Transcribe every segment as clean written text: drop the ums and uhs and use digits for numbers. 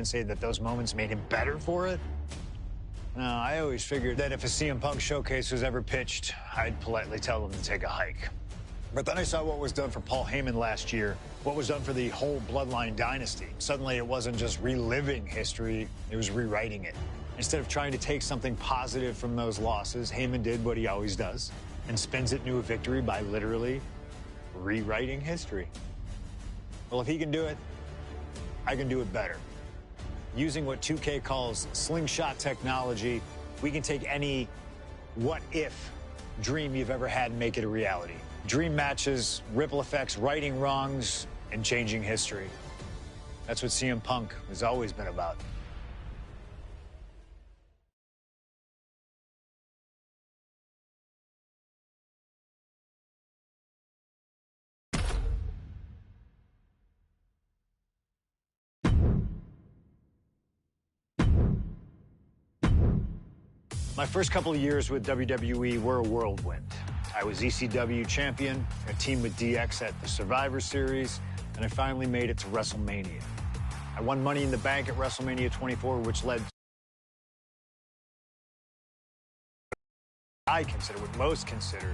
and say that those moments made him better for it. No, I always figured that if a CM Punk showcase was ever pitched, I'd politely tell them to take a hike. But then I saw what was done for Paul Heyman last year, what was done for the whole Bloodline dynasty. Suddenly, it wasn't just reliving history, it was rewriting it. Instead of trying to take something positive from those losses, Heyman did what he always does and spins it into a victory by literally rewriting history. Well, if he can do it, I can do it better. Using what 2K calls slingshot technology, we can take any what-if dream you've ever had and make it a reality. Dream matches, ripple effects, righting wrongs, and changing history. That's what CM Punk has always been about. My first couple of years with WWE were a whirlwind. I was ECW champion, a team with DX at the Survivor Series, and I finally made it to WrestleMania. I won Money in the Bank at WrestleMania 24, which led what most consider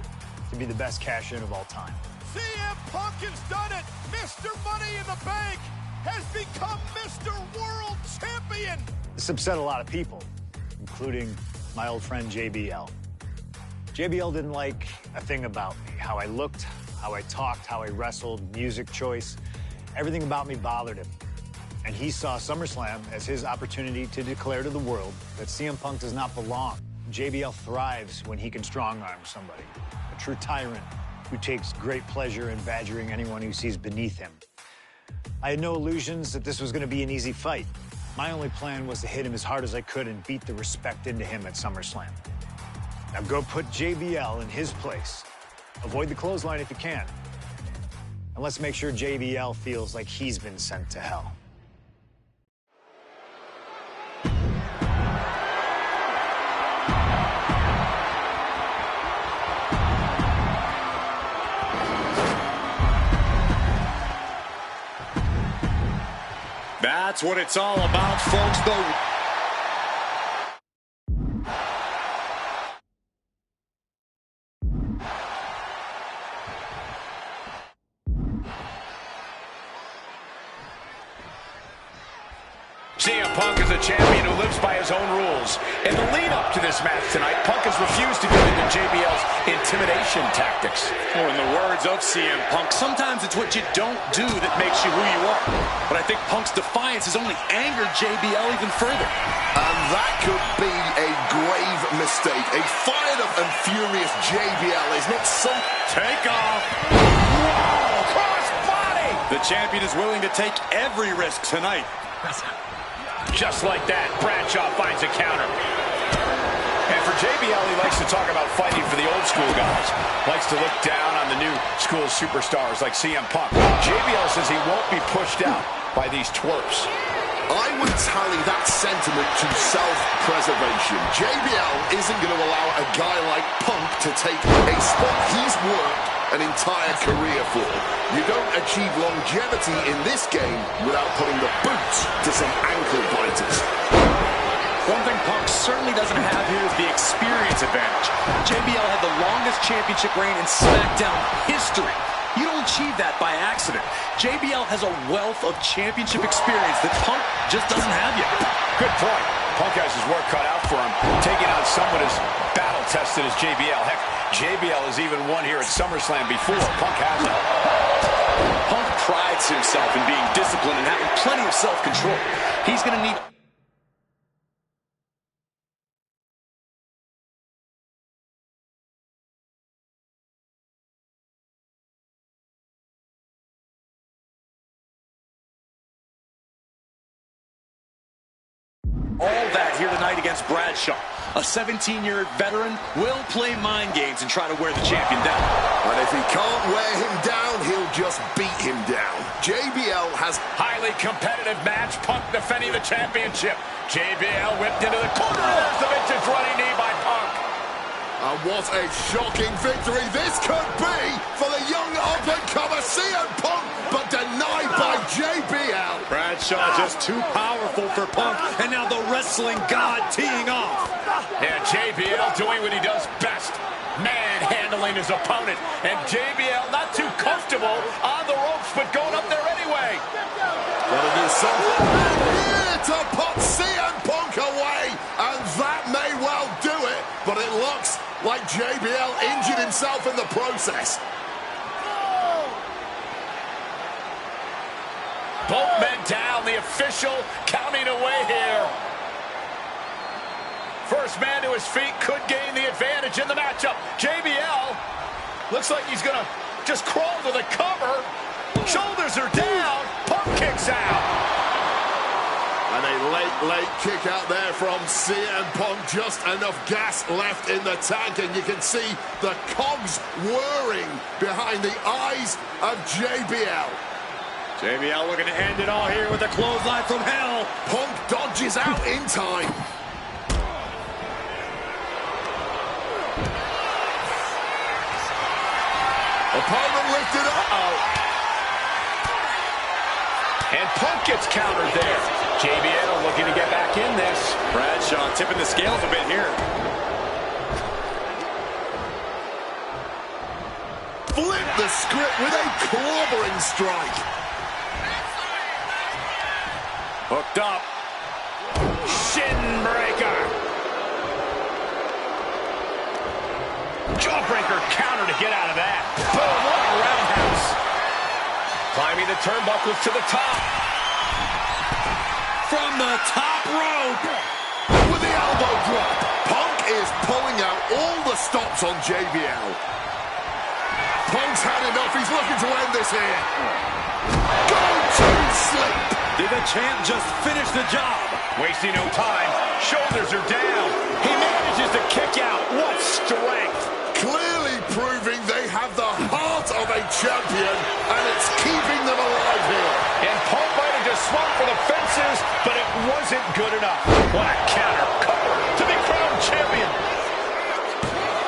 to be the best cash-in of all time. CM Punk has done it! Mr. Money in the Bank has become Mr. World Champion! This upset a lot of people, including my old friend JBL. JBL didn't like a thing about me, how I looked, how I talked, how I wrestled, music choice. Everything about me bothered him. And he saw SummerSlam as his opportunity to declare to the world that CM Punk does not belong. JBL thrives when he can strong-arm somebody, a true tyrant who takes great pleasure in badgering anyone who sees beneath him. I had no illusions that this was going to be an easy fight. My only plan was to hit him as hard as I could and beat the respect into him at SummerSlam. Now go put JBL in his place. Avoid the clothesline if you can. And let's make sure JBL feels like he's been sent to hell. That's what it's all about, folks. CM Punk is a champion who lives by his own rules. In the lead-up to this match tonight, Punk has refused to give in to JBL's intimidation tactics. Or in the words of CM Punk, sometimes it's what you don't do that makes you who you are. But I think Punk's defiance has only angered JBL even further. And that could be a grave mistake. A fired-up and furious JBL is not so... Take off. Whoa! Cross body! The champion is willing to take every risk tonight. Just like that, Bradshaw finds a counter. And for JBL, he likes to talk about fighting for the old school guys. Likes to look down on the new school superstars like CM Punk. JBL says he won't be pushed out by these twerps. I would tally that sentiment to self-preservation. JBL isn't going to allow a guy like Punk to take a spot he's worked an entire career for. You don't achieve longevity in this game without putting the boots to some ankle biters. One thing Punk certainly doesn't have here is the experience advantage. JBL had the longest championship reign in SmackDown history. You don't achieve that by accident. JBL has a wealth of championship experience that Punk just doesn't have yet. Good point. Punk has his work cut out for him, taking on someone as battle-tested as JBL. Heck, JBL has even won here at SummerSlam before. Punk hasn't. Punk prides himself in being disciplined and having plenty of self-control. He's going to need... all that here tonight against Bradshaw. A 17-year veteran will play mind games and try to wear the champion down. And if he can't wear him down, he'll just beat him down. JBL has... highly competitive match. Punk defending the championship. JBL whipped into the corner. There's the vintage running knee by Punk. And what a shocking victory this could be for the young up-and-comer CM Punk but denied by JBL. Bradshaw just too powerful for Punk, and now the wrestling god teeing off. Yeah, JBL doing what he does best, manhandling his opponent. And JBL not too comfortable on the ropes, but going up there anyway. Gotta do something. Here to put CM Punk away, and that may well do it, but it looks like JBL injured himself in the process. Both men down, the official counting away here. First man to his feet could gain the advantage in the matchup. JBL looks like he's gonna just crawl to the cover. Shoulders are down. Punk kicks out. And a late kick out there from CM Punk. Just enough gas left in the tank, and you can see the cogs whirring behind the eyes of JBL. JBL looking to end it all here with a clothesline from hell. Punk dodges out in time. Opponent lifted up. And Punk gets countered there. JBL looking to get back in this. Bradshaw tipping the scales a bit here. Flip the script with a clobbering strike. Hooked up. Shin breaker. Jawbreaker counter to get out of that. Boom, what a roundhouse. Climbing the turnbuckles to the top. From the top rope. With the elbow drop. Punk is pulling out all the stops on JBL. Punk's had enough. He's looking to end this here. Go to sleep. Did the champ just finish the job? Wasting no time. Shoulders are down. He manages to kick out. What strength. Clearly proving they have the heart of a champion, and it's keeping them alive here. And Punk might have just swung for the fences, but it wasn't good enough. What a counter. Cover to be crowned champion.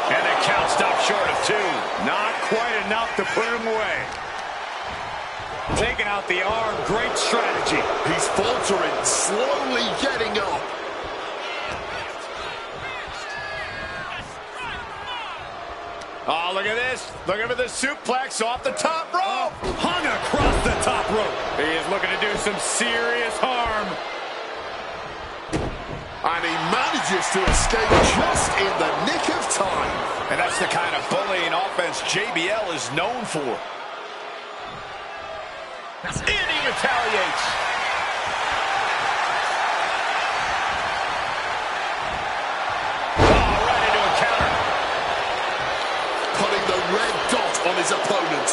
And the count stopped short of 2. Not quite enough to put him away. Taking out the arm, great strategy. He's faltering, slowly getting up. Oh, look at this. Looking for the suplex off the top rope. Hung across the top rope. He is looking to do some serious harm. And he manages to escape just in the nick of time. And that's the kind of bullying offense JBL is known for. And he retaliates. Oh, right into a counter. Putting the red dot on his opponent.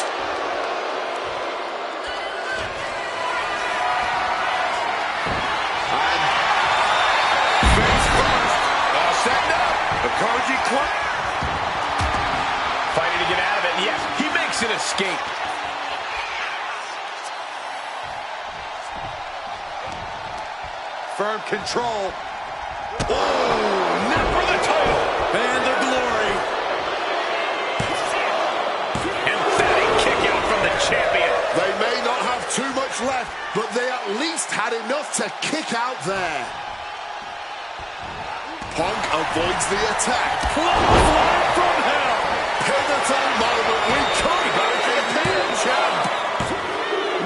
And face first. All set up. The Koji Club. Fighting to get out of it. Yes, he makes an escape. Firm control. Oh, not for the title. And the glory. Emphatic kick out from the champion. they may not have too much left, but they at least had enough to kick out there. Punk avoids the attack. Clothesline from hell. Pivotal moment. We could have a European champ.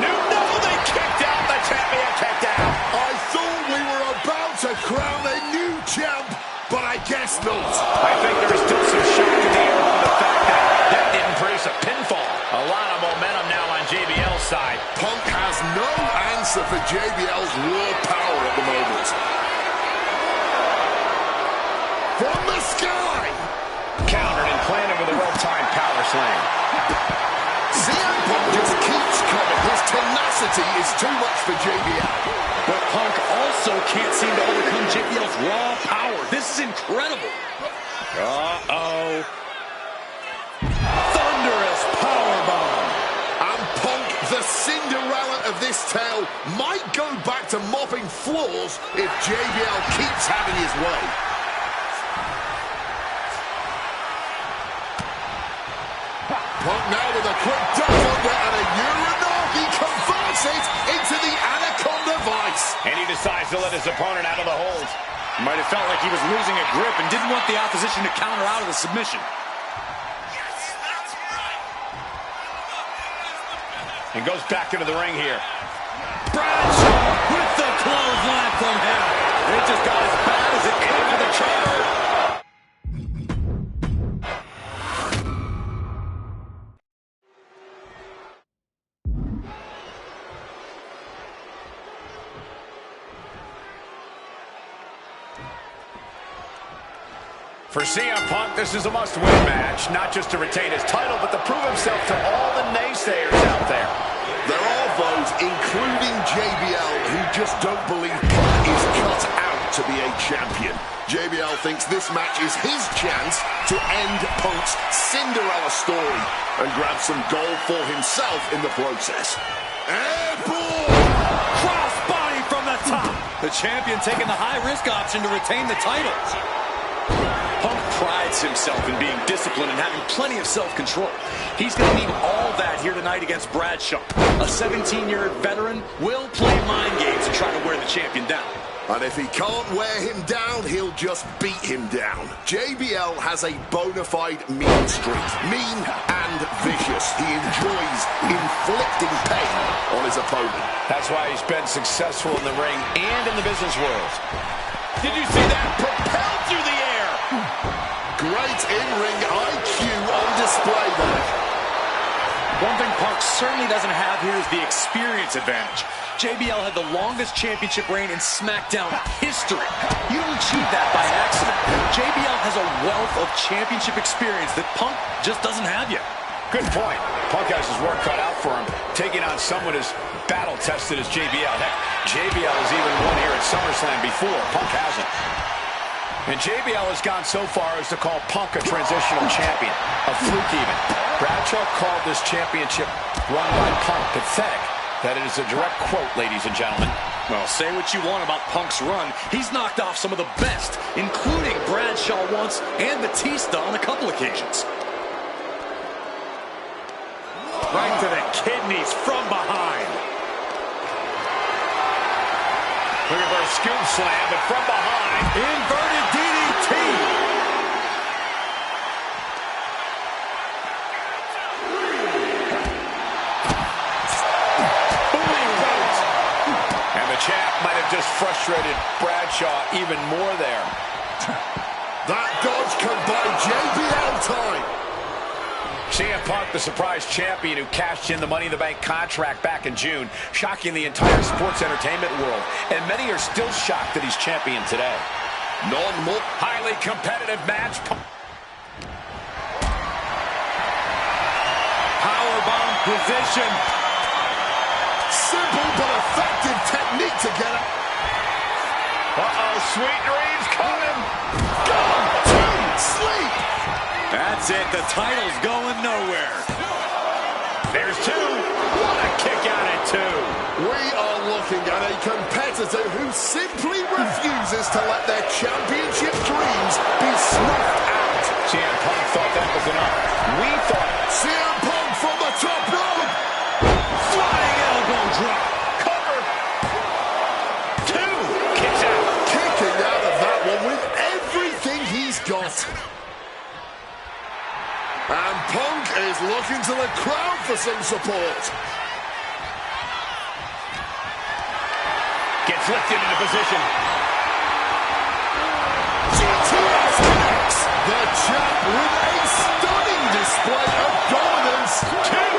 No, they kicked out. The champion kicked out. I thought we were about to crown a new champ, but I guess not. I think there's still some shock in the air for the fact that didn't produce a pinfall. A lot of momentum now on JBL's side. Punk has no answer for JBL's raw power at the moment. From the sky! Countered and planted with a well-timed power slam. CM Punk just keeps coming. His tenacity is too much for JBL. But Punk also can't seem to overcome JBL's raw power. This is incredible. Uh-oh. Thunderous powerbomb. And Punk, the Cinderella of this tale, might go back to mopping floors if JBL keeps having his way. Punk now with a quick duck under and a Uranagi face. And he decides to let his opponent out of the hold. Might have felt like he was losing a grip and didn't want the opposition to counter out of the submission. And goes back into the ring here. Bradshaw with the clothesline from him. It just got as bad as it came to the chamber. For CM Punk, this is a must-win match, not just to retain his title, but to prove himself to all the naysayers out there. There are those, including JBL, who just don't believe Punk is cut out to be a champion. JBL thinks this match is his chance to end Punk's Cinderella story and grab some gold for himself in the process. Airborne! Crossbody from the top. The champion taking the high-risk option to retain the titles. Punk prides himself in being disciplined and having plenty of self-control. He's going to need all that here tonight against Bradshaw. A 17-year veteran will play mind games and try to wear the champion down. And if he can't wear him down, he'll just beat him down. JBL has a bona fide mean streak. Mean and vicious. He enjoys inflicting pain on his opponent. That's why he's been successful in the ring and in the business world. Did you see that? Propelled through the air. Great in-ring IQ on display there. One thing Punk certainly doesn't have here is the experience advantage. JBL had the longest championship reign in SmackDown history. You don't achieve that by accident. JBL has a wealth of championship experience that Punk just doesn't have yet. Good point. Punk has his work cut out for him, taking on someone as battle-tested as JBL. Heck, JBL has even won here at SummerSlam before. Punk hasn't. And JBL has gone so far as to call Punk a transitional champion, a fluke even. Bradshaw called this championship run by Punk pathetic. That is a direct quote, ladies and gentlemen. Well, say what you want about Punk's run. He's knocked off some of the best, including Bradshaw once and Batista on a couple occasions. Right to the kidneys from behind. Looking for a scoop slam, but from behind. Inverted DDT. Booming boot. And the champ might have just frustrated Bradshaw even more there. That dodge can buy JBL time. CM Punk, the surprise champion who cashed in the Money in the Bank contract back in June, shocking the entire sports entertainment world. And many are still shocked that he's champion today. Non-more. Highly competitive match. Powerbomb position. Simple but effective technique to get it. Uh-oh, sweet dreams coming. Go to sleep. That's it. The title's going nowhere. There's two. What a kick out at two. We are looking at a competitor who simply refuses to let their championship dreams be snuffed out. CM Punk thought that was enough. We thought CM Punk from the top rope. Flying elbow drop. cover. Two. Kicks out. Kicking out of that one with everything he's got. And Punk is looking to the crowd for some support. Gets lifted into position. GTS connects. The champ with a stunning display of dominance. Two.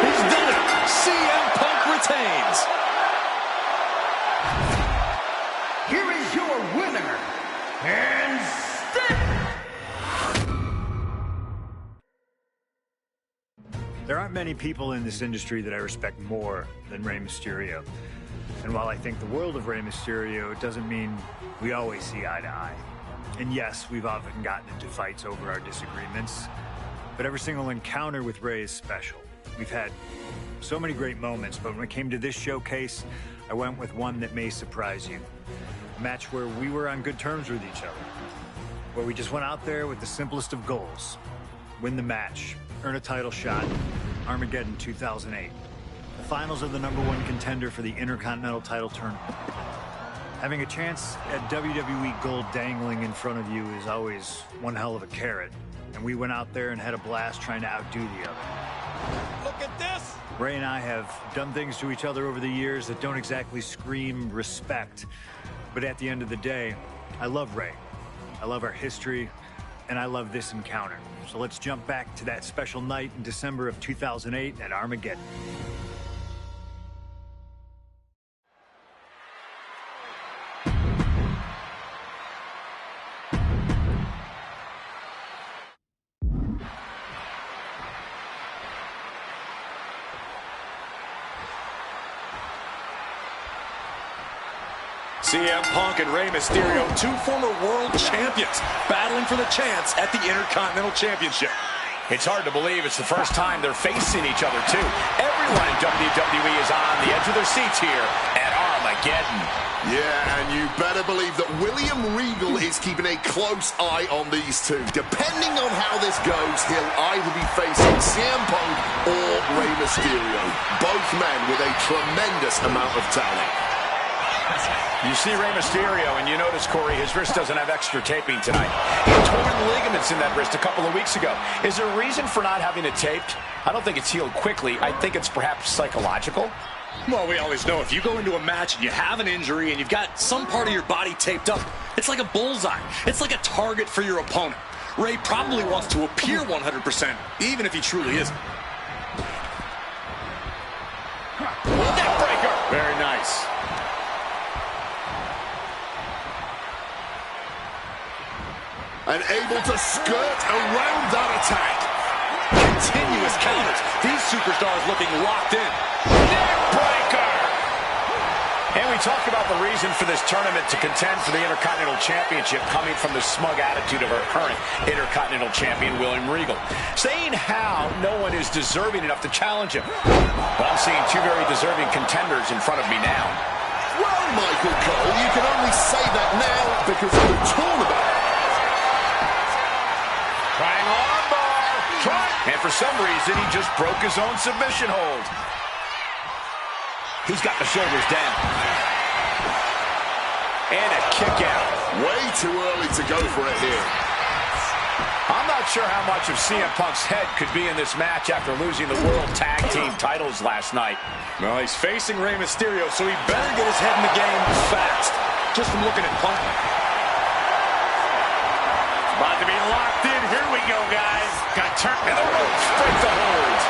He's done it. CM Punk retains. Here is your winner, and There aren't many people in this industry that I respect more than Rey Mysterio. And while I think the world of Rey Mysterio, it doesn't mean we always see eye to eye. And yes, we've often gotten into fights over our disagreements, but every single encounter with Rey is special. We've had so many great moments, but when it came to this showcase, I went with one that may surprise you. A match where we were on good terms with each other, where we just went out there with the simplest of goals. Win the match, earn a title shot, Armageddon 2008. finals of the #1 contender for the Intercontinental title tournament. Having a chance at WWE gold dangling in front of you is always one hell of a carrot. And we went out there and had a blast trying to outdo the other. Look at this! Ray and I have done things to each other over the years that don't exactly scream respect. But at the end of the day, I love Ray. I love our history, and I love this encounter. So let's jump back to that special night in December of 2008 at Armageddon. CM Punk and Rey Mysterio, two former world champions, battling for the chance at the Intercontinental Championship. It's hard to believe it's the first time they're facing each other, too. Everyone in WWE is on the edge of their seats here at Armageddon. Yeah, and you better believe that William Regal is keeping a close eye on these two. Depending on how this goes, he'll either be facing CM Punk or Rey Mysterio. Both men with a tremendous amount of talent. You see Rey Mysterio, and you notice, Corey, his wrist doesn't have extra taping tonight. He had torn ligaments in that wrist a couple of weeks ago. Is there a reason for not having it taped? I don't think it's healed quickly. I think it's perhaps psychological. Well, we always know if you go into a match and you have an injury and you've got some part of your body taped up, it's like a bullseye. It's like a target for your opponent. Ray probably wants to appear 100%, even if he truly isn't. Neckbreaker! Very nice. And able to skirt around that attack. Continuous counters. These superstars looking locked in. Neckbreaker! And we talk about the reason for this tournament to contend for the Intercontinental Championship coming from the smug attitude of our current Intercontinental Champion, William Regal. Saying how no one is deserving enough to challenge him. But I'm seeing two very deserving contenders in front of me now. Well, Michael Cole, you can only say that now because of the tournament. Trying armbar. And for some reason, he just broke his own submission hold. He's got the shoulders down. And a kick out. Way too early to go for it here. I'm not sure how much of CM Punk's head could be in this match after losing the World Tag Team titles last night. Well, he's facing Rey Mysterio, so he better get his head in the game fast. Just from looking at Punk. About to be locked in. Here we go, guys. Got turned to the ropes. Break the hold.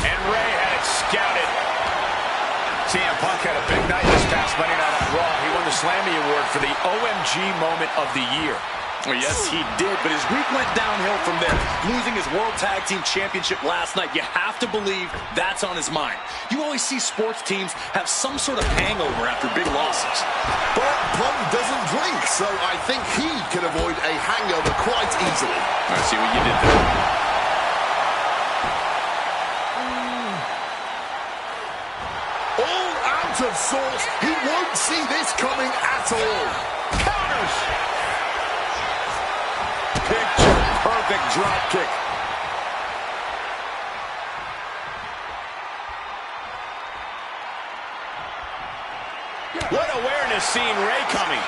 And Ray had it scouted. CM Punk had a big night this past Monday night on Raw. He won the Slammy Award for the OMG Moment of the Year. Well, yes, he did, but his week went downhill from there. Losing his World Tag Team Championship last night, you have to believe that's on his mind. You always see sports teams have some sort of hangover after big losses. But Punk doesn't drink, so I think he can avoid a hangover quite easily. I see what you did there. All out of sorts. He won't see this coming at all. Counters. Picture-perfect drop kick. What awareness seeing Ray coming.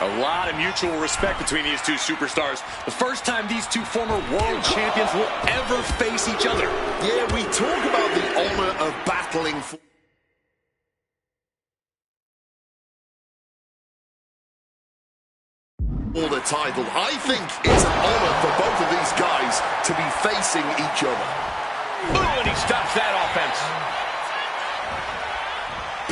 A lot of mutual respect between these two superstars. The first time these two former world champions will ever face each other. Yeah, we talk about the honor of battling for the title. I think it's an honor for both of these guys to be facing each other. Ooh, and he stops that offense.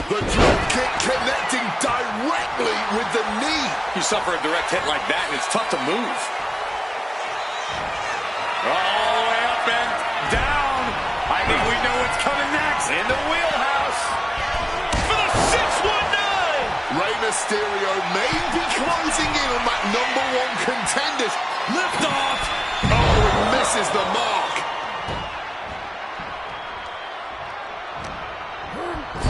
The drop kick connecting directly with the knee. You suffer a direct hit like that, and it's tough to move. All the way up and down. I think we know what's coming next. In the wheelhouse. For the 619. Rey Mysterio may be closing in on that #1 contenders. Lift off. Oh, he misses the mark.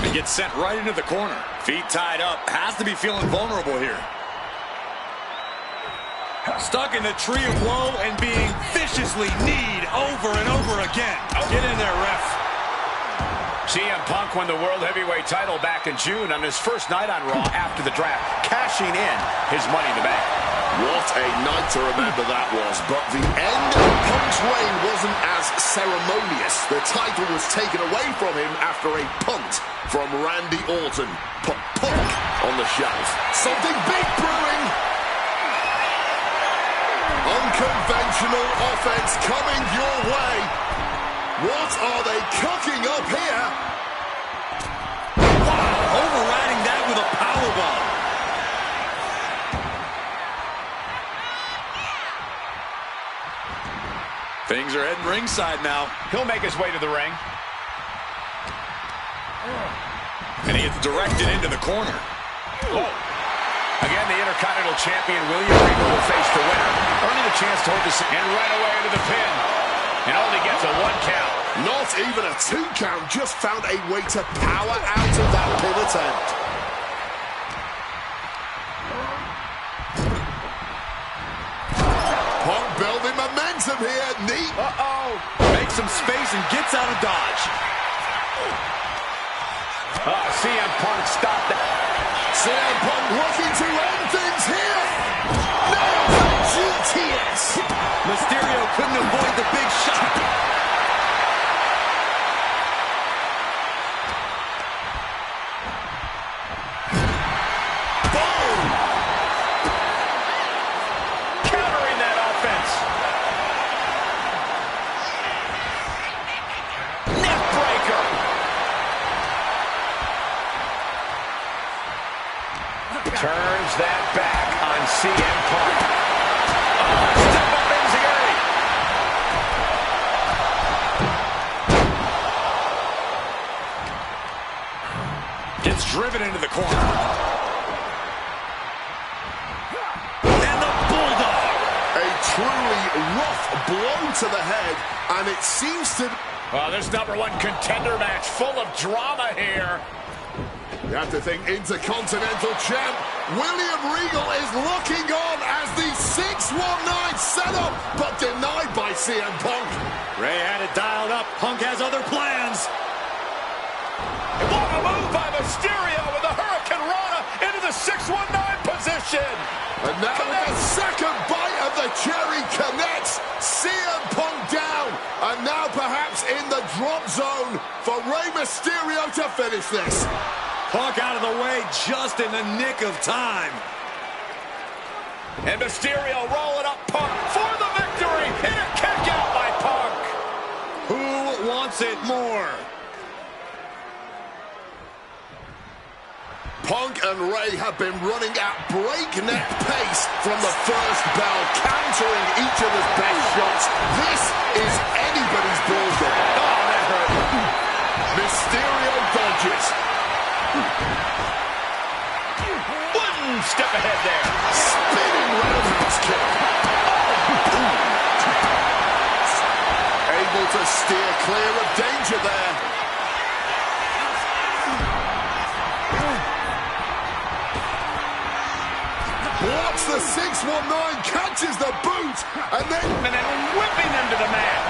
He gets sent right into the corner. Feet tied up. Has to be feeling vulnerable here. Stuck in the tree of woe and being viciously kneed over and over again. Get in there, ref. CM Punk won the World Heavyweight title back in June on his first night on Raw after the draft, cashing in his Money in the Bank. What a night to remember that was. But the end of Punk's reign wasn't as ceremonious. The title was taken away from him after a punt from Randy Orton. Put Punk on the shelf. Something big brewing. Unconventional offense coming your way. What are they cooking up here? Wow, overriding that with a powerbomb. Things are heading ringside now. He'll make his way to the ring. And he gets directed into the corner. Whoa. Again, the Intercontinental Champion, William Regal, will face the winner, earning a chance to hold this. And right away into the pin. And only gets a 1 count. Not even a 2 count, just found a way to power out of that pin attempt. Punk building momentum here, neat. Makes some space and gets out of dodge. CM Punk stopped that. CM Punk looking to end things here. Now the GTS. Mysterio couldn't avoid the big shot. Boom. Countering that offense. Neck breaker. Turns that back on CM Punk. Step up Enziguri. Gets driven into the corner. And the Bulldog. A truly rough blow to the head, and it seems to... This #1 contender match full of drama here. You have to think Intercontinental Champ William Regal is looking on as the 619 setup, but denied by CM Punk. Ray had it dialed up. Punk has other plans. What a move by Mysterio with a Hurricane Rana into the 619 position. And now the second bite of the cherry connects. CM Punk down. And now perhaps in the drop zone for Rey Mysterio to finish this. Punk out of the way just in the nick of time. And Mysterio rolling up Punk for the victory. And a kick out by Punk. Who wants it more? Punk and Ray have been running at breakneck pace from the first bell, countering each other's best shots. This is anybody's ballgame. Oh, that hurt. Mysterio dodges. One step ahead there. Spinning roundhouse kick. Able to steer clear of danger there. Blocks the 619, catches the boot, and then whipping them to the mat.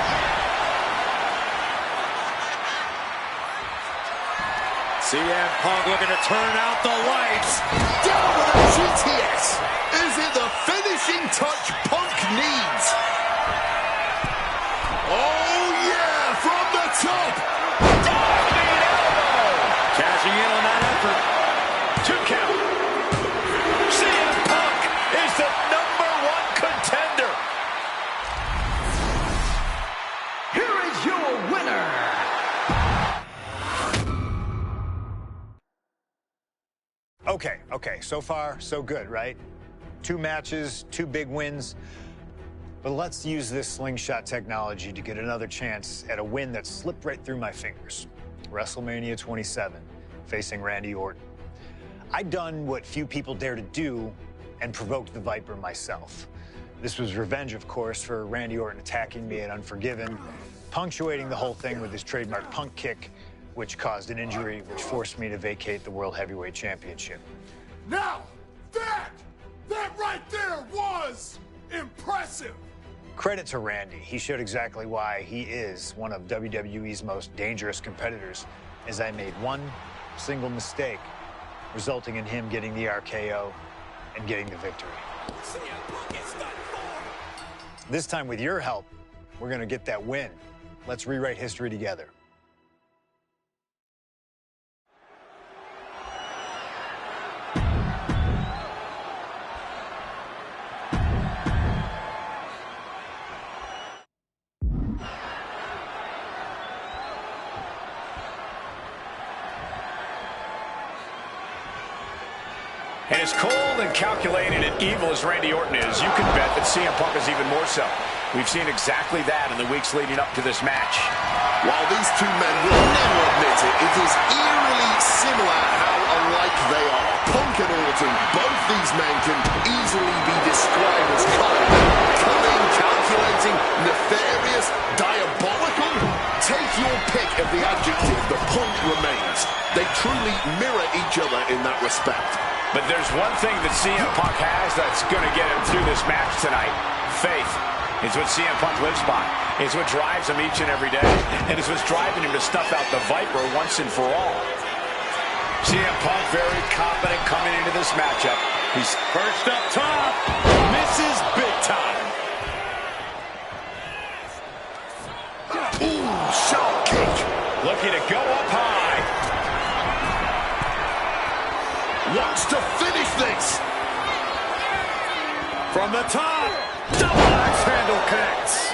CM Punk looking to turn out the lights. Down with a GTS. Is it the finishing touch Punk needs? Oh, yeah, from the top. Diving elbow. Cashing in on that effort. 2 count. CM Punk is the #1 contender. Here is your winner. Okay, so far, so good, right? 2 matches, 2 big wins. But let's use this slingshot technology to get another chance at a win that slipped right through my fingers. WrestleMania 27, facing Randy Orton. I'd done what few people dare to do and provoked the Viper myself. This was revenge, of course, for Randy Orton attacking me at Unforgiven, punctuating the whole thing with his trademark punk kick, which caused an injury which forced me to vacate the World Heavyweight Championship. Now, that right there was Impressive! Credit to Randy. He showed exactly why he is one of WWE's most dangerous competitors, as I made one single mistake, resulting in him getting the RKO and getting the victory. This time, with your help, we're going to get that win. Let's rewrite history together. And as cold and calculated and evil as Randy Orton is, you can bet that CM Punk is even more so. We've seen exactly that in the weeks leading up to this match. While these two men will never admit it, it is eerily similar how alike they are. Punk and Orton, both these men can easily be described as cold. Cunning, calculating, nefarious, diabolical. Take your pick of the adjective, the Punk remains. They truly mirror each other in that respect. But there's one thing that CM Punk has that's going to get him through this match tonight. Faith. It's what CM Punk lives by. It's what drives him each and every day. And it's what's driving him to snuff out the Viper once and for all. CM Punk very confident coming into this matchup. He's first up top. Misses big time. Ooh, sharp kick. Looking to go up high. Wants to finish this. From the top. Double axe handle connects.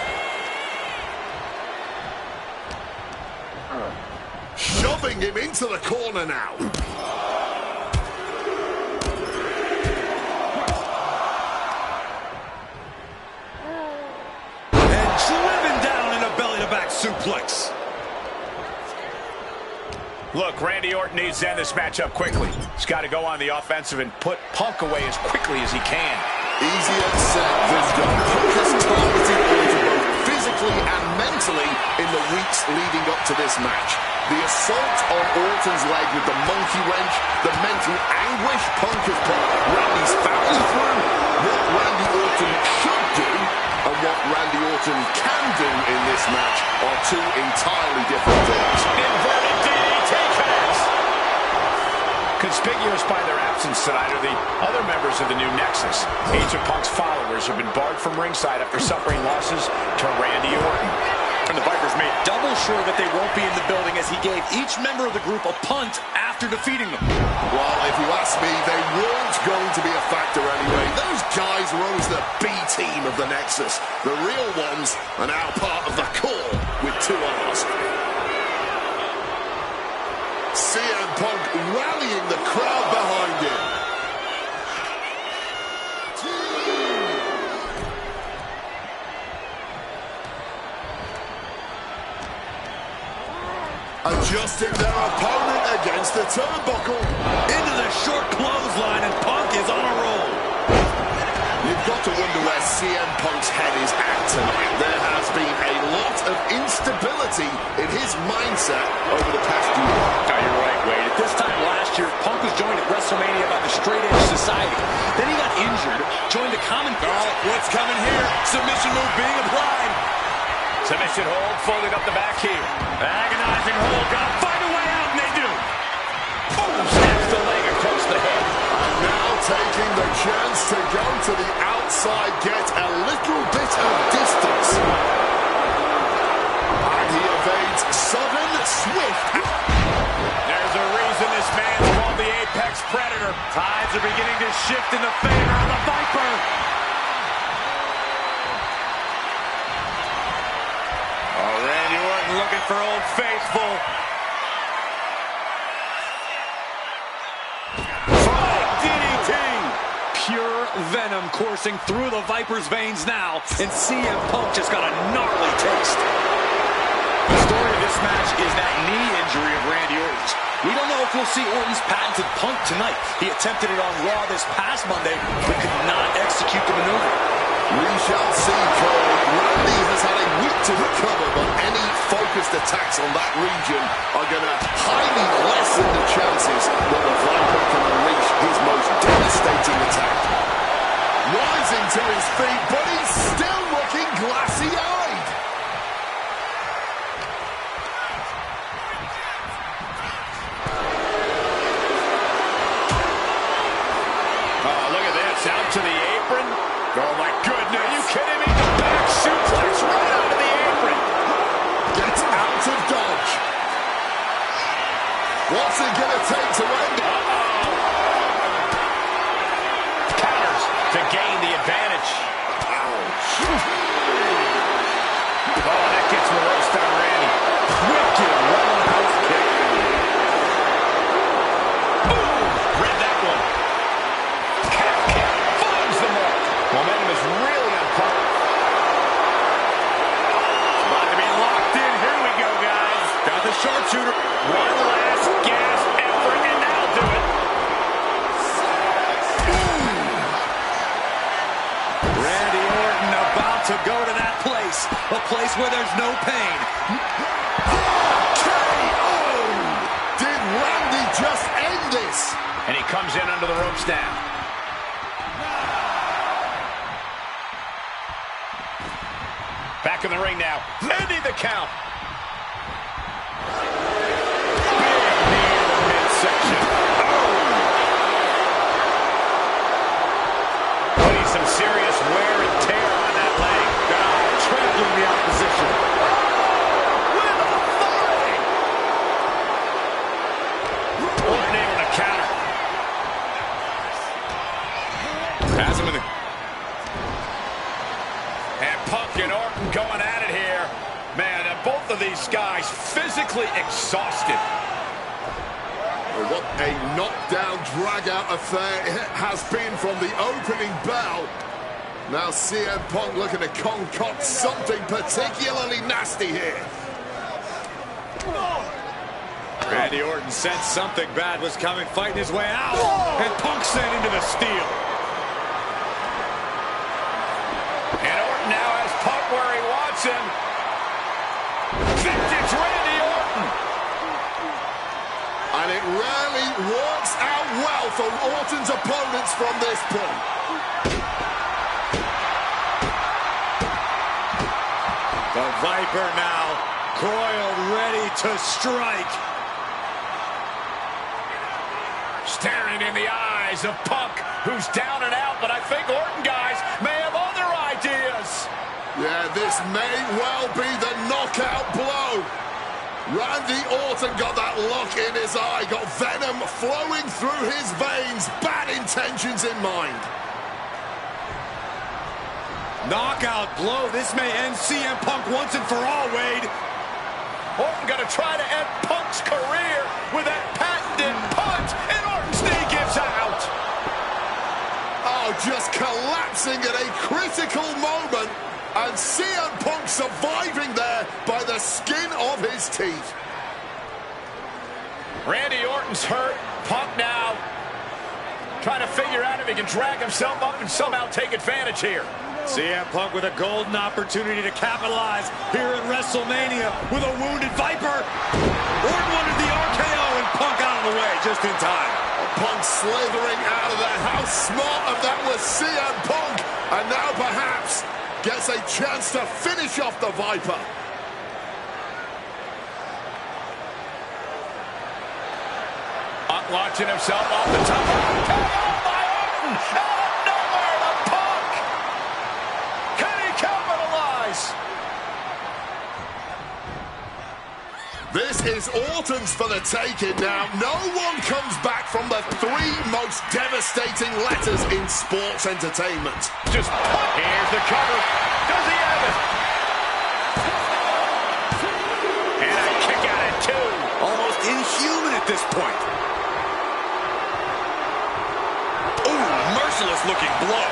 Shoving him into the corner now. And driven down in a belly-to-back suplex. Look, Randy Orton needs to end this matchup quickly. He's got to go on the offensive and put Punk away as quickly as he can. Easier said than done. Punk has targeted Orton both physically and mentally in the weeks leading up to this match. The assault on Orton's leg with the monkey wrench, the mental anguish Punk has put Randy's family through, what Randy Orton should do and what Randy Orton can do in this match are two entirely different things. Inverted DDT connects. Conspicuous by their absence tonight are the other members of the new Nexus. Each of Punk's followers have been barred from ringside after suffering losses to Randy Orton. And the Vipers made double sure that they won't be in the building as he gave each member of the group a punt after defeating them. Well, if you ask me, they weren't going to be a factor anyway. Those guys were always the B team of the Nexus. The real ones are now part of the core with two R's. CM Punk rallying the crowd behind him. Adjusting their opponent against the turnbuckle. Into the short clothesline, and Punk is on a roll. You've got to wonder where CM Punk's head is at tonight. There has been a lot of instability in his mindset over the past year. Oh, you're right, Wade. At this time last year, Punk was joined at WrestleMania by the Straight Edge Society. Then he got injured, joined the Common... Oh, what's coming here? Submission move being applied. Submission hold, folding up the back heel. Agonizing hold, gotta find a way out, and they do. Oh, snaps the leg across the head. And now taking the chance to go to the outside, get a little bit of distance. And he evades sudden, swift. There's a reason this man's called the Apex Predator. Tides are beginning to shift in the favor of the Viper. Oh, Randy Orton looking for Old Faithful. Frog DDT. Pure venom coursing through the Viper's veins now, and CM Punk just got a gnarly taste. The story of this match is that knee injury of Randy Orton's. We don't know if we'll see Orton's patented Punk tonight. He attempted it on Raw this past Monday, but could not execute the maneuver. We shall see, Cole. Randy has had a week to recover, but any focused attacks on that region are going to highly lessen the chances that the Viper can unleash his most devastating attack. Rising to his feet, but he Gets out to the apron. Oh, my goodness. Are you kidding me? The back suplex right out of the apron. Gets out of dodge. What's it going to take to end it? Counters to gain the advantage. Ouch. Oh, that gets reversed on Randy. Wicked roundhouse kick. Boom! Read that one. Calf kick. Finds the mark. Momentum is really on par. About to be locked in. Here we go, guys. Got the sharpshooter. One last gas effort, and that'll do it. Randy Orton about to go to that place. A place where there's no pain. KO! Did Randy just end this? And he comes in under the ropes now. Back in the ring now. Ending the count. Big knee in the midsection. Putting some serious wear and tear on that leg. Trampling the opposition. With authority. Orton able to counter. Has him in the... And Punk and Orton going at it here. Man, both of these guys physically exhausted. What a knockdown, drag-out affair it has been from the opening bell. Now CM Punk looking to concoct something particularly nasty here. Randy Orton sensed something bad was coming, fighting his way out. And Punk sent into the steel. And Orton now has Punk where he wants him. Vintage Randy Orton. And it rarely works out well for Orton's opponents from this point. The Viper now coiled, ready to strike. Staring in the eyes of Punk, who's down and out, but I think Orton, guys, may have other ideas. Yeah, this may well be the knockout blow. Randy Orton got that look in his eye, got venom flowing through his veins, bad intentions in mind. Knockout blow. This may end CM Punk once and for all, Wade. Orton gonna try to end Punk's career with that patented punch, and Orton's knee gives out. Oh, just collapsing at a critical moment, and CM Punk surviving there by the skin of his teeth. Randy Orton's hurt. Punk now trying to figure out if he can drag himself up and somehow take advantage here. CM Punk with a golden opportunity to capitalize here at WrestleMania with a wounded Viper. Orton wanted the RKO and Punk out of the way just in time. Punk slithering out of there. How smart of that was CM Punk. And now perhaps gets a chance to finish off the Viper. Punk launching himself off the top. RKO by Orton. Out of nowhere to Punk. Can he capitalize? This is Orton's for the taking now. No one comes back from the three most devastating letters in sports entertainment. Just here's the cover. Does he have it? And a kick out at two. Almost inhuman at this point. Ooh, merciless looking blow.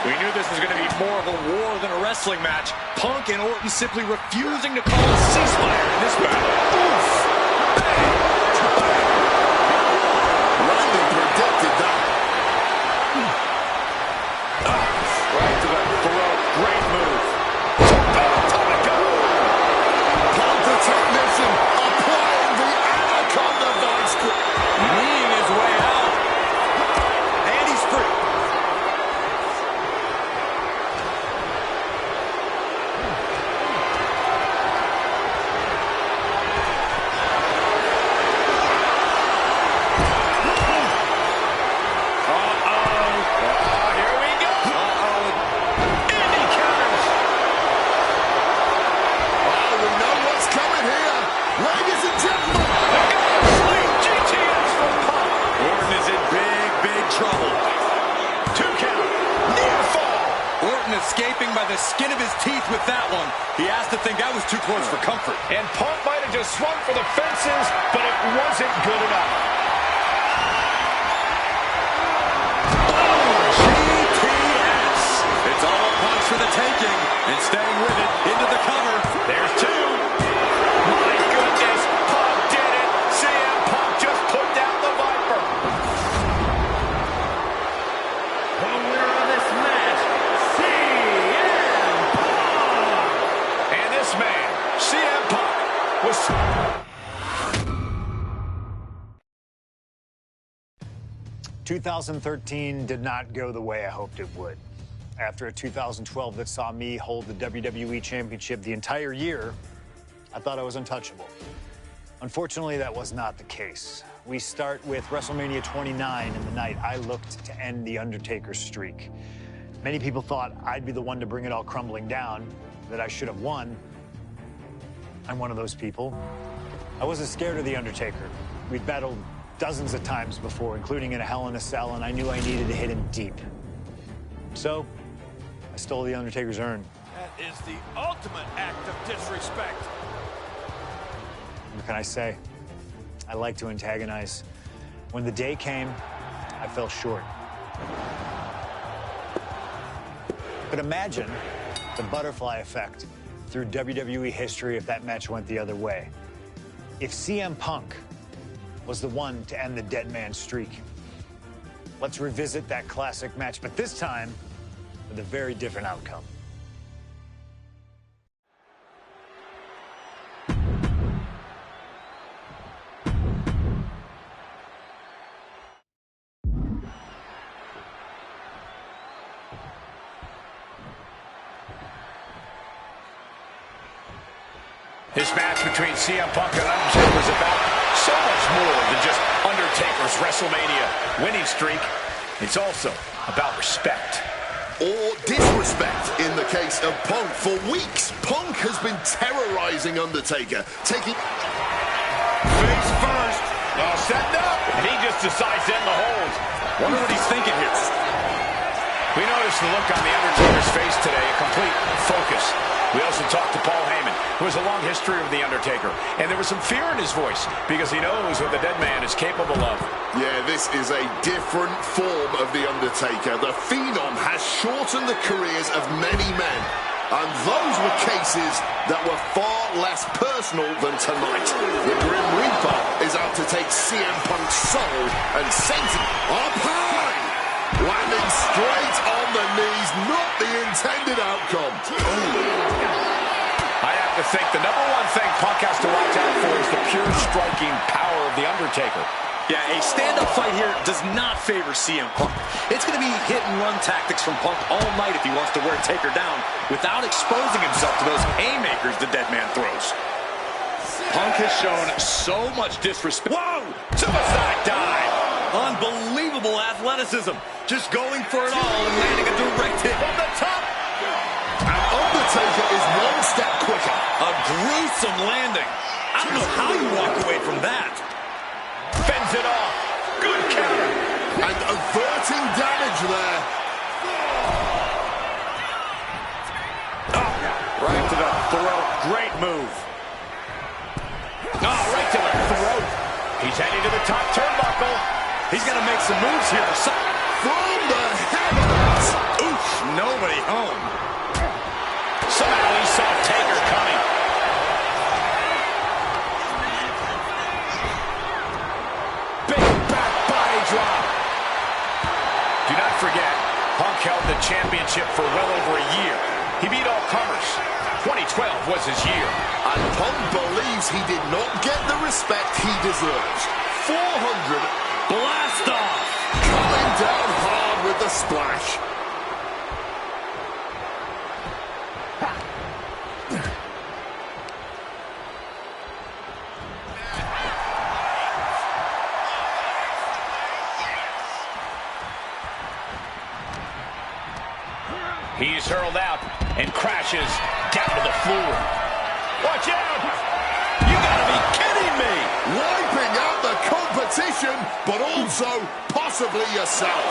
We knew this was going to be more of a war than a wrestling match. Punk and Orton simply refusing to call a ceasefire in this battle. Oof! Randy predicted that. Right to the throat. Great move. Punk the technician applying the Anaconda Vice grip. Kneeing his way out. And he's free. with that one. He has to think that was too close for comfort. And Punk might have just swung for the fences, but it wasn't good enough. GTS. It's all Punk's for the taking, and staying with it into the cover. There's two. My goodness, Punk did it. CM Punk just put down the Viper. The winner of this match, CM Punk. And this man, CM Punk, was... 2013 did not go the way I hoped it would. After a 2012 that saw me hold the WWE Championship the entire year, I thought I was untouchable. Unfortunately, that was not the case. We start with WrestleMania 29 and the night I looked to end The Undertaker's streak. Many people thought I'd be the one to bring it all crumbling down, that I should have won. I'm one of those people. I wasn't scared of The Undertaker. We'd battled dozens of times before, including in a Hell in a Cell, and I knew I needed to hit him deep. So, I stole The Undertaker's urn. That is the ultimate act of disrespect. What can I say? I like to antagonize. When the day came, I fell short. But imagine the butterfly effect through WWE history if that match went the other way. If CM Punk was the one to end the dead man streak. Let's revisit that classic match, but this time with a very different outcome. This match between CM Punk and Undertaker was about so much more than just Undertaker's WrestleMania winning streak. It's also about respect. Or disrespect in the case of Punk. For weeks, Punk has been terrorizing Undertaker, taking... Face first. All set up. And he just decides to end the hold. Wonder what he's thinking here. We noticed the look on The Undertaker's face today, a complete focus. We also talked to Paul Heyman, who has a long history of The Undertaker. And there was some fear in his voice because he knows what the dead man is capable of. Yeah, this is a different form of The Undertaker. The Phenom has shortened the careers of many men. And those were cases that were far less personal than tonight. The Grim Reaper is out to take CM Punk's soul and sends it up high. Landing straight on the knees, not the intended outcome. I have to think the number one thing Punk has to watch out for is the pure striking power of The Undertaker. Yeah, a stand-up fight here does not favor CM Punk. It's going to be hit-and-run tactics from Punk all night if he wants to wear Taker down without exposing himself to those haymakers the dead man throws. Punk has shown so much disrespect. Whoa! Suicide dive! Unbelievable athleticism. Just going for it all and landing a direct hit from the top. And Undertaker is one step quicker. A gruesome landing. I don't know how you walk away from that. Fends it off. Good counter. And averting damage there. Oh, right to the throat. Great move. Oh, right to the throat. He's heading to the top turnbuckle. He's going to make some moves here. From the heavens. Oof, nobody home. Somehow he saw Taker coming. Big back body drop. Do not forget, Punk held the championship for well over a year. He beat all comers. 2012 was his year. And Punk believes he did not get the respect he deserves. 400. Blast off. Coming down hard with the splash. He's hurled out and crashes down to the floor. Watch out! You gotta be kidding me! Wiping out the competition, but also possibly yourself.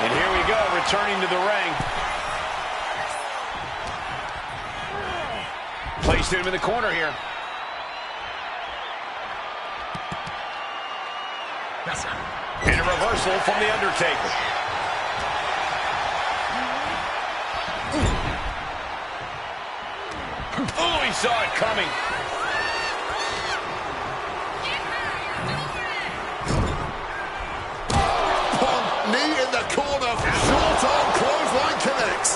And here we go, returning to the ring. Placed him in the corner here. And a reversal from The Undertaker. Oh, he saw it coming. Punk, knee in the corner. Short arm clothesline connects.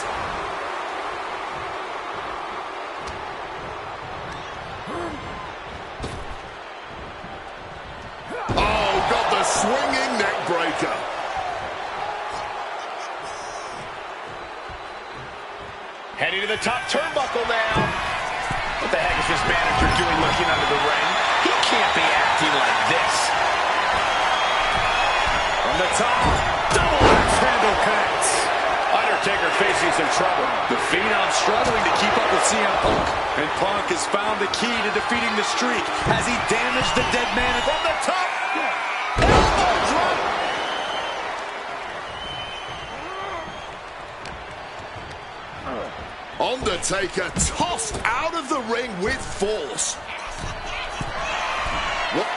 Oh, got the swinging neck breaker. Heading to the top turnbuckle now. What the heck is this manager doing looking under the ring? He can't be acting like this. From the top, double axe handle connects. Undertaker facing some trouble. The Phenom struggling to keep up with CM Punk. And Punk has found the key to defeating the streak as he damaged the dead man from the top. Elbow drop. Undertaker tossed out of the ring with force.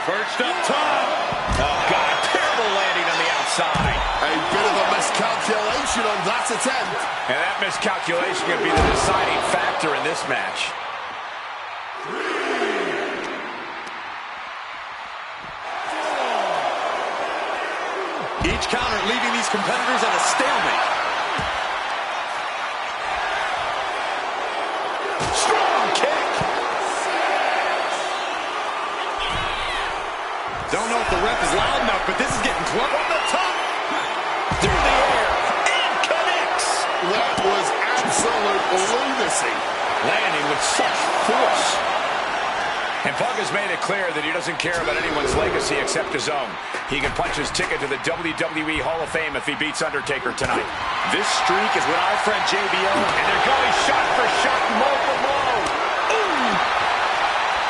Perched up top. Oh, God, terrible landing on the outside. A bit of a miscalculation on that attempt. And that miscalculation could be the deciding factor in this match. Each counter leaving these competitors at a stalemate. Strong kick. Don't know if the ref is loud enough, but this is getting close. From the top. Through the air. And connects. That was absolute lunacy. Landing with such force. And Punk has made it clear that he doesn't care about anyone's legacy except his own. He can punch his ticket to the WWE Hall of Fame if he beats Undertaker tonight. This streak is with our friend JBL, And they're going shot for shot, blow for blow.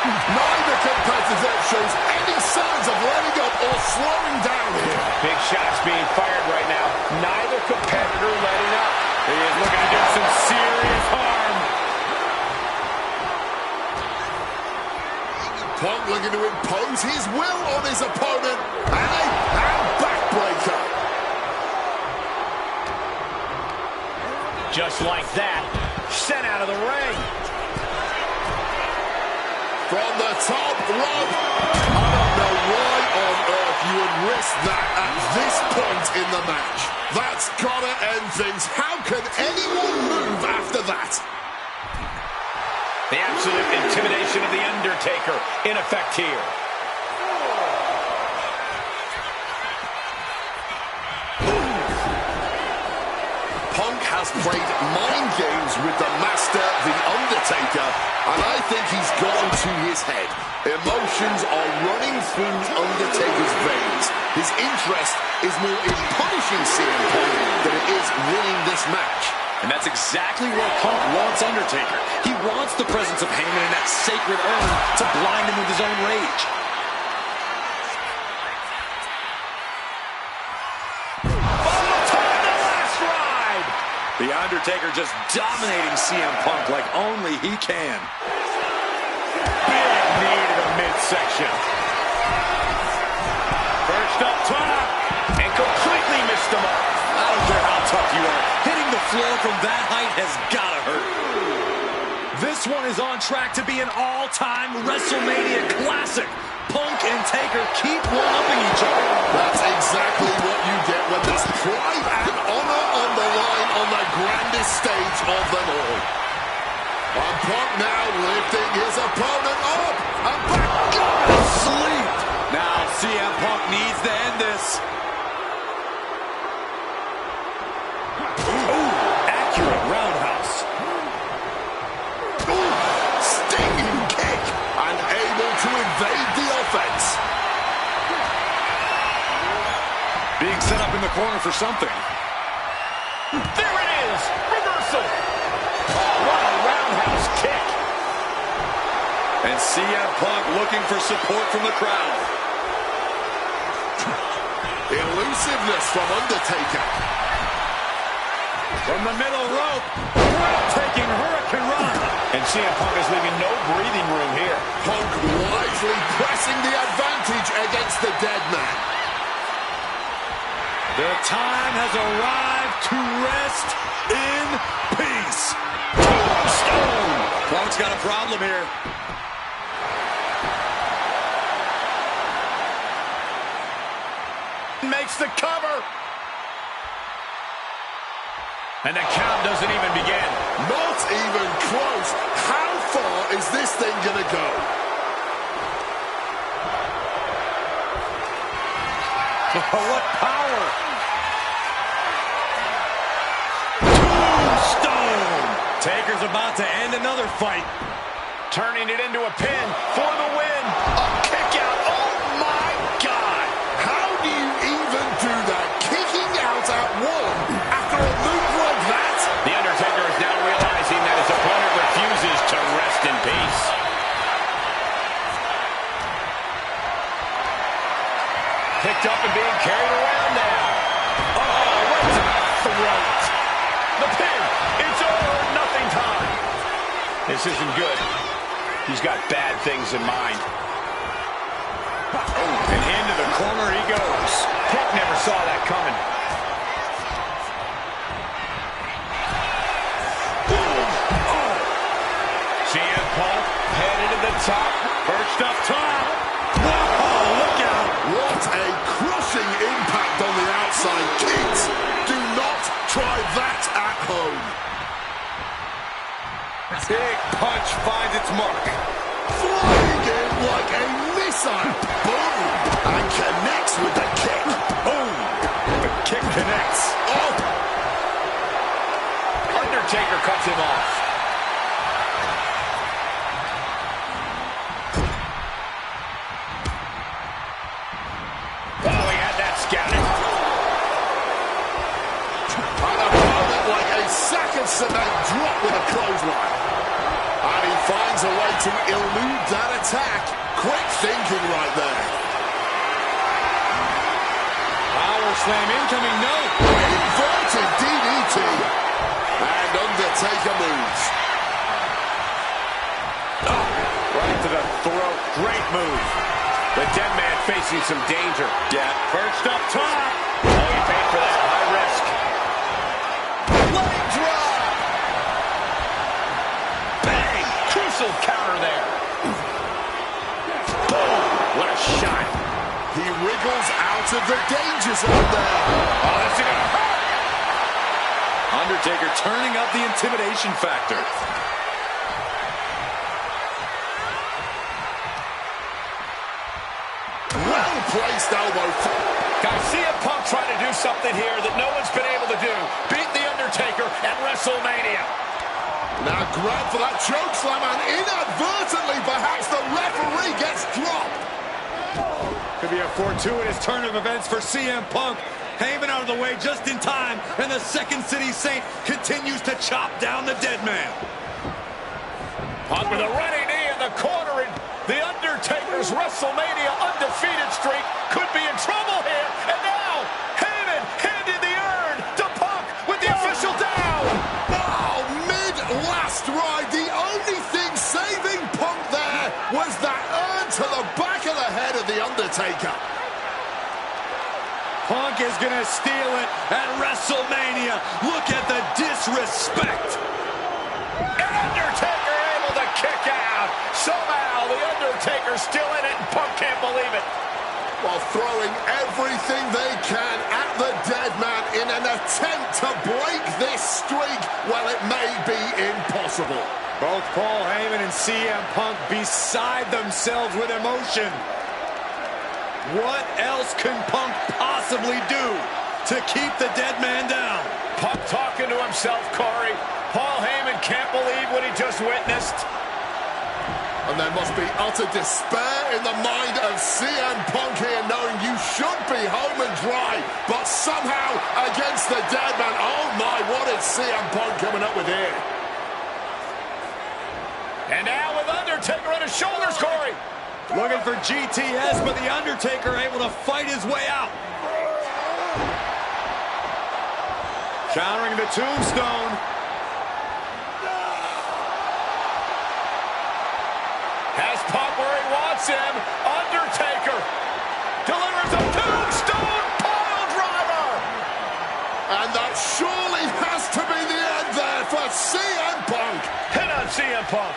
Neither competitor shows any signs of letting up or slowing down here. Big shots being fired right now. Neither competitor letting up. He is looking to do some serious harm. Punk looking to impose his will on his opponent. And a backbreaker. Just like that, sent out of the ring. From the top rope. I don't know why on earth you would risk that at this point in the match. That's gotta end things. How can anyone move after that? The absolute intimidation of The Undertaker in effect here. Punk has played mind games with the master, The Undertaker, and I think he's gotten to his head. Emotions are running through Undertaker's veins. His interest is more in punishing CM Punk than it is winning this match. and that's exactly where Punk wants Undertaker. He wants the presence of Heyman in that sacred urn to blind him with his own rage. The Undertaker just dominating CM Punk like only he can. Big knee to the midsection. Perched up top and completely missed him off. I don't care how tough you are. Hitting the floor from that height has gotta hurt. This one is on track to be an all-time WrestleMania classic. Punk and Taker keep one-upping each other. That's exactly what you get when there's pride and honor on the line on the grandest stage of them all. And Punk now lifting his opponent up and back to sleep. Now CM Punk needs to end this. Ooh, accurate roundhouse. Ooh, stinging kick and able to evade the offense. Being set up in the corner for something. There it is, reversal. Oh, what a roundhouse kick. And CM Punk looking for support from the crowd. Elusiveness from Undertaker. From the middle rope, breathtaking hurricane run. And CM Punk is leaving no breathing room here. Punk wisely pressing the advantage against the dead man. The time has arrived to rest in peace. Tombstone. Punk's got a problem here. Makes the cover. And the count doesn't even begin. Not even close. How far is this thing gonna go? What power! Tombstone! Taker's about to end another fight. Turning it into a pin for the win. A kick out. Oh my God! How do you even do that? Kicking out at one after a move like that? The Undertaker is now realizing that his opponent refuses to rest in peace. Picked up and being carried around now. Oh, right to the throat. The pin. It's all or nothing time. This isn't good. He's got bad things in mind. Oh, and into the corner he goes. Punk never saw that coming. CM Punk headed to the top. Perched up top. Whoa, look out. What a crushing impact on the outside. Kids, do not try that at home. Big punch finds its mark. Flying in like a missile. Boom. And connects with the kick. Boom. The kick connects. Oh. Undertaker cuts him off. Oh, he had that scouted. And opponent like a sack of cement drop with a clothesline. And he finds a way to elude that attack. Quick thinking right there. Power slam incoming, no. Inverted DDT. And Undertaker moves. Oh, right to the throat. Great move. The dead man facing some danger. Yeah, perched up top. Oh, he paid for that. High risk. Leg drop. Bang. Crucial counter there. Boom. What a shot. He wriggles out of the danger zone there. Oh, that's gonna hurt. Undertaker turning up the intimidation factor. Well-placed elbow. Guys, CM Punk trying to do something here that no one's been able to do. Beat The Undertaker at WrestleMania. Now grab for that choke slam, and inadvertently, perhaps the referee gets dropped. Could be a fortuitous turn of events for CM Punk. Heyman out of the way just in time, and the Second City Saint continues to chop down the dead man. Punk with a running knee in the corner, and The Undertaker's WrestleMania undefeated streak could be in trouble here. And now, Heyman handed the urn to Punk with the official down. Oh, mid-last ride. The only thing saving Punk there was that urn to the back of the head of The Undertaker. Punk is going to steal it at WrestleMania. Look at the disrespect. And Undertaker able to kick out. Somehow, The Undertaker's still in it, and Punk can't believe it. While throwing everything they can at the dead man in an attempt to break this streak, well, it may be impossible. Both Paul Heyman and CM Punk beside themselves with emotion. What else can Punk possibly do to keep the dead man down? Punk talking to himself, Corey. Paul Heyman can't believe what he just witnessed. And there must be utter despair in the mind of CM Punk here, knowing you should be home and dry, but somehow against the dead man. Oh my, what is CM Punk coming up with here? And now with Undertaker on his shoulders, Corey. Looking for GTS, but The Undertaker able to fight his way out. Countering the tombstone. gets him. Undertaker delivers a tombstone pile driver. And that surely has to be the end there for CM Punk. Hit on CM Punk.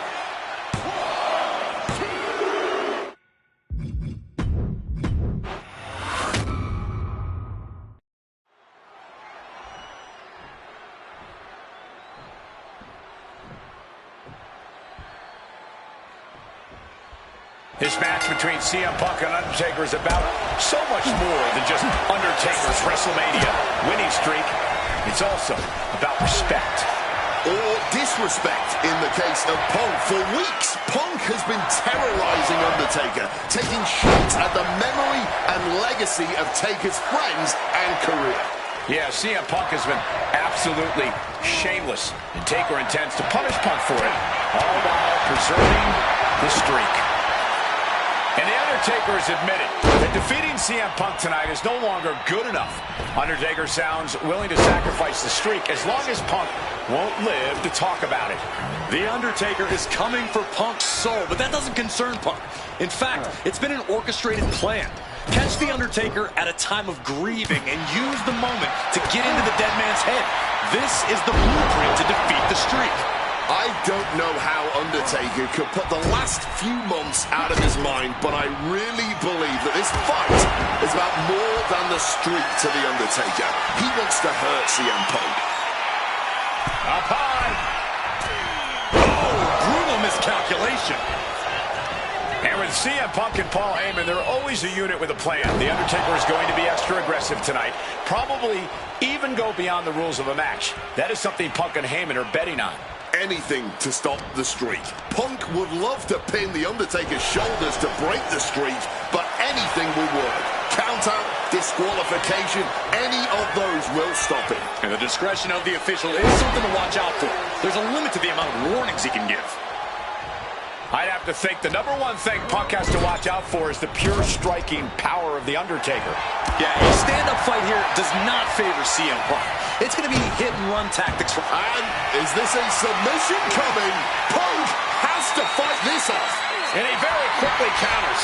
This match between CM Punk and Undertaker is about so much more than just Undertaker's WrestleMania winning streak. It's also about respect. Or disrespect in the case of Punk. For weeks, Punk has been terrorizing Undertaker, taking shots at the memory and legacy of Taker's friends and career. Yeah, CM Punk has been absolutely shameless, and Taker intends to punish Punk for it, all while preserving the streak. And the Undertaker has admitted that defeating CM Punk tonight is no longer good enough. Undertaker sounds willing to sacrifice the streak as long as Punk won't live to talk about it. The Undertaker is coming for Punk's soul, but that doesn't concern Punk. In fact, it's been an orchestrated plan. Catch the Undertaker at a time of grieving and use the moment to get into the dead man's head. This is the blueprint to defeat the streak. I don't know how Undertaker could put the last few months out of his mind, but I really believe that this fight is about more than the streak to the Undertaker. He wants to hurt CM Punk. Up high. Oh, brutal miscalculation. And with CM Punk and Paul Heyman, they're always a unit with a plan. The Undertaker is going to be extra aggressive tonight. Probably even go beyond the rules of a match. That is something Punk and Heyman are betting on. Anything to stop the streak. Punk would love to pin the Undertaker's shoulders to break the streak, but anything will work. Count out, disqualification, any of those will stop him. And the discretion of the official is something to watch out for. There's a limit to the amount of warnings he can give. I'd have to think the number one thing Punk has to watch out for is the pure striking power of the Undertaker. Yeah, a stand-up fight here does not favor CM Punk. It's going to be hit-and-run tactics. And is this a submission coming? Punk has to fight this off. And he very quickly counters.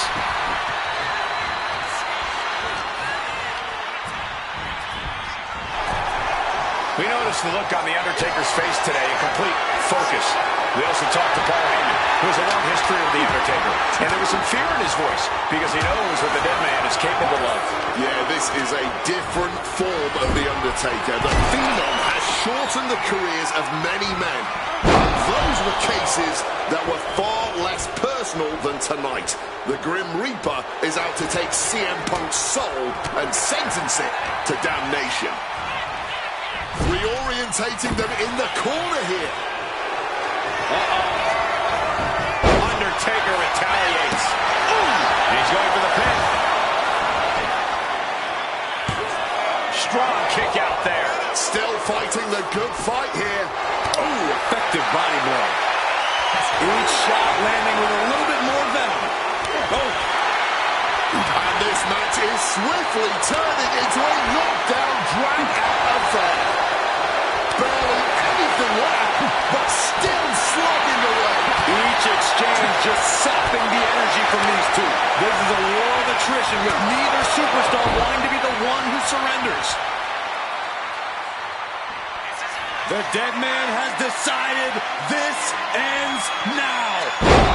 We noticed the look on the Undertaker's face today, a complete focus. We also talked to Paul Heyman, who has a long history of the Undertaker. And there was some fear in his voice, because he knows what the dead man is capable of. Yeah, this is a different form of the Undertaker. The Phenom has shortened the careers of many men. And those were cases that were far less personal than tonight. The Grim Reaper is out to take CM Punk's soul and sentence it to damnation. Reorientating them in the corner here. Undertaker retaliates. Ooh! He's going for the pin. Strong kick out there. Still fighting the good fight here. Ooh, effective body blow. Each shot landing with a little bit more venom. Oh. And this match is swiftly turning into a knockdown, drag-out affair. Barely anything left, but still slugging away. Each exchange just sapping the energy from these two. This is a war of attrition with neither superstar wanting to be the one who surrenders. The dead man has decided this ends now.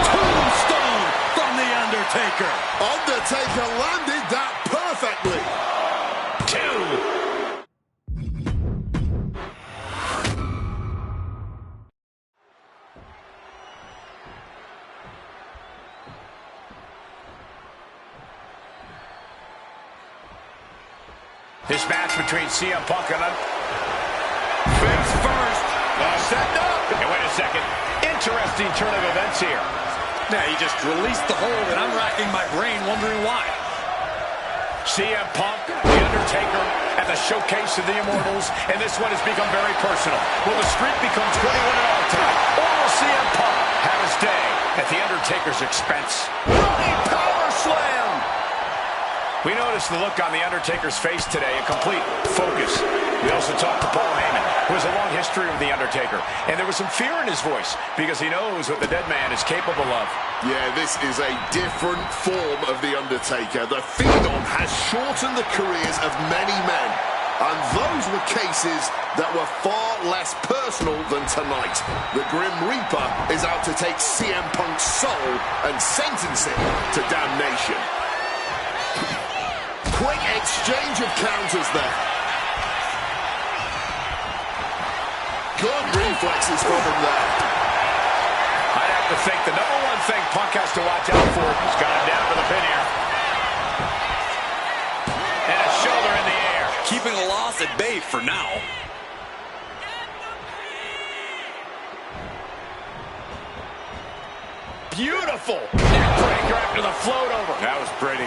Tombstone from the Undertaker. Undertaker landed that perfectly. 2. This match between CM Punk and face first. Set up. And wait a second. Interesting turn of events here. Yeah, he just released the hold, and I'm racking my brain wondering why. CM Punk, The Undertaker, at the showcase of the Immortals, and this one has become very personal. Will the streak become 21 and all tonight, or will CM Punk have his day at The Undertaker's expense? Running power slam! We noticed the look on The Undertaker's face today, a complete focus. We also talked to Paul Heyman, who has a long history with The Undertaker. And there was some fear in his voice because he knows what the dead man is capable of. Yeah, this is a different form of The Undertaker. The Phenom has shortened the careers of many men. And those were cases that were far less personal than tonight. The Grim Reaper is out to take CM Punk's soul and sentence it to damnation. Quick exchange of counters there. Good reflexes from him there. I'd have to think the number one thing Punk has to watch out for is got him down to the pin here. And a shoulder in the air. Keeping the loss at bay for now. Beautiful neckbreaker after the float over. That was pretty.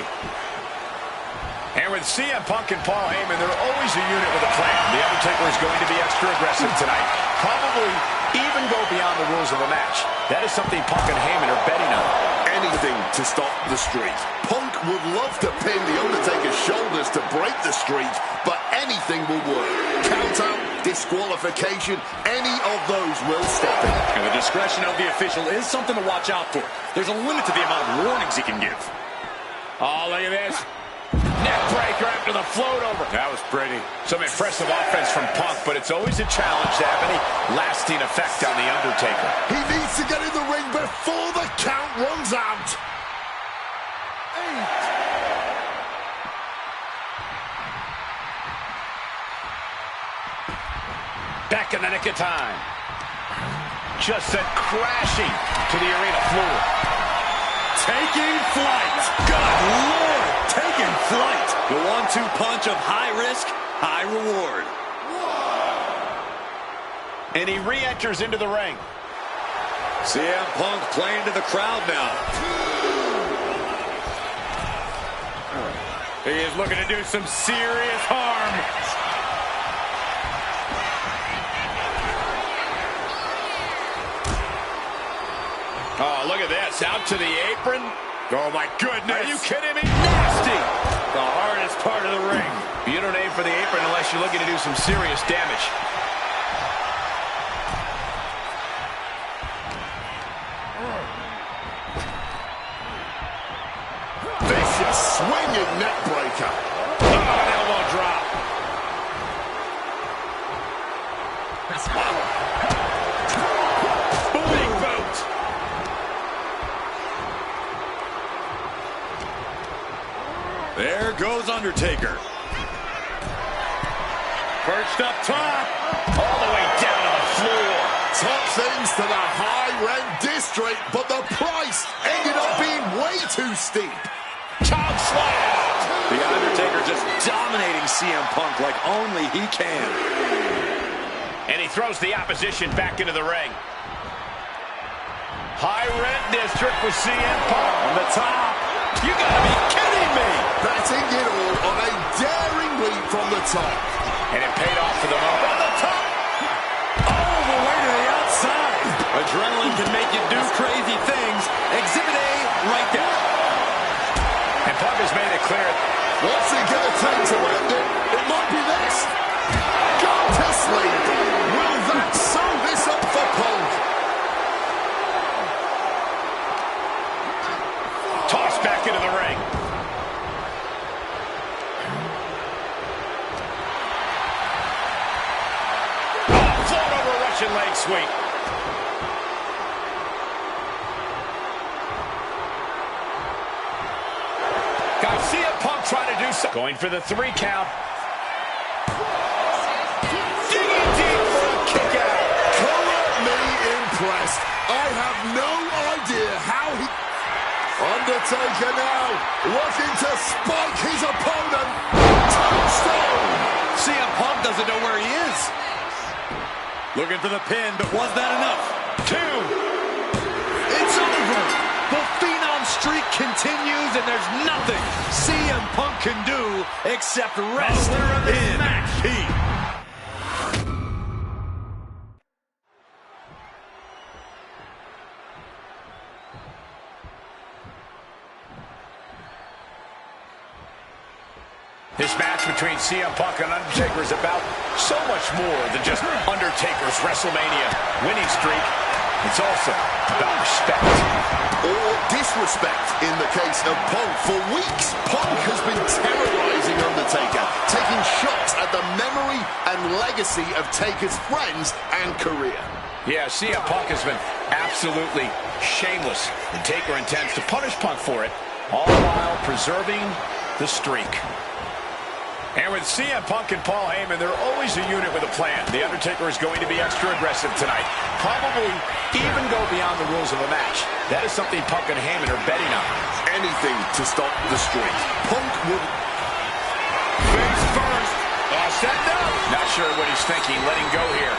And with CM Punk and Paul Heyman, they're always a unit with a plan. The Undertaker is going to be extra aggressive tonight. Probably even go beyond the rules of the match. That is something Punk and Heyman are betting on. Anything to stop the streak. Punk would love to pin the Undertaker's shoulders to break the streak, but anything will work. Count out, disqualification, any of those will stop it. And the discretion of the official is something to watch out for. There's a limit to the amount of warnings he can give. Oh, look at this. Neckbreaker after the float over. That was pretty. Some impressive offense from Punk, but it's always a challenge to have any lasting effect on The Undertaker. He needs to get in the ring before the count runs out. 8. Back in the nick of time. Just sent crashing to the arena floor. Taking flight. Good Lord. Taking flight. The 1-2 punch of high risk, high reward. And he re-enters into the ring. CM Punk playing to the crowd now. He is looking to do some serious harm. Oh, look at this. Out to the apron. Oh, my goodness. Are you kidding me? Nasty. The hardest part of the ring. You don't aim for the apron unless you're looking to do some serious damage. Vicious swinging neck breaker. Oh, an elbow drop. Big boot. There goes Undertaker. Perched up top. All the way down to the floor. Top things to the high-rent district, but the price ended up being way too steep. Chop slam. The Undertaker just dominating CM Punk like only he can. And he throws the opposition back into the ring. High rent district for CM Punk. On the top. You gotta be kidding me. Betting it all on a daring leap from the top. And it paid off for the moment. On the top. All the way to the outside. Adrenaline can make you do crazy things. Exhibit A right there. And Punk has made it clear. What's it gonna take to end it? It might be this. Got to sleep. Will that sew this up for Punk? Tossed back into the ring. Oh, float over Russian leg sweep. Garcia Punk trying to do something. Going for the 3 count. Digging deep for a kick out. Color me impressed. I have no idea how he... Undertaker now looking to spike his opponent. Tombstone. CM Punk doesn't know where he is. Looking for the pin, but was that enough? 2. It's over. The Phenom streak continues, and there's nothing CM Punk can do except rest in peace. This match between CM Punk and Undertaker is about so much more than just Undertaker's WrestleMania winning streak. It's also about respect. Or disrespect in the case of Punk. For weeks, Punk has been terrorizing Undertaker, taking shots at the memory and legacy of Taker's friends and career. Yeah, CM Punk has been absolutely shameless, and Taker intends to punish Punk for it, all while preserving the streak. And with CM Punk and Paul Heyman, they're always a unit with a plan. The Undertaker is going to be extra aggressive tonight. Probably even go beyond the rules of a match. That is something Punk and Heyman are betting on. Anything to stop the streak. Punk would... Face first. Set up. Not sure what he's thinking. Letting go here.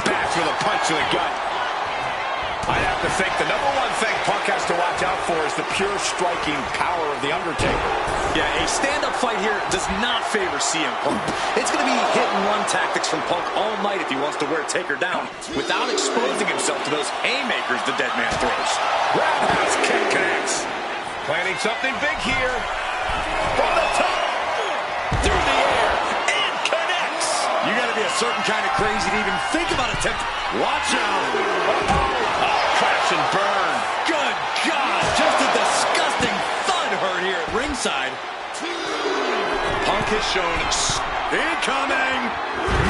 Back with a punch to the gut. I'd have to think the number one thing Punk has to watch out for is the pure striking power of The Undertaker. Yeah, a stand-up fight here does not favor CM Punk. It's going to be hit-and-run tactics from Punk all night if he wants to wear Taker down without exposing himself to those haymakers the dead man throws. Roundhouse kick connects. Planning something big here. From the top. Through the air. And connects. You got to be a certain kind of crazy to even think about attempting. Watch out. Crash and burn. Good God. Just a disgusting thud heard here at ringside. Punk has shown incoming.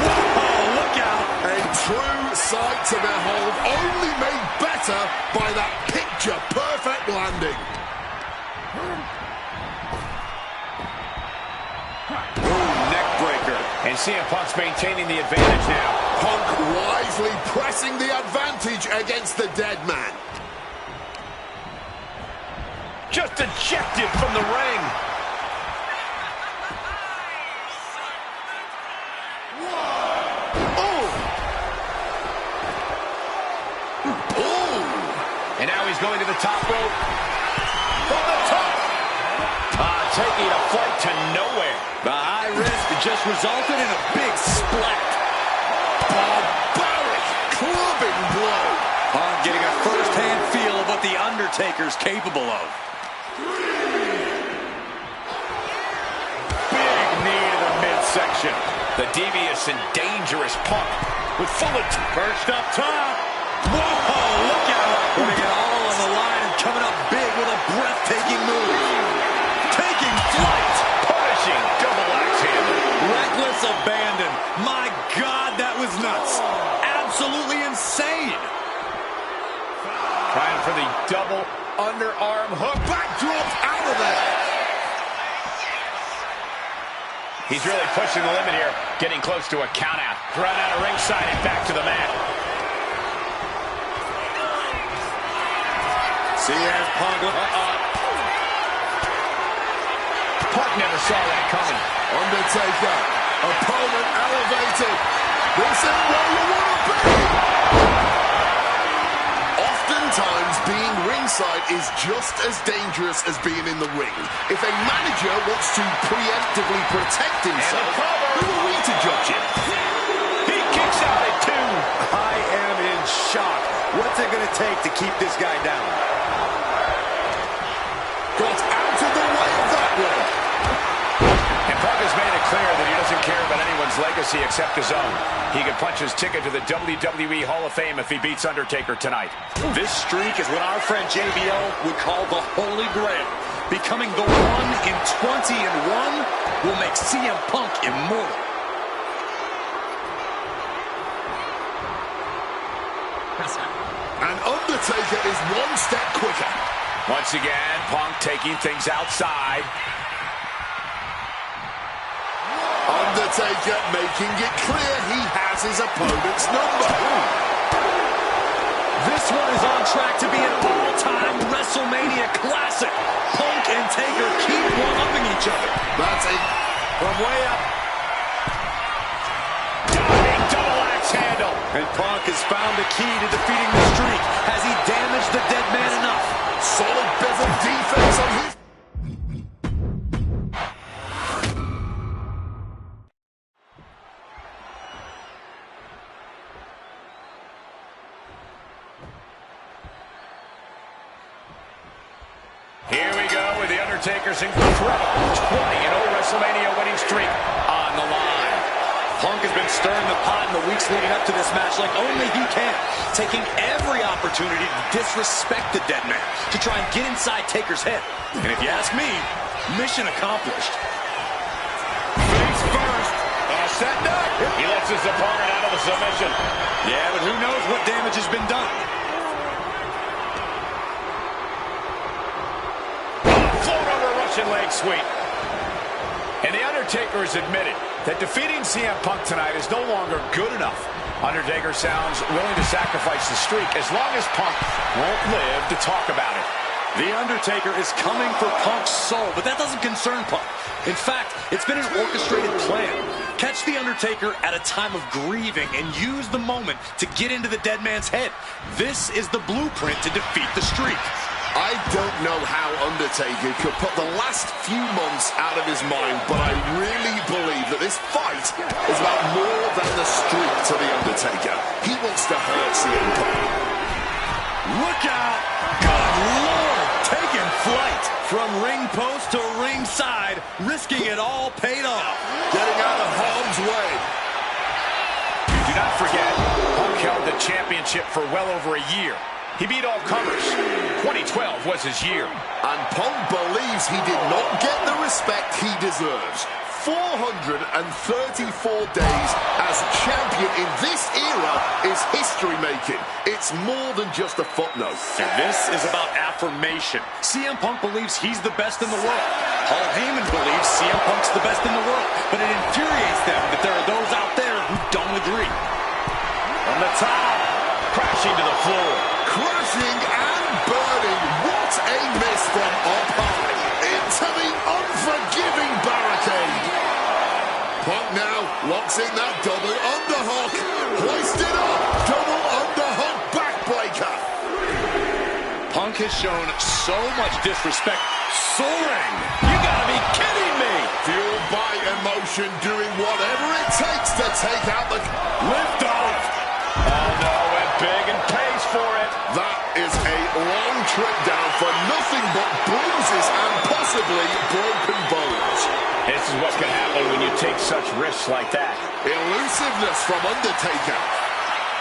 Whoa, look out. A true sight to behold, only made better by that picture-perfect landing. Neck breaker. And CM Punk's maintaining the advantage now. Punk wisely pressing the advantage against the dead man. Just ejected from the ring. And now he's going to the top rope. From the top. Taking a flight to nowhere. The high risk just resulted in a big splat. Barbaric clubbing blow. Punk getting a first-hand feel of what The Undertaker's capable of. Big knee to the midsection. The devious and dangerous Punk with full perched up top. Whoa, look out. Putting it all on the line and coming up big with a breathtaking move. Taking flight. Punishing double axe handle. Reckless abandon. My God, that was nuts. Absolutely insane. Trying for the double underarm hook. Backdropped out of there. He's really pushing the limit here. Getting close to a count out. Run out of ringside and back to the mat. CM Punk. Punk never saw that coming. Undertaker, opponent elevated. This is where you want to be. Oftentimes, being ringside is just as dangerous as being in the ring. If a manager wants to preemptively protect himself, who are we to judge him? He kicks out at 2. I am in shock. What's it going to take to keep this guy down? Got out of the way of that one. And Punk has made it clear that he doesn't care about anyone's legacy except his own. He can punch his ticket to the WWE Hall of Fame if he beats Undertaker tonight. This streak is what our friend JBL would call the Holy Grail. Becoming the 1 in 20 and 1 will make CM Punk immortal. And Undertaker is one step quicker. Once again, Punk taking things outside. Undertaker making it clear he has his opponent's number. This one is on track to be an all-time WrestleMania classic. Punk and Taker keep one-upping each other. That's it. From way up. Diving double axe handle. And Punk has found the key to defeating the streak. Has he damaged the dead man enough? Solid bit of defense on his... Here we go with The Undertaker's incredible 20-0 winning streak on the line. Punk has been stirring the pot in the weeks leading up to this match like only he can, taking every opportunity to disrespect the dead man, to try and get inside Taker's head. And if you ask me, mission accomplished. Face first. Setting up. He lets his opponent out of the submission. Yeah, but who knows what damage has been done. Float over a Russian leg sweep. And The Undertaker has admitted that defeating CM Punk tonight is no longer good enough. Undertaker sounds willing to sacrifice the streak as long as Punk won't live to talk about it. The Undertaker is coming for Punk's soul, but that doesn't concern Punk. In fact, it's been an orchestrated plan. Catch The Undertaker at a time of grieving and use the moment to get into the dead man's head. This is the blueprint to defeat the streak. I don't know how Undertaker could put the last few months out of his mind, but I really believe that this fight is about more than the streak to The Undertaker. He wants to hurt CM Punk. Look out! Good Lord! Taking flight from ring post to ringside, risking it all paid off. Getting out of harm's way. Do not forget, Punk held the championship for well over a year. He beat all comers. 2012 was his year. And Punk believes he did not get the respect he deserves. 434 days as champion in this era is history-making. It's more than just a footnote. And this is about affirmation. CM Punk believes he's the best in the world. Paul Heyman believes CM Punk's the best in the world. But it infuriates them that there are those out there who don't agree. From the top, crashing to the floor. Crashing and burning. What a miss from up high. Into the unforgiving barricade. Punk now locks in that double underhook. Hoisted up. Double underhook backbreaker. Punk has shown so much disrespect. Soaring. You gotta be kidding me. Fueled by emotion, doing whatever it takes to take out the Lift off. Oh no, went big and pays for it. That is a long trip down for nothing but bruises and possibly broken bones. This is what's going to happen when you take such risks like that. Elusiveness from Undertaker.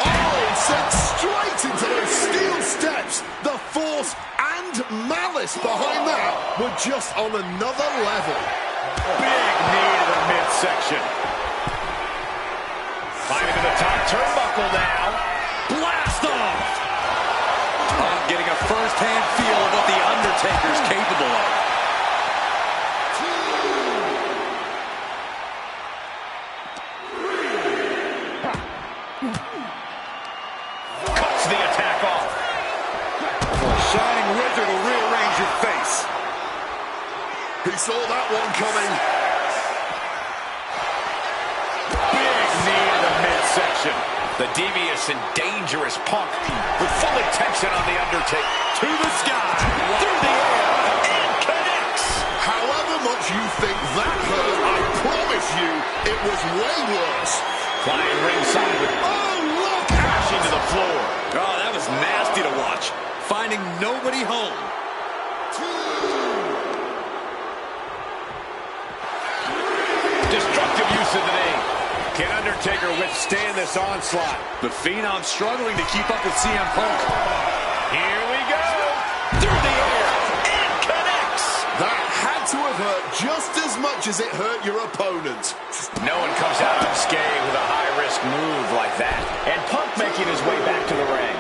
Oh, sent straight into those steel steps. The force and malice behind that were just on another level. Big knee to the midsection. Climbing to the top turnbuckle now. Blast off! Punk getting a first-hand feel of what The Undertaker's capable of. Cuts the attack off. For a shining razor to rearrange your face. He saw that one coming. Big knee to the midsection. The devious and dangerous Punk with full attention on The Undertaker. To the sky, through the air, and connects. However much you think that hurt, I promise you it was way worse. Flying ringside with Oh, look! crashing to the floor. Oh, that was nasty to watch. Finding nobody home. Destructive use of the knee. Can Undertaker withstand this onslaught? The Phenom struggling to keep up with CM Punk. Here we go. Through the air, and connects. That had to have hurt just as much as it hurt your opponent. No one comes out unscathed with a high-risk move like that. And Punk making his way back to the ring.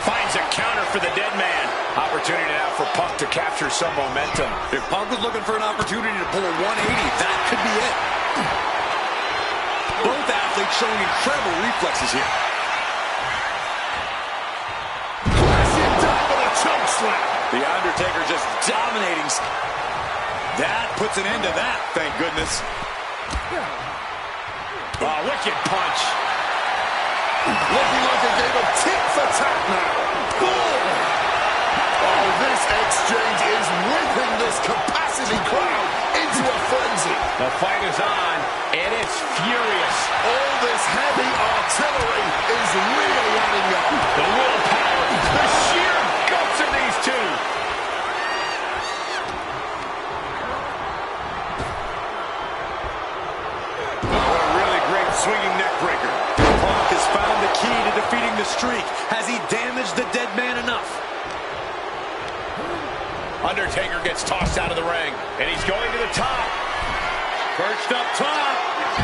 Finds a counter for the dead man. Opportunity now for Punk to capture some momentum. If Punk was looking for an opportunity to pull a 180, that could be it. Both athletes showing incredible reflexes here. Crashing down with a choke slam. The Undertaker just dominating. That puts an end to that, thank goodness. Oh, wicked punch. Looking like a game of tit for tat now. Boom! Oh, this exchange is ripping this The fight is on, and it's furious. All this heavy artillery is really adding up. The willpower, the sheer guts of these two. What a really great swinging neck breaker. Punk has found the key to defeating the streak. Has he damaged the dead man enough? Undertaker gets tossed out of the ring, and he's going to the top. Perched up top.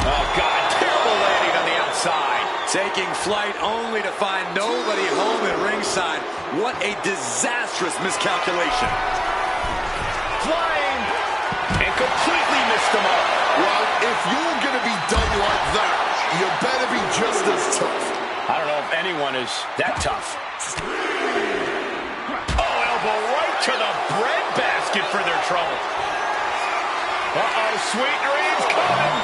Oh, God, terrible landing on the outside. Taking flight only to find nobody home at ringside. What a disastrous miscalculation. Flying, and completely missed him up. Well, if you're going to be done like that, you better be just as tough. I don't know if anyone is that tough. Oh, elbow right to the breadbasket for their trouble. Uh-oh, sweet dreams coming.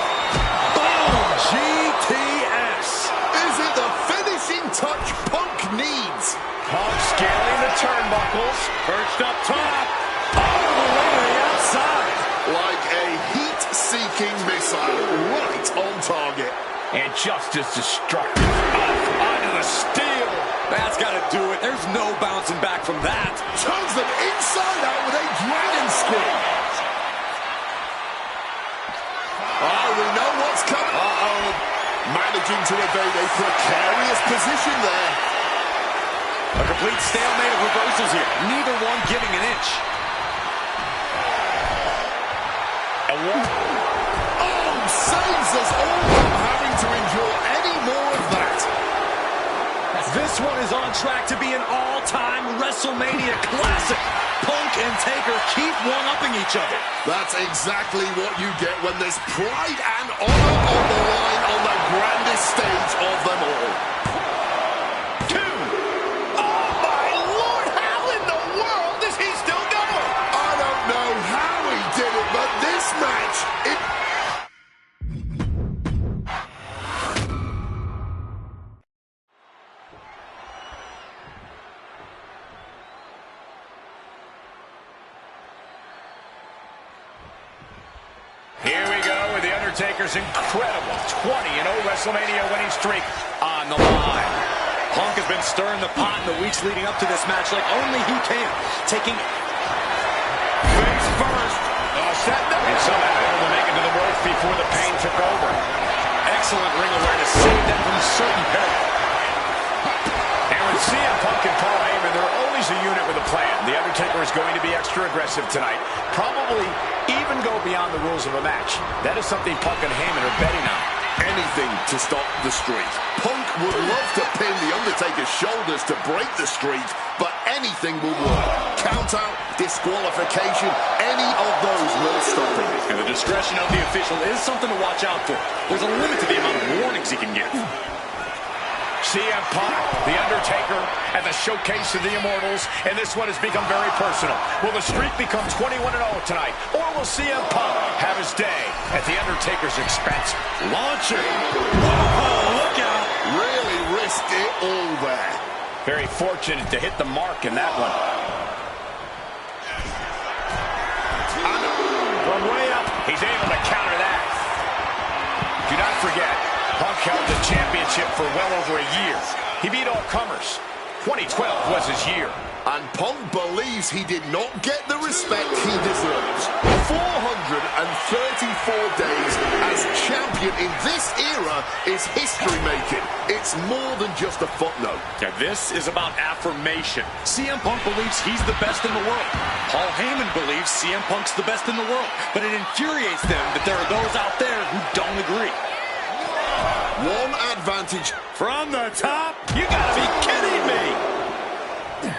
Boom! GTS. Is it the finishing touch Punk needs? Punk scaling the turnbuckles. Perched up top. All the way to the outside. Like a heat-seeking missile right on target. And just as destructive. Off onto the steel. That's got to do it. There's no bouncing back from that. Turns them inside out with a dragon scream. Oh, we know what's coming. Uh-oh. Managing to evade a precarious position there. A complete stalemate of reversals here. Neither one giving an inch. Oh, saves us all from having to endure any more of that. This one is on track to be an all-time WrestleMania classic. Punk and Taker keep one-upping each other. That's exactly what you get when there's pride and honor on the line on the grandest stage of them all. Two. Oh, my Lord, how in the world is he still going? I don't know how he did it, but this match, Here we go with The Undertaker's incredible 20-0 WrestleMania winning streak on the line. Punk has been stirring the pot in the weeks leading up to this match like only he can. Taking Face first. And somehow able to make it to the ropes before the pain took over. excellent ring awareness. Saved that from certain peril. And with CM Punk and Paul Heyman, they're always a unit with a plan. The Undertaker is going to be extra aggressive tonight. Probably even go beyond the rules of a match. That is something Punk and Heyman are betting on. anything to stop the streak. Punk would love to pin The Undertaker's shoulders to break the streak, but anything will work. Count out, disqualification, any of those will stop him. And the discretion of the official is something to watch out for. There's a limit to the amount of warnings he can give. CM Punk, The Undertaker, and the showcase of the Immortals, and this one has become very personal. Will the streak become 21-0 tonight, or will CM Punk have his day at The Undertaker's expense? Launcher! Oh, look out! Really risked it all there. Very fortunate to hit the mark in that one. And From way up, he's able to counter that. Do not forget, Punk held the championship for well over a year. He beat all comers. 2012 was his year. And Punk believes he did not get the respect he deserves. 434 days as champion in this era is history-making. It's more than just a footnote. Yeah, this is about affirmation. CM Punk believes he's the best in the world. Paul Heyman believes CM Punk's the best in the world. But it infuriates them that there are those out there who don't agree. One advantage. From the top? You gotta be kidding me!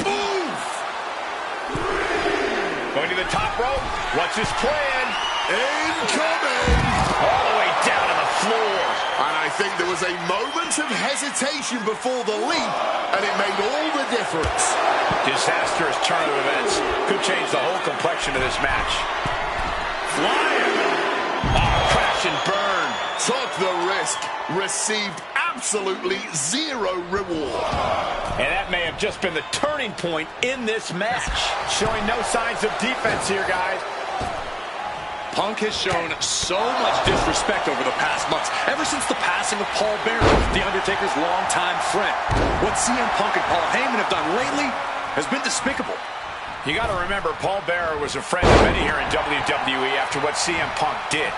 Oof! Going to the top rope. What's his plan? Incoming! All the way down to the floor. And I think there was a moment of hesitation before the leap, and it made all the difference. Disastrous turn of events. Could change the whole complexion of this match. Flying! Oh, crash and burn. Took the risk, received absolutely zero reward. And that may have just been the turning point in this match. Showing no signs of defense here, guys. Punk has shown so much disrespect over the past months, ever since the passing of Paul Bearer, the Undertaker's longtime friend. What CM Punk and Paul Heyman have done lately has been despicable. You got to remember, Paul Bearer was a friend of many here in WWE after what CM Punk did.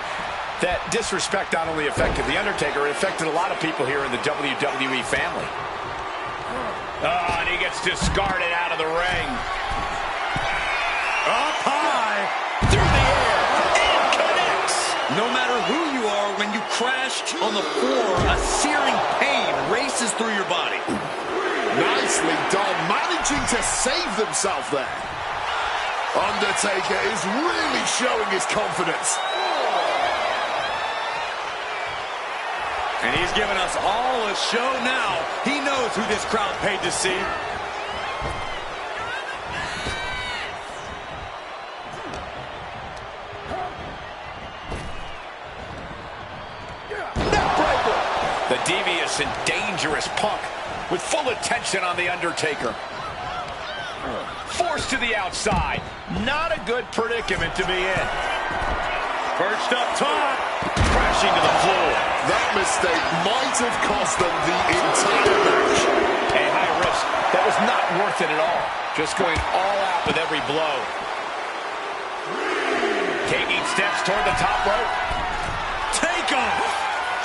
That disrespect not only affected The Undertaker, it affected a lot of people here in the WWE family. Oh, and he gets discarded out of the ring. Up high, through the air, and connects. No matter who you are, when you crash on the floor, a searing pain races through your body. Nicely done, managing to save themselves there. Undertaker is really showing his confidence. And he's given us all a show now. He knows who this crowd paid to see. The devious and dangerous Punk with full attention on The Undertaker. Forced to the outside. Not a good predicament to be in. Perched up top. Crashing to the floor. That mistake might have cost them the entire match. A high risk. That was not worth it at all. Just going all out with every blow. Taking steps toward the top rope. Take off.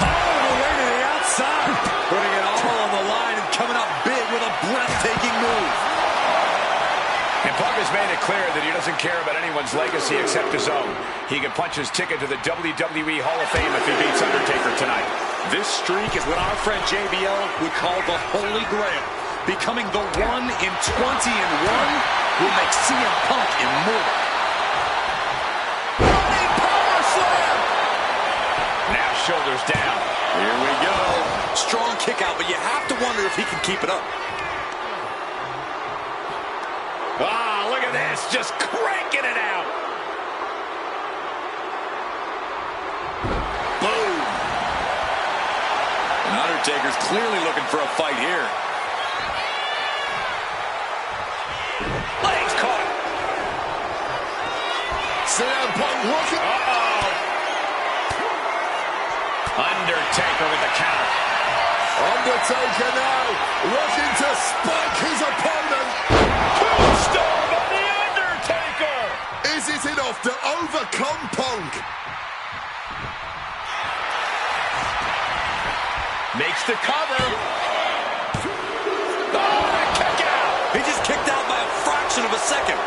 All the way to the outside. Putting it all on the line and coming up big with a breathtaking move. And Punk has made it clear that he doesn't care about anyone's legacy except his own. He can punch his ticket to the WWE Hall of Fame if he beats Undertaker tonight. This streak is what our friend JBL would call the Holy Grail. Becoming the 1 in 20 and 1 will make CM Punk immortal. Running power slam! Now shoulders down. Here we go. Strong kick out, but you have to wonder if he can keep it up. Ah, look at this, just cranking it out. Boom. And Undertaker's clearly looking for a fight here. Legs caught. CM Punk looking. Undertaker with the count. Undertaker now looking to spike his opponent. Tombstone by The Undertaker. Is it enough to overcome Punk? Makes the cover. Oh, kick out. He just kicked out by a fraction of a second.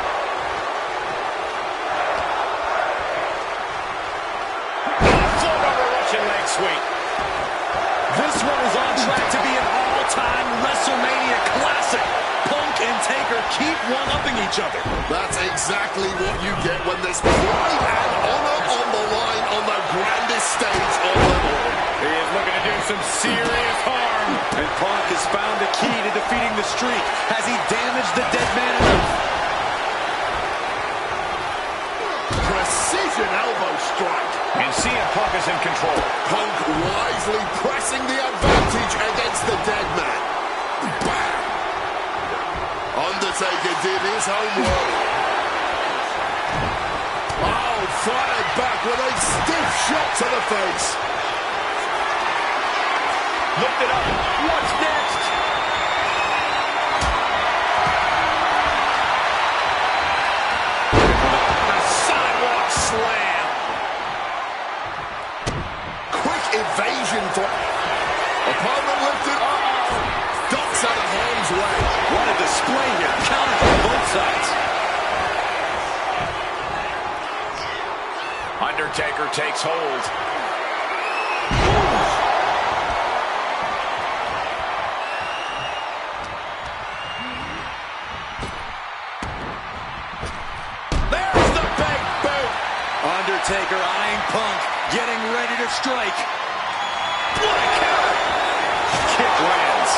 Float over Russian leg sweep. This one is on track to be an all-time WrestleMania classic. Punk and Taker keep one-upping each other. That's exactly what you get when there's pride and honor on the line on the grandest stage on the board. He is looking to do some serious harm. And Punk has found the key to defeating the streak. Has he damaged the dead man enough? Precision elbow strike. And CM Punk is in control. Punk wisely pressing the advantage against the dead man. Bam! Undertaker did his homework. Oh, fired back with a stiff shot to the face. Lift it up. What's next? The sidewalk slam. Quick evasion for opponent lifted. Ducks out of harm's way. What a display here. Counted on both sides. Undertaker takes hold. There's the big boot. Undertaker eyeing Punk, getting ready to strike. What a counter. Kick lands.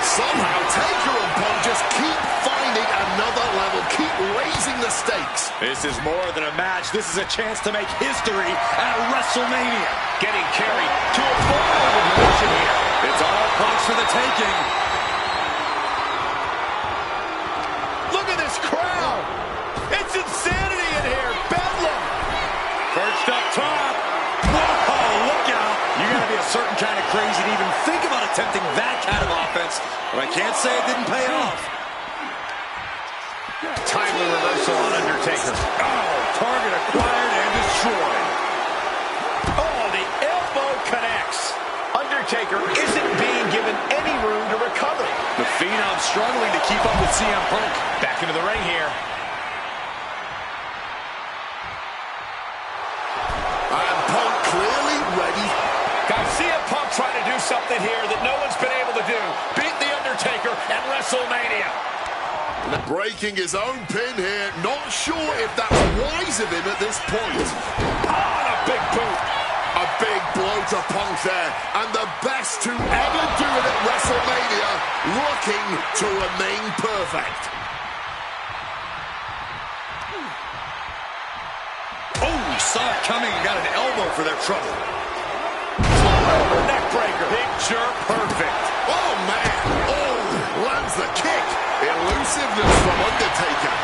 Somehow Taker and Punk just keep finding another level, keep raising the stakes. This is more than a match. This is a chance to make history at WrestleMania. Getting carried to a formidable position here. It's all Punk's for the taking. Look at this crowd. It's insanity in here. Bedlam. top. Whoa, look out. You got to be a certain kind of crazy to even think about attempting that kind of offense. But I can't say it didn't pay off. Timely reversal on Undertaker. Oh, target acquired and destroyed. Oh, the elbow connects. Undertaker isn't being given any room to recover. The Phenom struggling to keep up with CM Punk. Back into the ring here. And Punk clearly ready. Guys, CM Punk trying to do something here that no one's been able to do. Beat The Undertaker at WrestleMania. Breaking his own pin here. Not sure if that's wise of him at this point. Oh, and a big boot. A big blow to Punk there. And the best to ever do it at WrestleMania, looking to remain perfect. Oh, saw it coming and got an elbow for their trouble. Over neck breaker. Picture perfect. Oh, man. Oh, lands the kick. Elusiveness from Undertaker.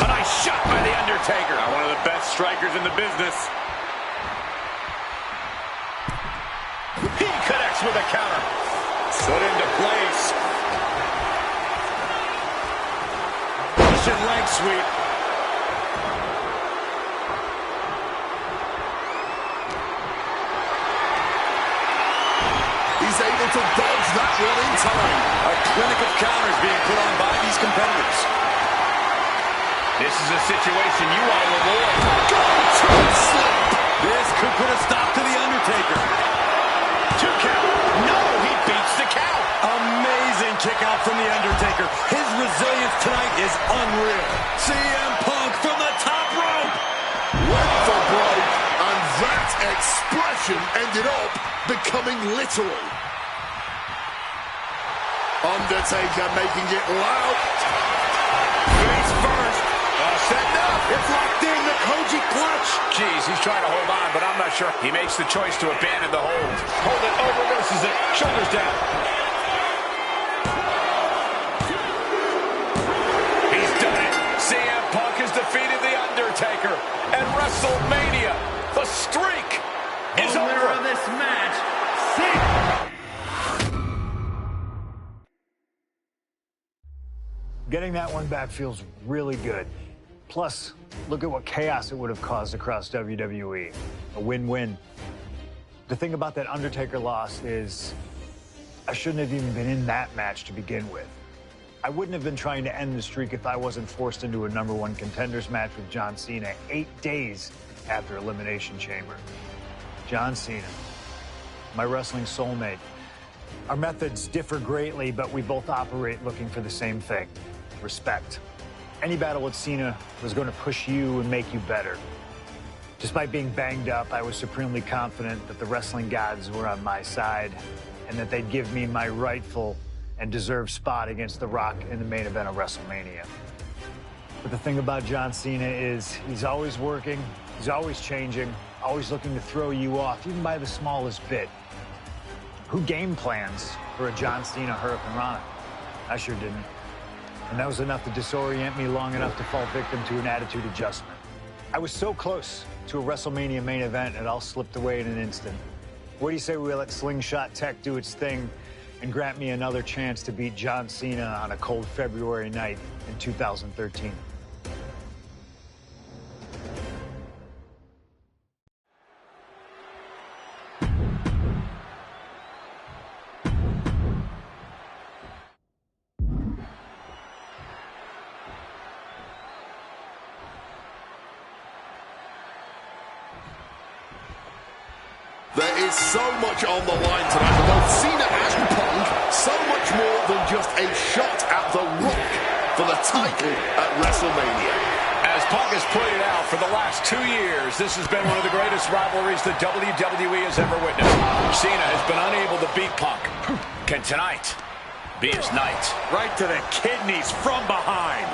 A nice shot by The Undertaker. One of the best strikers in the business. He connects with a counter. Put into place. Russian leg sweep. He's able to dodge that one in time. A clinic of counters being put on by these competitors. This is a situation you want to avoid. Go to sleep. This could put a stop to The Undertaker. 2 count. No, he beats the count. Amazing kick out from The Undertaker. His resilience tonight is unreal. CM Punk from the top rope. Went for broke, and that expression ended up becoming literal. Undertaker making it loud. Face first. Setting up. It's locked in, the Koji clutch. Jeez, he's trying to hold on, but I'm not sure. He makes the choice to abandon the hold. Hold it, over versus it. Shoulders down. He's done it. CM Punk has defeated The Undertaker at WrestleMania. The streak is The winner over. of this match, Getting that one back feels really good. Plus, look at what chaos it would have caused across WWE. A win-win. The thing about that Undertaker loss is I shouldn't have even been in that match to begin with. I wouldn't have been trying to end the streak if I wasn't forced into a #1 contenders match with John Cena 8 days after Elimination Chamber. John Cena, my wrestling soulmate. Our methods differ greatly, but we both operate looking for the same thing: respect. Any battle with Cena was going to push you and make you better. Despite being banged up, I was supremely confident that the wrestling gods were on my side and that they'd give me my rightful and deserved spot against The Rock in the main event of WrestleMania. But the thing about John Cena is he's always working, he's always changing, always looking to throw you off, even by the smallest bit. Who game plans for a John Cena hurricanrana? I sure didn't. And that was enough to disorient me long enough to fall victim to an attitude adjustment. I was so close to a WrestleMania main event, it all slipped away in an instant. What do you say we let Slingshot Tech do its thing and grant me another chance to beat John Cena on a cold February night in 2013? There is so much on the line tonight for both Cena and Punk. So much more than just a shot at the Rock for the title at WrestleMania. As Punk has pointed out, for the last 2 years, this has been one of the greatest rivalries the WWE has ever witnessed. Cena has been unable to beat Punk. Can tonight be his night? Right to the kidneys from behind.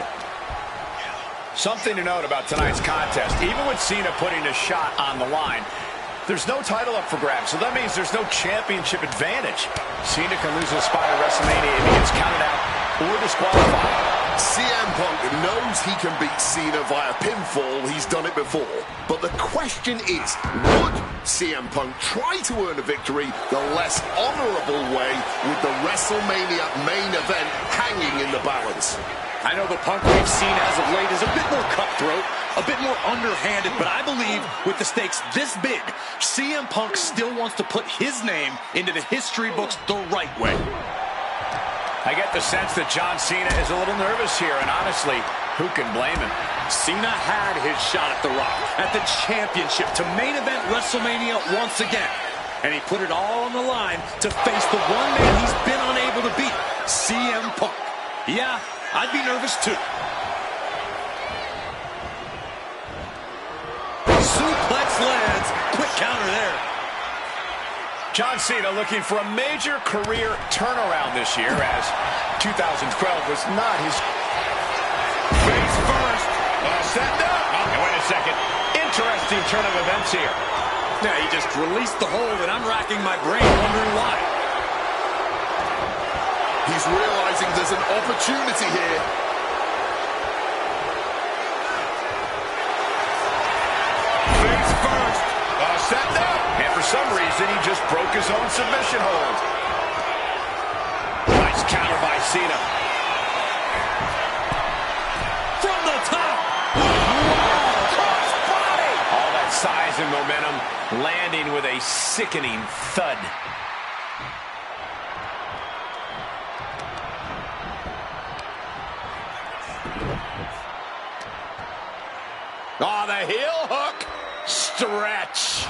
Something to note about tonight's contest, even with Cena putting a shot on the line, there's no title up for grabs, so that means there's no championship advantage. Cena can lose his spot at WrestleMania if he gets counted out or disqualified. CM Punk knows he can beat Cena via pinfall. He's done it before. But the question is, would CM Punk try to earn a victory the less honorable way with the WrestleMania main event hanging in the balance? I know the Punk we've seen as of late is a bit more cutthroat, a bit more underhanded, but I believe with the stakes this big, CM Punk still wants to put his name into the history books the right way. I get the sense that John Cena is a little nervous here, and honestly, who can blame him? Cena had his shot at The Rock, at the championship, to main event WrestleMania once again. And he put it all on the line to face the one man he's been unable to beat, CM Punk. Yeah, I'd be nervous too. Suplex lands. Quick counter there. John Cena looking for a major career turnaround this year, as 2012 was not his... Face first. Set up. Oh, wait a second. Interesting turn of events here. Yeah, he just released the hold, and I'm racking my brain wondering why. He's realizing there's an opportunity here. Face first. Set up. And for some reason, he just broke his own submission hold. Nice counter by Cena. From the top. Wow, cross body. All that size and momentum landing with a sickening thud. Oh, the heel hook. Stretch.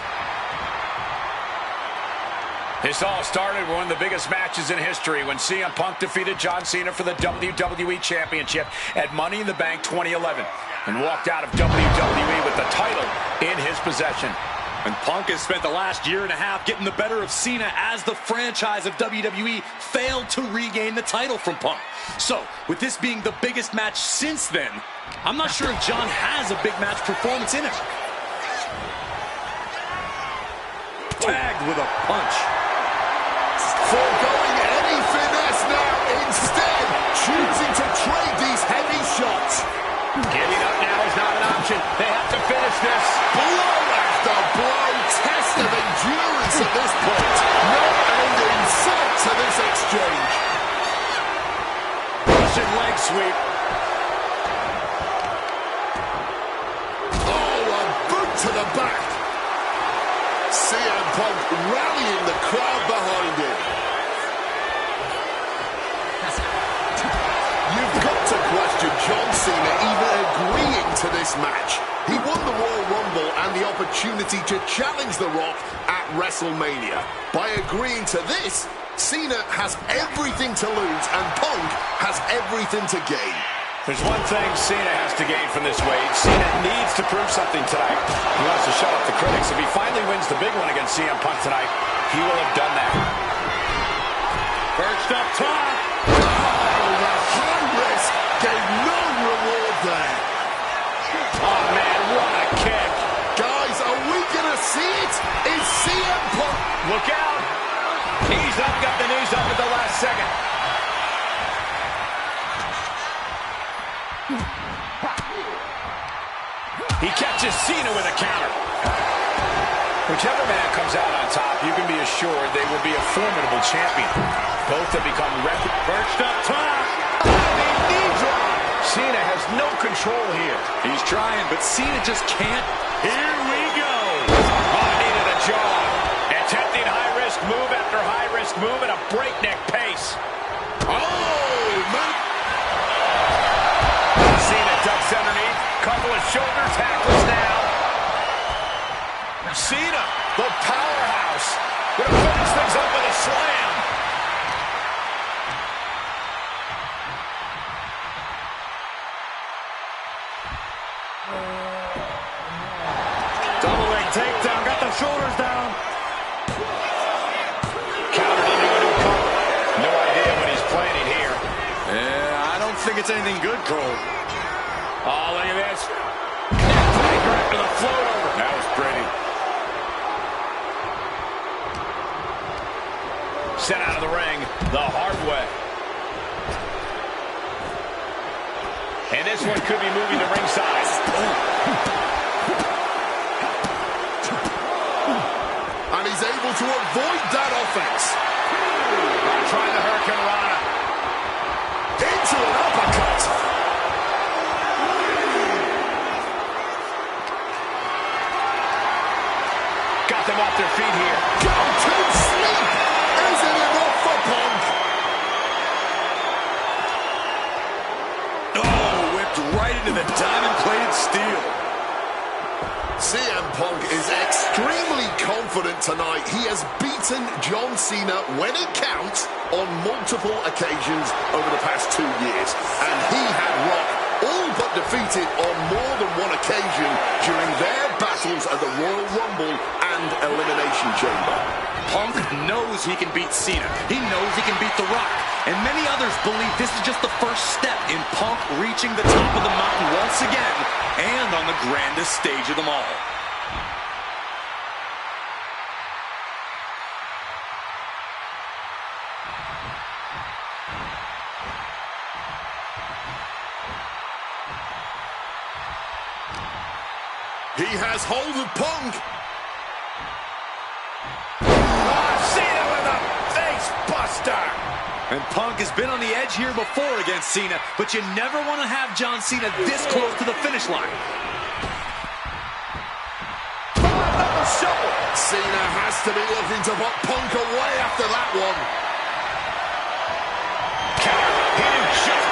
This all started with one of the biggest matches in history when CM Punk defeated John Cena for the WWE Championship at Money in the Bank 2011 and walked out of WWE with the title in his possession. And Punk has spent the last year and a half getting the better of Cena as the franchise of WWE failed to regain the title from Punk. So, with this being the biggest match since then, I'm not sure if John has a big match performance in him. Tagged with a punch. Foregoing any finesse now, instead choosing to trade these heavy shots. Giving up now is not an option. They have to finish this. Blow after blow, test of endurance at this point. No end in sight to this exchange. Russian leg sweep. Oh, a boot to the back. CM Punk rallying the crowd behind him. You've got to question John Cena even agreeing to this match. He won the Royal Rumble and the opportunity to challenge The Rock at WrestleMania. By agreeing to this, Cena has everything to lose and Punk has everything to gain. There's one thing Cena has to gain from this, Wade. Cena needs to prove something tonight. He wants to shut up the critics. If he finally wins the big one against CM Punk tonight, he will have done that. Perched up top. Oh, the high risk gave no reward there. Oh, man, what a kick. Guys, are we going to see it? Is CM Punk... Look out. He's up, got the knees up at the last second. He catches Cena with a counter. Whichever man comes out on top, you can be assured they will be a formidable champion. Both have become Perched up top. knee drop. Cena has no control here. He's trying, but Cena just can't. Here we go. Oh, needed a jaw. Attempting high-risk move after high-risk move at a breakneck pace. Oh, man. Cena ducks underneath. Couple of shoulder tackles now. Cena, the powerhouse, gonna finish things up with a slam. Double leg takedown. Got the shoulders down. Countered into a new cover. No idea what he's planning here. Yeah, I don't think it's anything good, Cole. Oh, look at this. Neckbreaker after the float over. That was pretty. Sent out of the ring the hard way. And this one could be moving to ringside. And he's able to avoid that offense. Trying the Hurricane Rana. Into an uppercut. Got them off their feet here. Go to sleep. Is it enough for Punk? Oh, whipped right into the diamond-plated steel. CM Punk is extremely confident tonight. He has beaten John Cena when it counts on multiple occasions over the past 2 years. And he had Rock all but defeated on more than one occasion during their battles at the Royal Rumble and Elimination Chamber. Punk knows he can beat Cena. He knows he can beat The Rock. And many others believe this is just the first step in Punk reaching the top of the mountain once again and on the grandest stage of them all. He has hold of Punk. Cena with a face buster. And Punk has been on the edge here before against Cena, but you never want to have John Cena this close to the finish line. Cena has to be looking to put Punk away after that one. Counter. Hidden shot.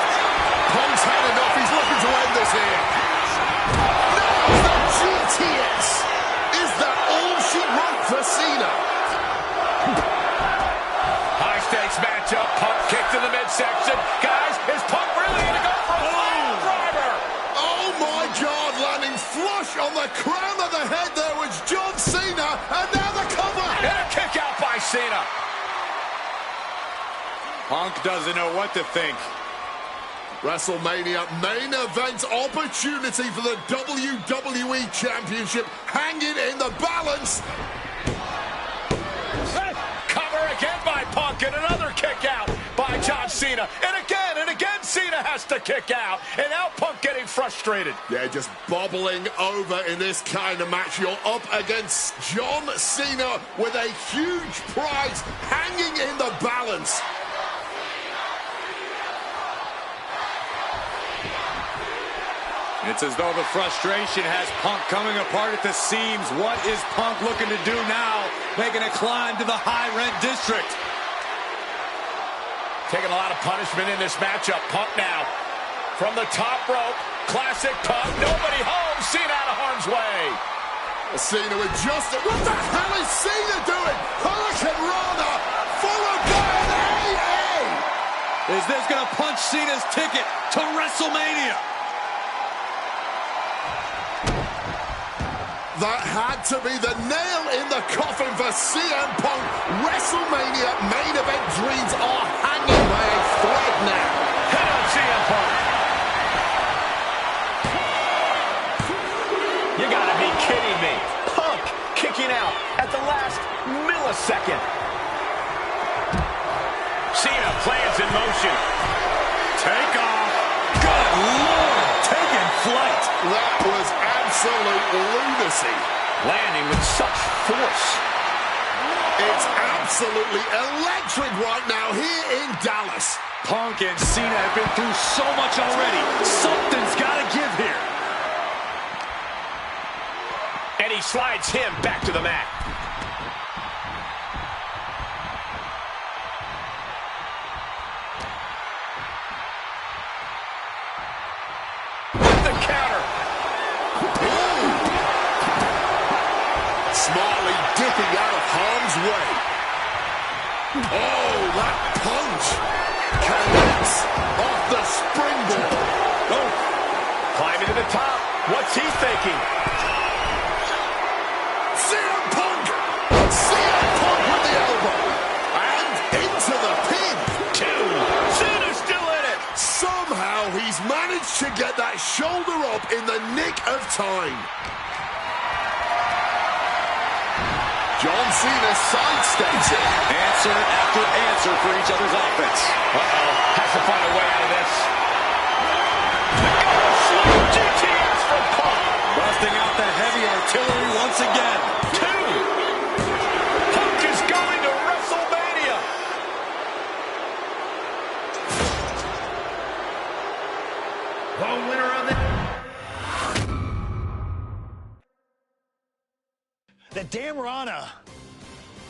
Punk's had enough. He's looking to end this here. No, the GTS. Is that all she wrote for Cena? High stakes matchup. Punk kicked in the midsection. Guys, is Punk really going to go for a fire driver? Oh my God, landing flush on the crown of the head there was John Cena, and now the cover. And a kick out by Cena. Punk doesn't know what to think. WrestleMania main event opportunity for the WWE Championship hanging in the balance. Cover again by Punk and another kick out by John Cena. And again Cena has to kick out. And now Punk getting frustrated. Yeah, just bobbling over in this kind of match. You're up against John Cena with a huge prize hanging in the balance. It's as though the frustration has Punk coming apart at the seams. What is Punk looking to do now? Making a climb to the high-rent district. Taking a lot of punishment in this matchup. Punk now from the top rope. Classic Punk. Nobody home. Cena out of harm's way. Cena with just... What the hell is Cena doing? Hurricane Rana followed by an AA. Is this going to punch Cena's ticket to WrestleMania? That had to be the nail in the coffin for CM Punk. WrestleMania main event dreams are hanging by a thread now. Hit on CM Punk. You gotta be kidding me. Punk kicking out at the last millisecond. Cena plans in motion. Take off. Good Lord, taking flight. That was absolute lunacy. Landing with such force. It's absolutely electric right now here in Dallas. Punk and Cena have been through so much already. Something's got to give here. And he slides him back to the mat. With the counter. Smartly dipping out of harm's way. Oh, that punch connects off the springboard. Oh, climbing to the top. What's he thinking? CM Punk! CM Punk with the elbow. And into the pin. Two. Cena's still in it. Somehow he's managed to get that shoulder up in the nick of time. John Cena sidesteps it. Answer after answer for each other's offense. Uh-oh. Has to find a way out of this. once again. 2. Punk is going to WrestleMania. The winner of the... That damn Rana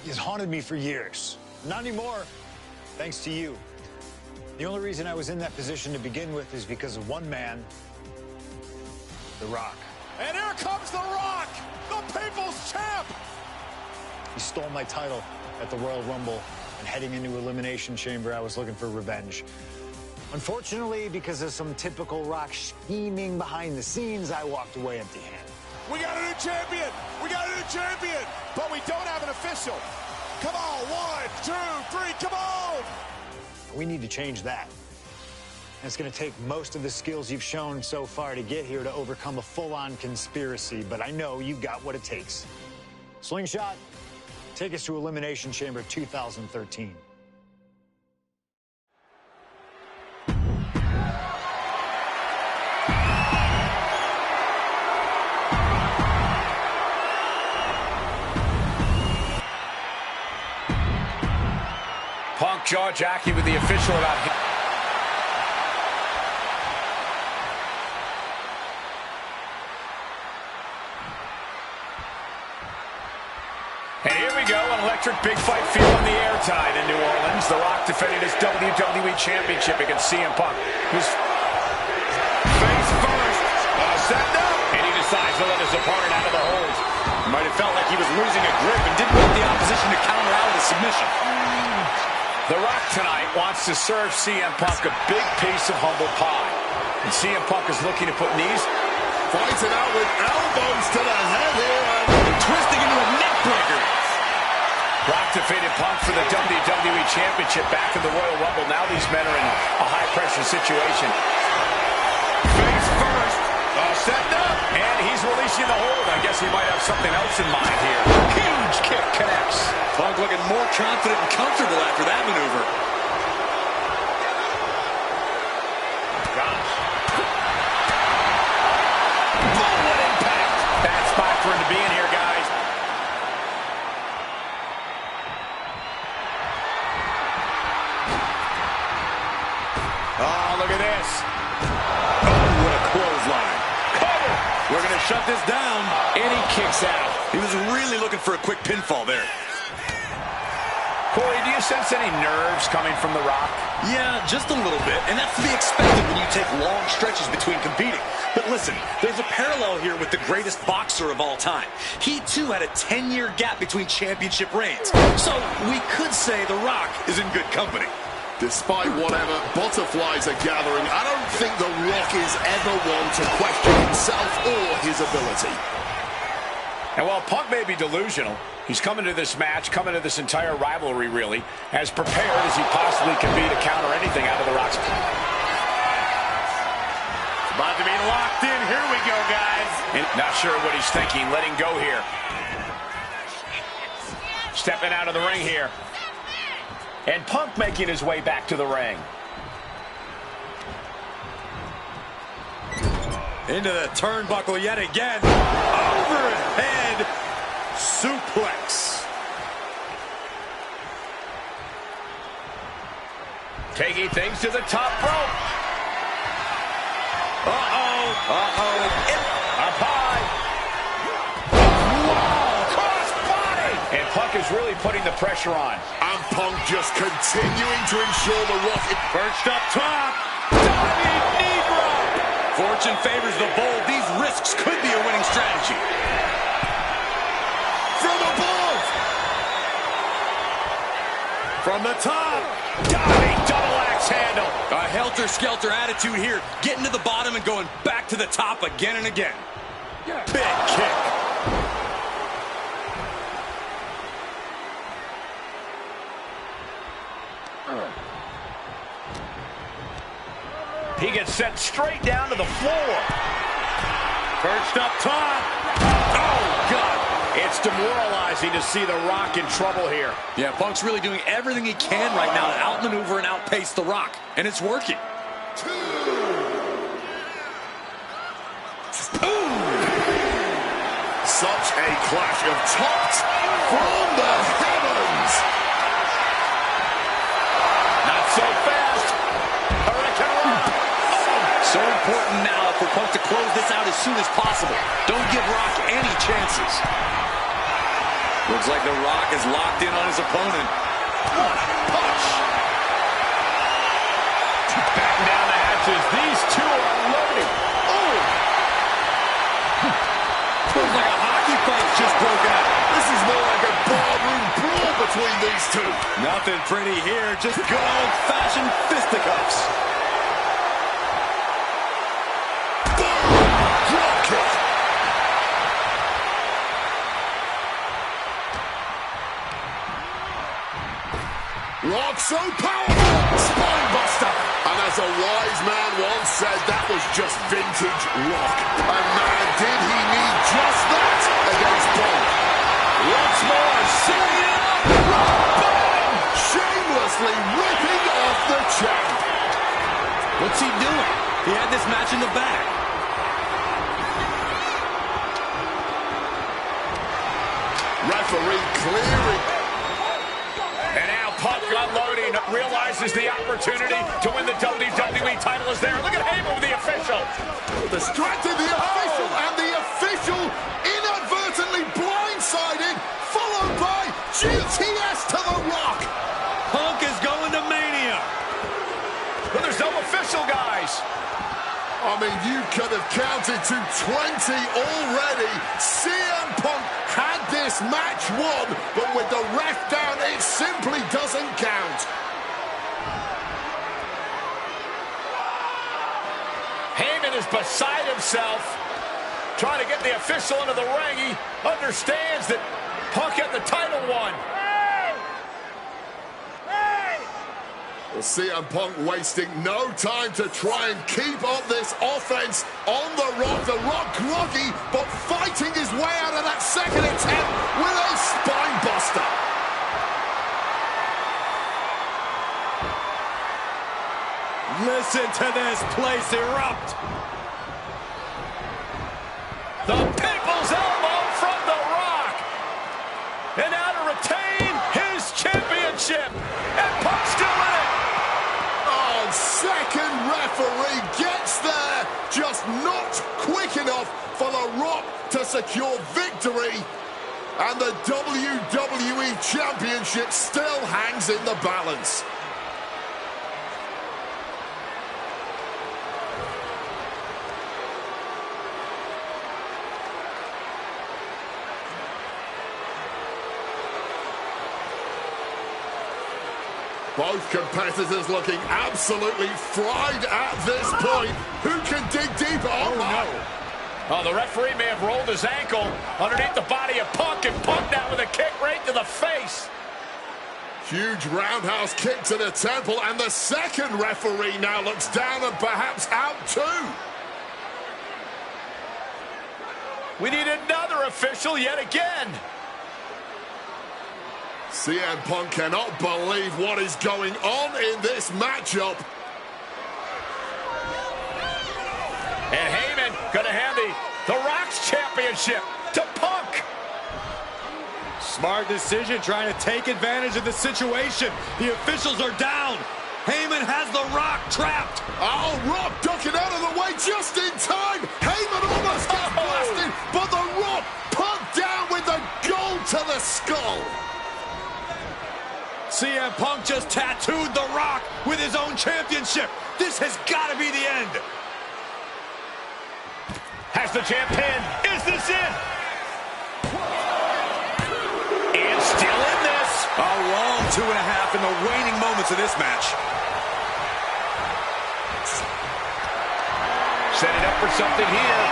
has haunted me for years. Not anymore, thanks to you. The only reason I was in that position to begin with is because of one man, The Rock. And here comes The Rock, the People's Champ. He stole my title at the Royal Rumble, and heading into Elimination Chamber, I was looking for revenge. Unfortunately, because of some typical Rock scheming behind the scenes, I walked away empty-handed. We got a new champion. We got a new champion. But we don't have an official. Come on, 1, 2, 3, come on. We need to change that. And it's going to take most of the skills you've shown so far to get here to overcome a full-on conspiracy, but I know you've got what it takes. Slingshot, take us to Elimination Chamber 2013. Punk jaw-jacking with the official about him. And here we go, an electric big fight feel on the airtime in New Orleans. The Rock defended his WWE Championship against CM Punk, who's face first, set up, and he decides to let his opponent out of the hold. Might have felt like he was losing a grip and didn't want the opposition to counter out with a submission. The Rock tonight wants to serve CM Punk a big piece of humble pie. And CM Punk is looking to put knees. Fighting out with elbows to the head here. And twisting into a neck breaker. Rock defeated Punk for the WWE Championship back in the Royal Rumble. Now these men are in a high-pressure situation. Face first. Setting up. And he's releasing the hold. I guess he might have something else in mind here. Huge kick connects. Punk looking more confident and comfortable after that maneuver. Gosh. Oh, what impact. Bad spot for him to be in here, guys. Oh, look at this. Oh, what a clothesline. Cover. We're going to shut this down. And he kicks out. He was really looking for a quick pinfall there. Corey, do you sense any nerves coming from The Rock? Yeah, just a little bit. And that's to be expected when you take long stretches between competing. But listen, there's a parallel here with the greatest boxer of all time. He, too, had a 10-year gap between championship reigns. So we could say The Rock is in good company. Despite whatever butterflies are gathering, I don't think The Rock is ever one to question himself or his ability. And while Punk may be delusional, he's coming to this match, coming to this entire rivalry, really, as prepared as he possibly can be to counter anything out of The Rock's. About to be locked in. Here we go, guys. And not sure what he's thinking, letting go here. Stepping out of the ring here. And Punk making his way back to the ring. Into the turnbuckle yet again. Overhead suplex. Taking things to the top rope. Up high. Wow, cross body. And Punk is really putting the pressure on. And Punk just continuing to ensure The Rock is Perched up top. Diving knee drop. Fortune favors the bold. These risks could be a winning strategy. from above. From the top. Diving double axe handle. A helter-skelter attitude here. Getting to the bottom and going back to the top again and again. Big kick. He gets sent straight down to the floor. Perched up top. Oh, God. It's demoralizing to see The Rock in trouble here. Yeah, Punk's really doing everything he can right now to outmaneuver and outpace The Rock. And it's working. Such A clash of tops from the heavens. Not so fast. Hurricane Rock. So important now for Punk to close this out as soon as possible. Don't give Rock any chances. Looks like The Rock is locked in on his opponent. Punch. Back down the hatches. These two are loading. Oh. Feels like a hockey fight's just broken out. This is more like a barroom brawl between these two. Nothing pretty here, just good old-fashioned fisticuffs. Drop kick. Rock so powerful. Spine buster. And as a wise man once said, that was just vintage Rock. And man, did he need just that against Punk. Once more, setting it up. Bam! Shamelessly ripping off the champ. What's he doing? He had this match in the bag. Referee clearing. And now Punk unloading, realizes the opportunity to win the WWE title is there. Look at Heyman with the official. Distracted the official, and the official inadvertently blindsided, followed by GTS to the Rock. Punk is going to Mania. But there's no official, guys. I mean, you could have counted to 20 already. CM Punk had this match won, but with the ref down, it simply doesn't count. Heyman is beside himself, trying to get the official into the ring. He understands that Punk had the title won. Well, CM Punk wasting no time to try and keep up this offense on the Rock. The Rock groggy, but fighting his way out of that second attempt with a spine buster. Listen to this place erupt. The People's Elbow from The Rock. And now to retain his championship. And Punk's still in it. Oh, second referee gets there, just not quick enough for The Rock to secure victory. And the WWE Championship still hangs in the balance. Both competitors looking absolutely fried at this point. Who can dig deeper? Oh, no. Oh, the referee may have rolled his ankle underneath the body of Punk, and Punk now with a kick right to the face. Huge roundhouse kick to the temple, and the second referee now looks down and perhaps out too. We need another official yet again. CM Punk cannot believe what is going on in this matchup. And Heyman going to hand the Rock's championship to Punk. Smart decision, trying to take advantage of the situation. The officials are down. Heyman has The Rock trapped. Oh, Rock ducking out of the way just in time. Heyman almost got blasted, but The Rock put down with the gold to the skull. CM Punk just tattooed The Rock with his own championship. This has got to be the end. Has the champ pinned. Is this it? And still in this. A long 2.5 in the waning moments of this match. Setting up for something here.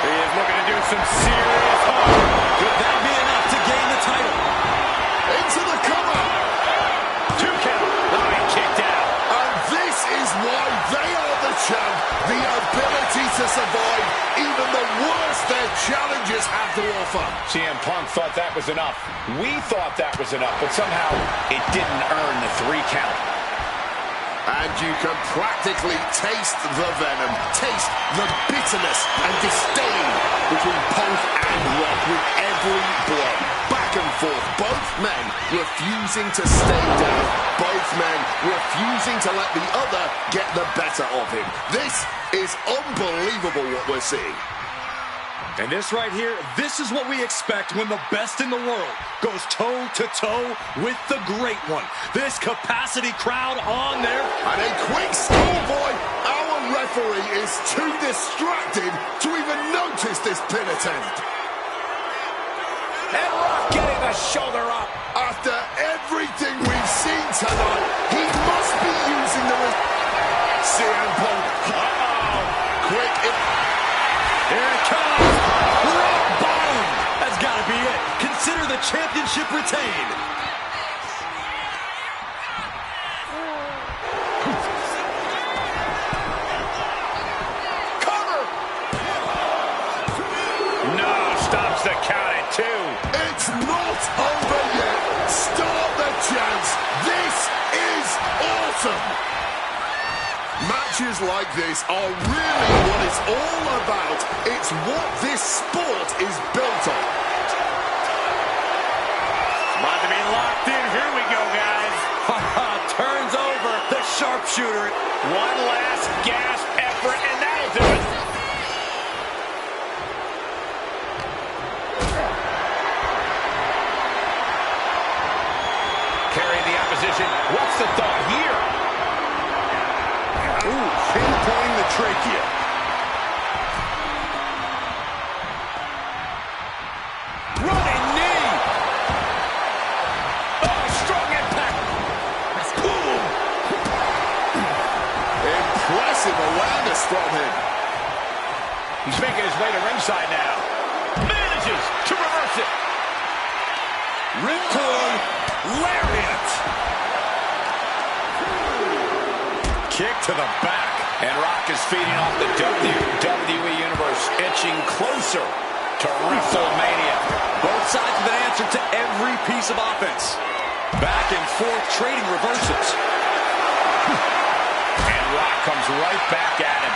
He is looking to do some serious harm. Could that be enough to gain the title? Into the cover. 2 count. Line kicked out. And this is why they are the champ. The ability to survive even the worst their challenges have to offer. CM Punk thought that was enough. We thought that was enough, but somehow it didn't earn the 3 count. And you can practically taste the venom, taste the bitterness and disdain between Punk and Rock with every blow. Back and forth, both men refusing to stay down, both men refusing to let the other get the better of him. This is unbelievable what we're seeing. And this right here, this is what we expect when the best in the world goes toe-to-toe with the great one. This capacity crowd on there. And a quick score, boy. Our referee is too distracted to even notice this pin attempt. And Rock getting the shoulder up. After everything we've seen tonight, he must be using the... CM Punk. Uh-oh. Quick... Here it comes. Rock bottom. That's got to be it. Consider the championship retained. Cover. No, stops the count at 2. It's not over yet. Start the chance. This is awesome. Matches like this are really what it's all about. It's what this sport is built on. About to be locked in. Here we go, guys. Turns over the sharpshooter. One last gasp effort, and that'll do it. Carrying the opposition. What's the thought here? Ooh, pinpointing the trachea. Running knee. Oh, strong impact. Boom. Impressive awareness from him. He's making his way to ringside now. Manages to reverse it. Ripcord. Lariat. Kick to the back. And Rock is feeding off the WWE Universe, inching closer to WrestleMania. Both sides with an answer to every piece of offense. Back and forth, trading reverses. And Rock comes right back at him.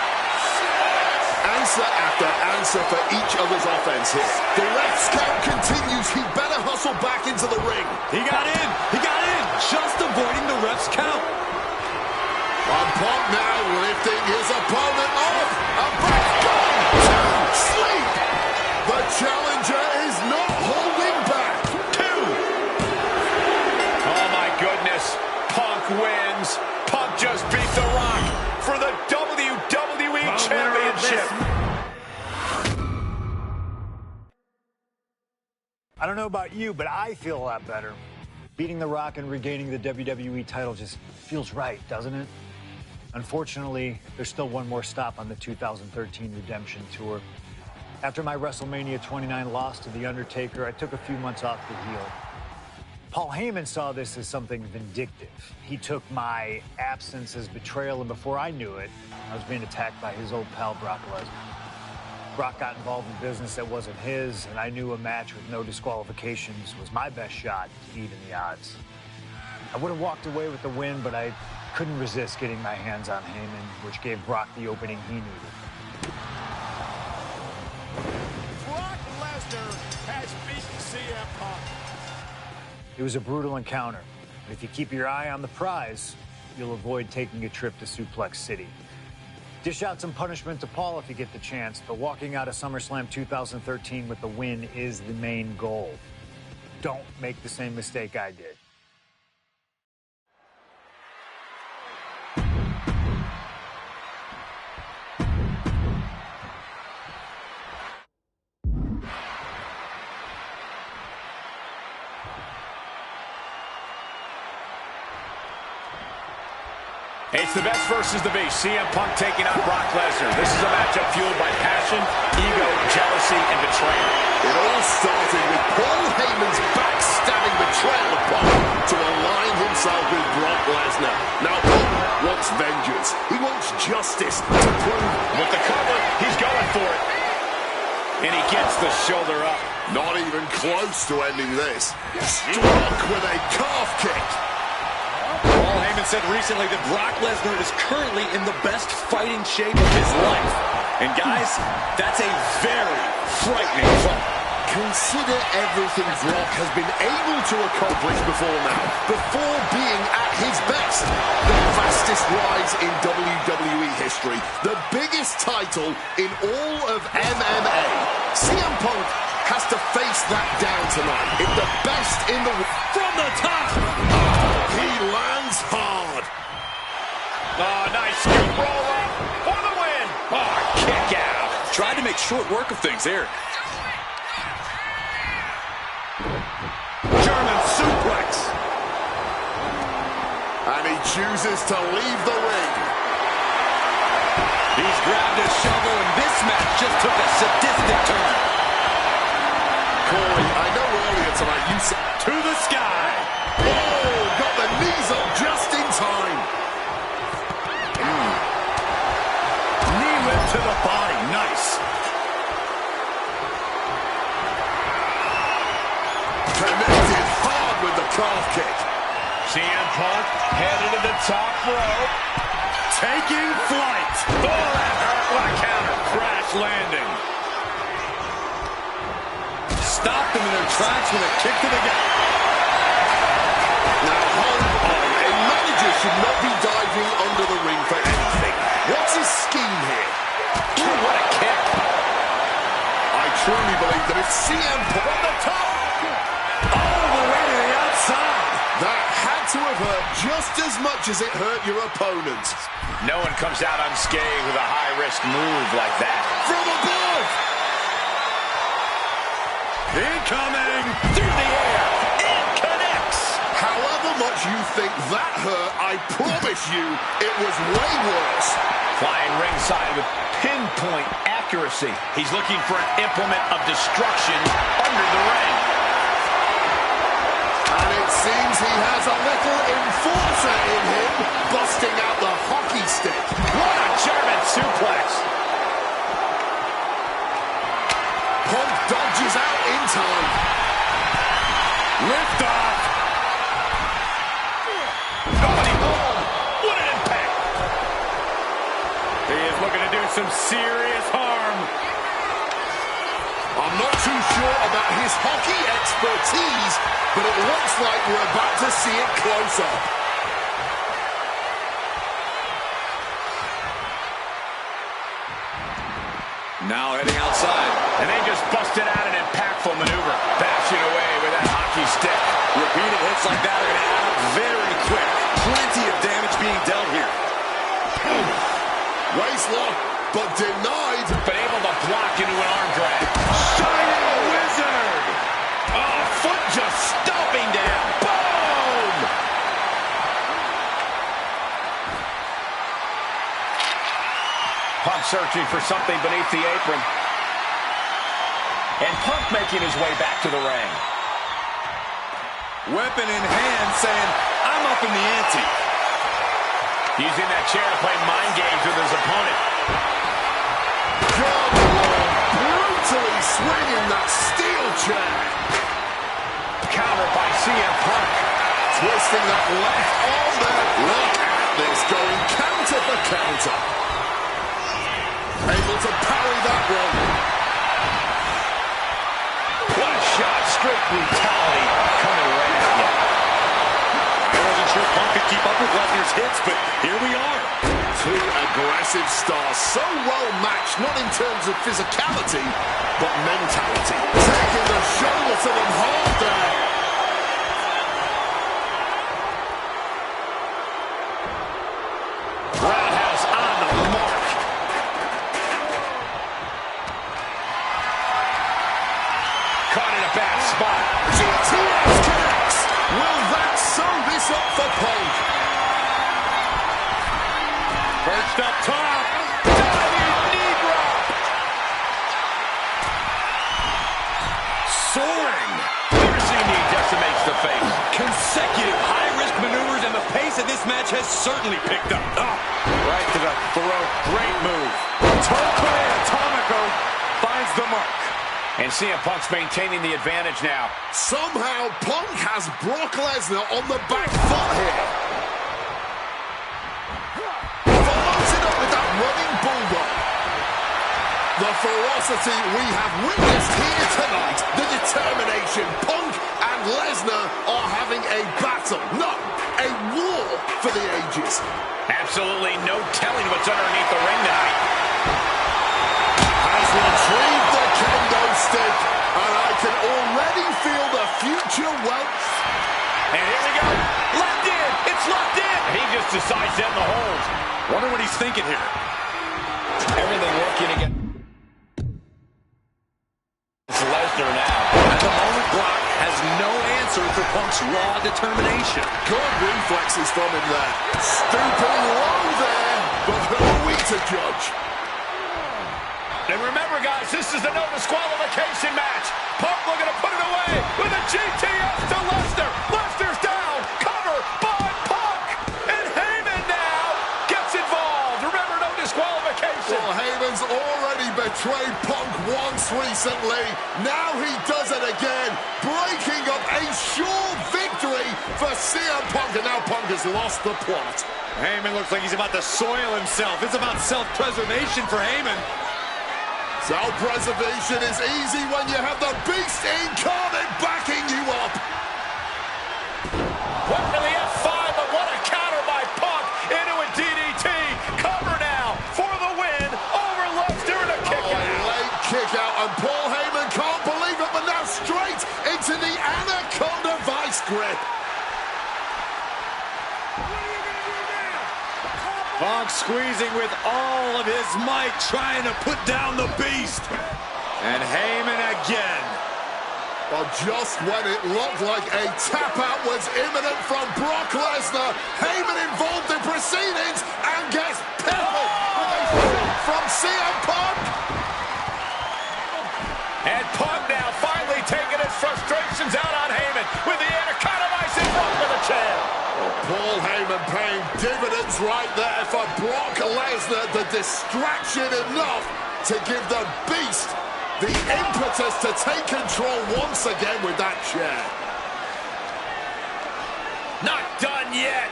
Answer after answer for each other's offense here. The ref's count continues. He better hustle back into the ring. He got in. He got in. Just avoiding the ref's count. Punk now lifting his opponent off. A breath gone. 2. Sleep. The challenger is not holding back. 2. Oh, my goodness. Punk wins. Punk just beat The Rock for the WWE Championship. I don't know about you, but I feel a lot better. Beating The Rock and regaining the WWE title just feels right, doesn't it? Unfortunately, there's still one more stop on the 2013 Redemption Tour. After my WrestleMania 29 loss to The Undertaker, I took a few months off to heal. Paul Heyman saw this as something vindictive. He took my absence as betrayal, and before I knew it, I was being attacked by his old pal, Brock Lesnar. Brock got involved in business that wasn't his, and I knew a match with no disqualifications was my best shot to even the odds. I would have walked away with the win, but I couldn't resist getting my hands on Heyman, which gave Brock the opening he needed. Brock Lesnar has beaten CM Punk. It was a brutal encounter, but if you keep your eye on the prize, you'll avoid taking a trip to Suplex City. Dish out some punishment to Paul if you get the chance, but walking out of SummerSlam 2013 with the win is the main goal. Don't make the same mistake I did. It's the best versus the beast. CM Punk taking on Brock Lesnar. This is a matchup fueled by passion, ego, jealousy, and betrayal. It all started with Paul Heyman's backstabbing betrayal of Punk to align himself with Brock Lesnar. Now Punk wants vengeance. He wants justice to prove. With the cover, he's going for it. And he gets the shoulder up. Not even close to ending this. Struck with a calf kick. Paul Heyman even said recently that Brock Lesnar is currently in the best fighting shape of his life. And guys, that's a very frightening thought. Consider everything Brock has been able to accomplish before now, before being at his best. The fastest rise in WWE history, the biggest title in all of MMA. CM Punk has to face that down tonight. If the best in the... From the top! He lands hard. Oh, nice scoop roll up for the win. Oh, kick out. Tried to make short work of things there. German suplex. And he chooses to leave the ring. He's grabbed his shovel, and this match just took a sadistic turn. Corey, I know earlier tonight you said... To the sky. Oh, got the knees up just in time. Knee whip to the body. Nice. Connected hard with the calf kick. CM Punk headed to the top rope. Taking flight. Oh, that hurt. What a counter. Crash landing. Stopped them in their tracks with a kick to the gut. Now, hold on. A manager should not be diving under the ring for anything. What's his scheme here? Ooh, what a kick. I truly believe that if CM Punk on the top, All the way to the outside. that had to have hurt just as much as it hurt your opponent. No one comes out unscathed with a high-risk move like that. From above! Incoming. Through the air. It connects. However much you think that hurt, I promise you, it was way worse. Flying ringside with pinpoint accuracy. He's looking for an implement of destruction under the ring. And it seems he has a little enforcer in him, busting out the hockey stick. What a German suplex. Punk dodges out in time. Lift off. Nobody home. What an impact. He is looking to do some serious harm. I'm not too sure about his hockey expertise, but it looks like we're about to see it close up. Now heading outside. And they just busted out an impactful maneuver. Bashing away with that hockey stick. Repeated hits like that are going to add up very quick. Plenty of damage being dealt here. Waistlock, but denied. But able to block into an arm drag. Shining Wizard. Oh, foot just stomping down. Boom! Punk searching for something beneath the apron. And Punk making his way back to the ring. Weapon in hand saying, I'm up in the ante. Using that chair to play mind games with his opponent. John Wall brutally swinging that steel chair. Countered by CM Punk. Twisting that left arm there. Look at this, going counter for counter. Able to parry that one. What a shot. Straight brutality coming right at you. I wasn't sure Punk could keep up with Lesnar's hits, but here we are. Two aggressive stars, so well matched, not in terms of physicality, but mentality. Taking the shoulder to them hard there. Roundhouse on the mark. Caught in a bad spot. GTS connects. Will that sew this up for Punk? Perched up top. Diving knee drop. Soaring. Piercing knee decimates the face. Consecutive high-risk maneuvers, and the pace of this match has certainly picked up. Oh, right to the throat. Great move. Tope Atomico finds the mark. And CM Punk's maintaining the advantage now. Somehow Punk has Brock Lesnar on the back foot here. The ferocity we have witnessed here tonight, the determination. Punk and Lesnar are having a battle, no, a war for the ages. Absolutely no telling what's underneath the ring tonight. Has retrieved the kendo stick, and I can already feel the future wealth. And here we go. Locked in. It's locked in. He just decides to end the hold. Wonder what he's thinking here. Everything working again. It's Lesnar now. At the moment, Brock has no answer for Punk's raw determination. Good reflexes from him there. Stooping low there, but who are we to judge? And remember, guys, this is the no disqualification match. Punk looking to put it away with a GTS to Lesnar. Lesnar's down. Cover by Punk. And Heyman now gets involved. Remember, no disqualification. Well, Heyman's already betrayed Punk once recently. Now he does it again, breaking up a sure victory for CM Punk. And now Punk has lost the plot. Heyman looks like he's about to soil himself. It's about self-preservation for Heyman. Self-preservation is easy when you have the beast incarnate backing you up. Quick to the F5, but what a counter by Punk into a DDT. Cover now for the win over Lesnar and a kick out. A late kick out, and Paul Heyman can't believe it, but now straight into the Anaconda Vice grip. Punk squeezing with all of his might, trying to put down the beast. And Heyman again. Well, just when it looked like a tap-out was imminent from Brock Lesnar, Heyman involved in proceedings and gets peppered with a shot from CM Punk. And Punk now finally taking his frustrations out on Heyman with the Anaconda Vice in front of the chair. Paul Heyman paying dividends right there for Brock Lesnar. The distraction enough to give the Beast the impetus to take control once again with that chair. Not done yet.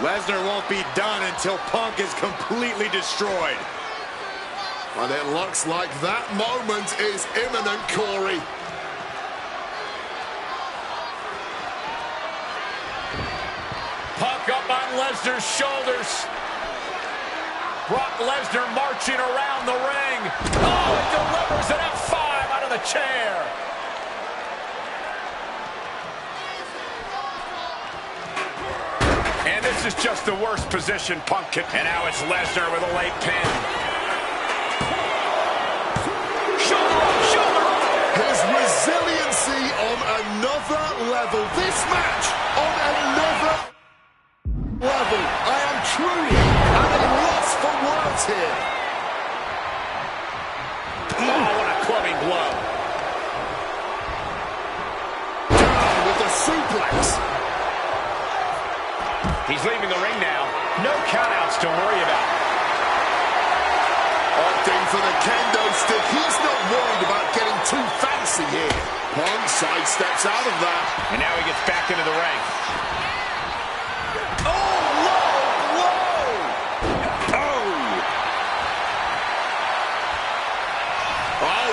Lesnar won't be done until Punk is completely destroyed. And it looks like that moment is imminent, Corey. Punk up on Lesnar's shoulders. Brock Lesnar marching around the ring. Oh, it delivers an F5 out of the chair. And this is just the worst position Punk can. And now it's Lesnar with a late pin. Shoulder up, shoulder up. His resiliency on another level. This match on another level. I am truly at a loss for words here. Oh, what a clubbing blow. Down with the suplex. He's leaving the ring now. No countouts to worry about. Opting for the kendo stick. He's not worried about getting too fancy here. Punk sidesteps out of that. And now he gets back into the ring.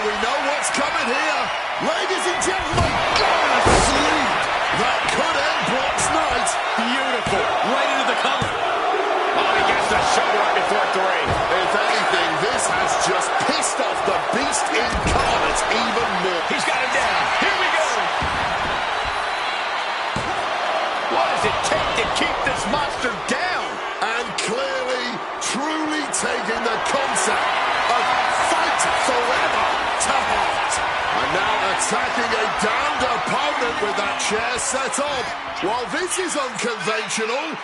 We know what's coming here. Ladies and gentlemen, gonna sleep. That could end Brock's night. Beautiful. Right into the cover. Oh, he gets the shoulder up before 3. If anything, this has just pissed off the Beast incarnate even more. He's got him down. Here we go. What does it take to keep this monster down? And clearly, truly taking the concept of fight forever to heart. And now attacking a downed opponent with that chair set up. Well, this is unconventional.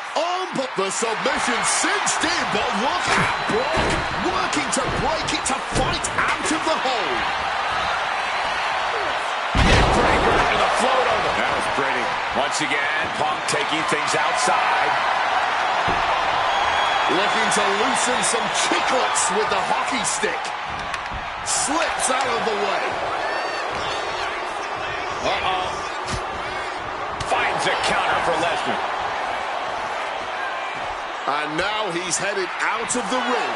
But the submission cinched in, but look at Brock working to break it to fight out of the hole. Breaker into the float over. That was pretty. Once again, Punk taking things outside. Looking to loosen some chiclets with the hockey stick. Slips out of the way. Uh-oh. Finds a counter for Lesnar. And now he's headed out of the ring.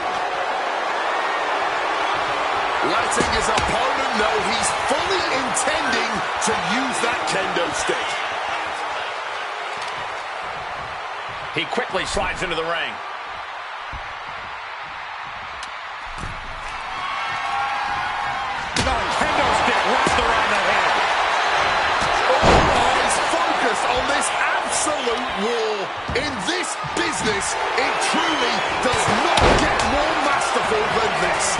Letting his opponent know he's fully intending to use that kendo stick. He quickly slides into the ring. Kendo stick wrapped around the head. All eyes focused on this absolute war. In this business, it truly does not get more masterful than this.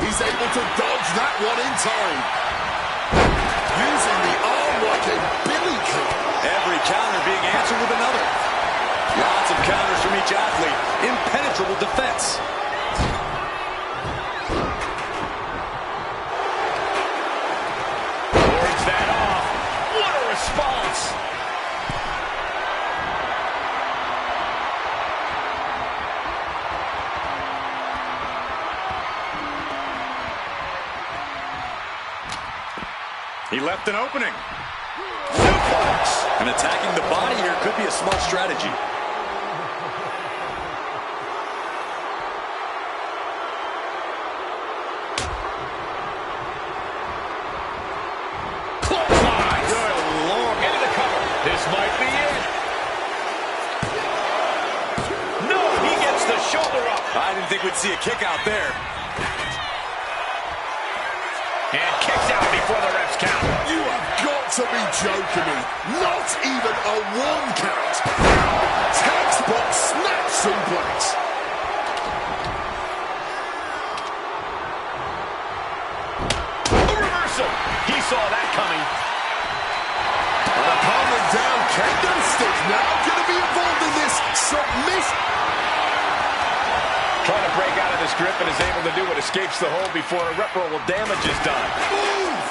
He's able to dodge that one in time. Using the arm like a billy club. Every counter being answered with another. Lots of counters from each athlete. Impenetrable defense. Wards that off. What a response. He left an opening. Suplex. And attacking the body here could be a smart strategy. Clothesline. Good Lord. Into the cover. This might be it. No, he gets the shoulder up. I didn't think we'd see a kick out there. And kicks out before the refs count. You have got to be joking me. Not even a 1 count. Textbook snap suplex. A reversal. He saw that coming. An opponent down, kendo stick now going to be involved in this submission. Trying to break out of this grip and is able to do it. Escapes the hold before irreparable damage is done. Oof.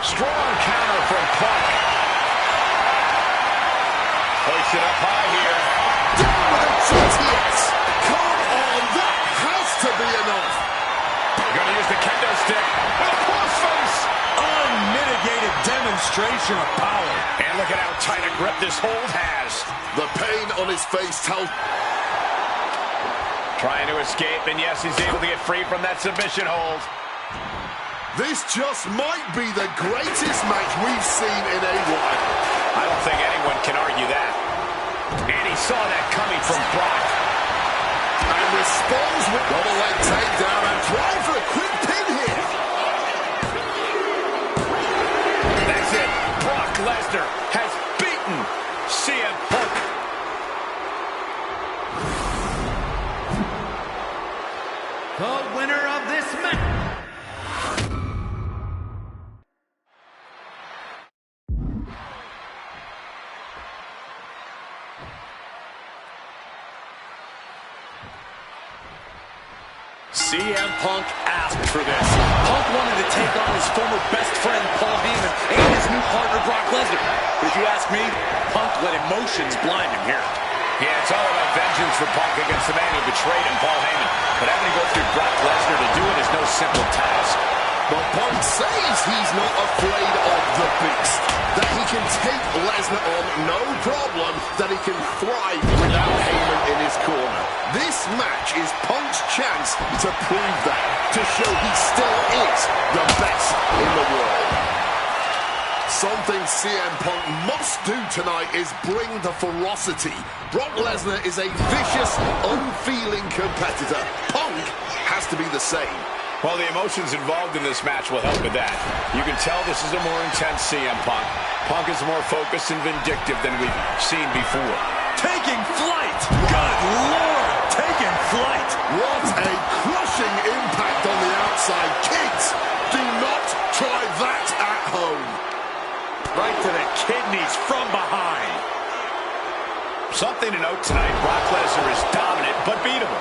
Strong counter from Punk. Hoists it up high here. Down with a GTS. Come on, that has to be enough. Going to use the kendo stick with a crossface. Unmitigated demonstration of power. And look at how tight a grip this hold has. The pain on his face tells... Trying to escape, and yes, he's able to get free from that submission hold. This just might be the greatest match we've seen in a while. I don't think anyone can argue that. And he saw that coming from Brock. And responds with double leg takedown and trying for a quick pin here. That's it. Brock Lesnar has beaten CM Punk. The winner of this match. CM Punk asked for this. Punk wanted to take on his former best friend, Paul Heyman, and his new partner, Brock Lesnar. But if you ask me, Punk let emotions blind him here. Yeah, it's all about vengeance for Punk against the man who betrayed him, Paul Heyman. But having to go through Brock Lesnar to do it is no simple task. But Punk says he's not afraid of the beast. That he can take Lesnar on no problem. That he can thrive without Heyman in his corner. This match is Punk's chance to prove that. To show he still is the best in the world. Something CM Punk must do tonight is bring the ferocity. Brock Lesnar is a vicious, unfeeling competitor. Punk has to be the same. Well, the emotions involved in this match will help with that. You can tell this is a more intense CM Punk. Punk is more focused and vindictive than we've seen before. Taking flight! Good Lord! Taking flight! What a crushing impact on the outside. Kids, do not try that at home. Right to the kidneys from behind. Something to note tonight, Brock Lesnar is dominant but beatable.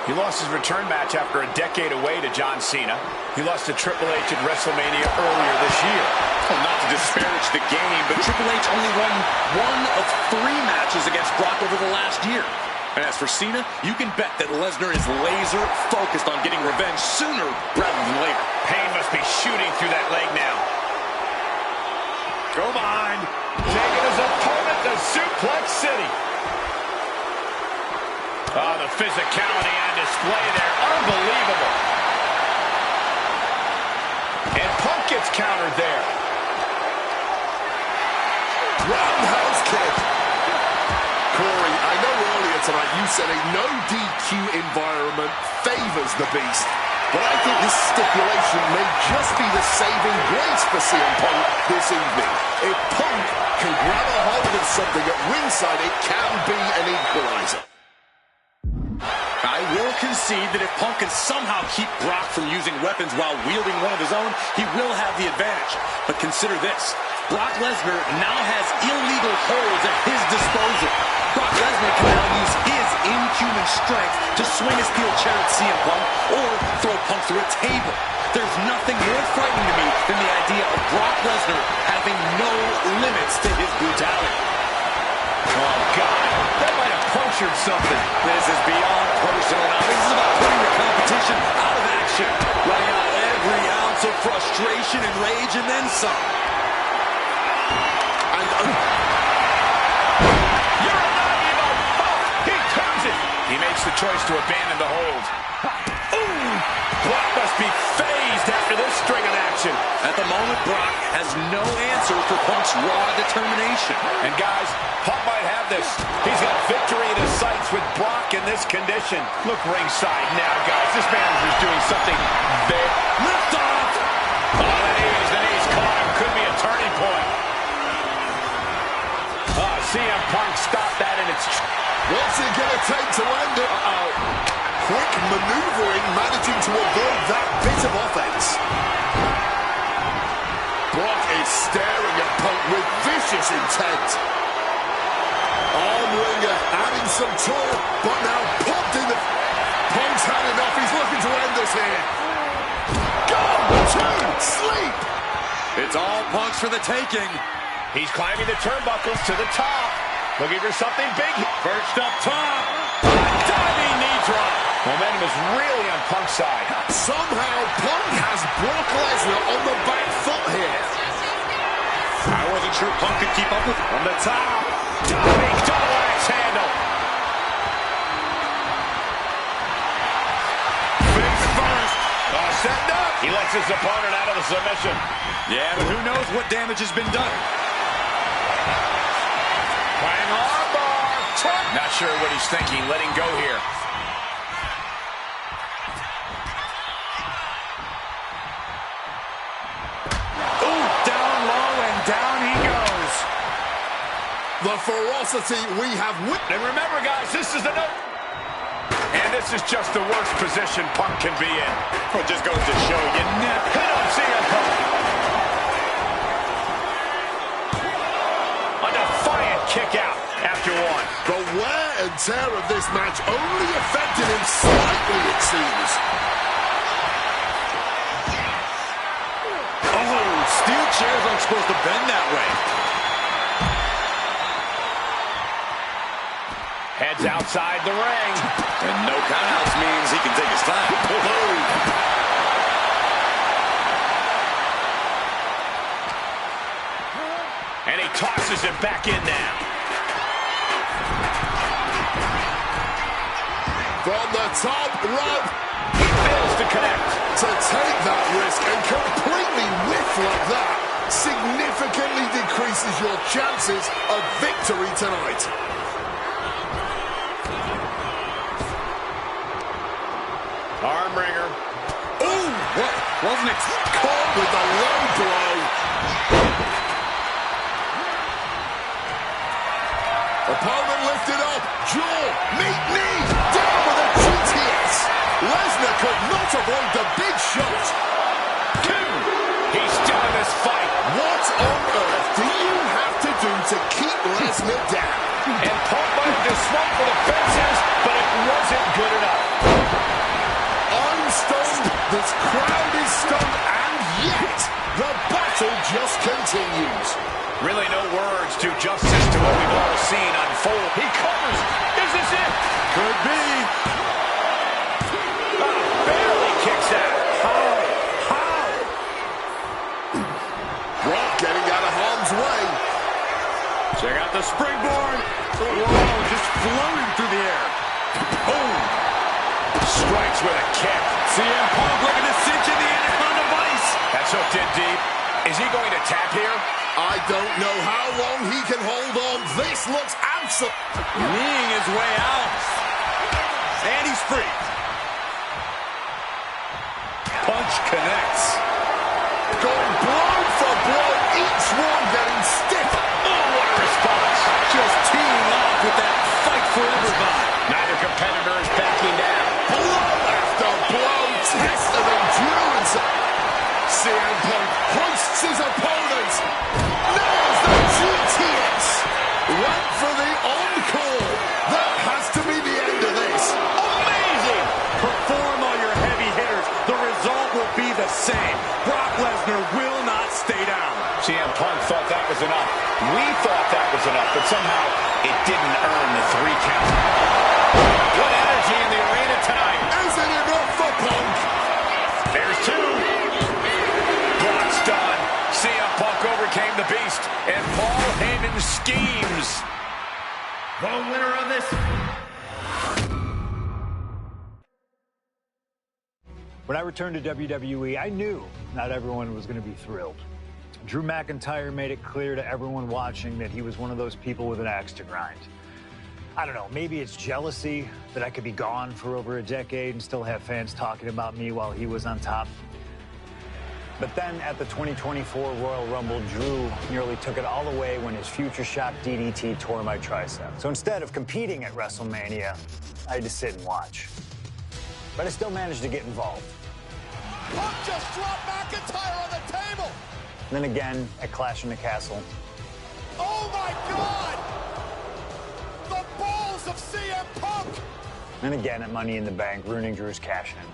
He lost his return match after a decade away to John Cena. He lost to Triple H at WrestleMania earlier this year. Well, not to disparage the game, but Triple H only won 1 of 3 matches against Brock over the last year. And as for Cena, you can bet that Lesnar is laser focused on getting revenge sooner rather than later. Pain must be shooting through that leg now. Go behind. Taking his opponent to Suplex City. Oh, the physicality on display there. Unbelievable. And Punk gets countered there. Roundhouse kick. Corey, I know earlier tonight you said a no DQ environment favors the Beast, but I think this stipulation may just be the saving grace for CM Punk this evening. If Punk can grab a hold of something at ringside, it can be an equalizer. I will concede that if Punk can somehow keep Brock from using weapons while wielding one of his own, he will have the advantage. But consider this. Brock Lesnar now has illegal holds at his disposal. Brock Lesnar can now use his inhuman strength to swing a steel chair at CM Punk or throw Punk through a table. There's nothing more frightening to me than the idea of Brock Lesnar having no limits to his brutality. Oh, God. That might have punctured something. This is beyond personal now. This is about putting the competition out of action. Letting out every ounce of frustration and rage and then some. You're not even Punk. He turns it. He makes the choice to abandon the hold. Ooh. Brock must be phased after this string of action. At the moment, Brock has no answer for Punk's raw determination. And guys, Punk might have this. He's got victory in his sights with Brock in this condition. Look ringside now, guys. This manager's doing something big. Lift off! Oh, the knee's caught him. Could be a turning point. Oh, CM Punk stopped that in its... What's it going to take to end it? Quick maneuvering, managing to avoid that bit of offense. Brock is staring at Punk with vicious intent. Arm wringer, adding some torque, but now popped in the... Punk's had enough, he's looking to end this here. Go to sleep! It's all Punk's for the taking. He's climbing the turnbuckles to the top. Looking for something big. Perched up top. Diving knee drop. Momentum is really on Punk's side. Somehow Punk has Brock Lesnar on the back foot here. I wasn't sure Punk could keep up with him. From the top. Diving double axe handle. Face first. Setting up. He lets his opponent out of the submission. Yeah, but who knows what damage has been done. Flying armbar. Not sure what he's thinking. Letting go here. Ooh, down low and down he goes. The ferocity we have witnessed. And remember, guys, this is the note. And this is just the worst position Punk can be in. It just goes to show you never hit on CM Punk. A defiant kick out after one. The wear and tear of this match only affected him slightly, it seems. Oh, steel chairs aren't supposed to bend that way. Heads outside the ring. And no countouts means he can take his time. And he tosses him back in now. From the top rope. He fails to connect. To take that risk and completely whiff like that significantly decreases your chances of victory tonight. Arm wringer. Ooh, wasn't it caught with the low blow? Opponent lifted up, jaw, meet knee, down with a GTS. Lesnar could not avoid the big shot. He's still in this fight. What on earth do you have to do to keep Lesnar down? And Punk might have just swung for the fences, but it wasn't good enough. I'm stunned, this crowd is stunned, and yet the battle just continues. Really no words do justice to what we've all seen unfold. He covers. Is this it? Could be. Barely kicks out. How? Brock getting out of harm's way. Check out the springboard. Whoa, just floating through the air. Boom. Strikes with a kick. CM Punk looking to cinch in the Anaconda Vice. That's hooked in deep. Is he going to tap here? I don't know how long he can hold on. This looks absolute. Kneeing his way out. And he's free. Punch connects. Going blow for blow. Each one getting stiff. Oh, what a response. Just teeing off with that fight forever vibe. Neither competitor is backing down. Blow after blow. Test of endurance. CM Punk hoists his opponent. Nails the GTS. Went for the encore. That has to be the end of this. Amazing! Perform all your heavy hitters. The result will be the same. Brock Lesnar will not stay down. CM Punk thought that was enough. We thought that was enough, but somehow it didn't earn the 3 count. What energy in the arena tonight. Is it enough for Punk? There's 2. Brock's done. CM Punk overcame the beast, and Paul Heyman schemes. The winner of this. When I returned to WWE, I knew not everyone was going to be thrilled. Drew McIntyre made it clear to everyone watching that he was one of those people with an axe to grind. I don't know, maybe it's jealousy that I could be gone for over a decade and still have fans talking about me while he was on top. But then at the 2024 Royal Rumble, Drew nearly took it all away when his future shock DDT tore my tricep. So instead of competing at WrestleMania, I had to sit and watch. But I still managed to get involved. Punk just dropped McIntyre on the table. And then again at Clash in the Castle. Oh my God! The balls of CM Punk! And again at Money in the Bank, ruining Drew's cash-in.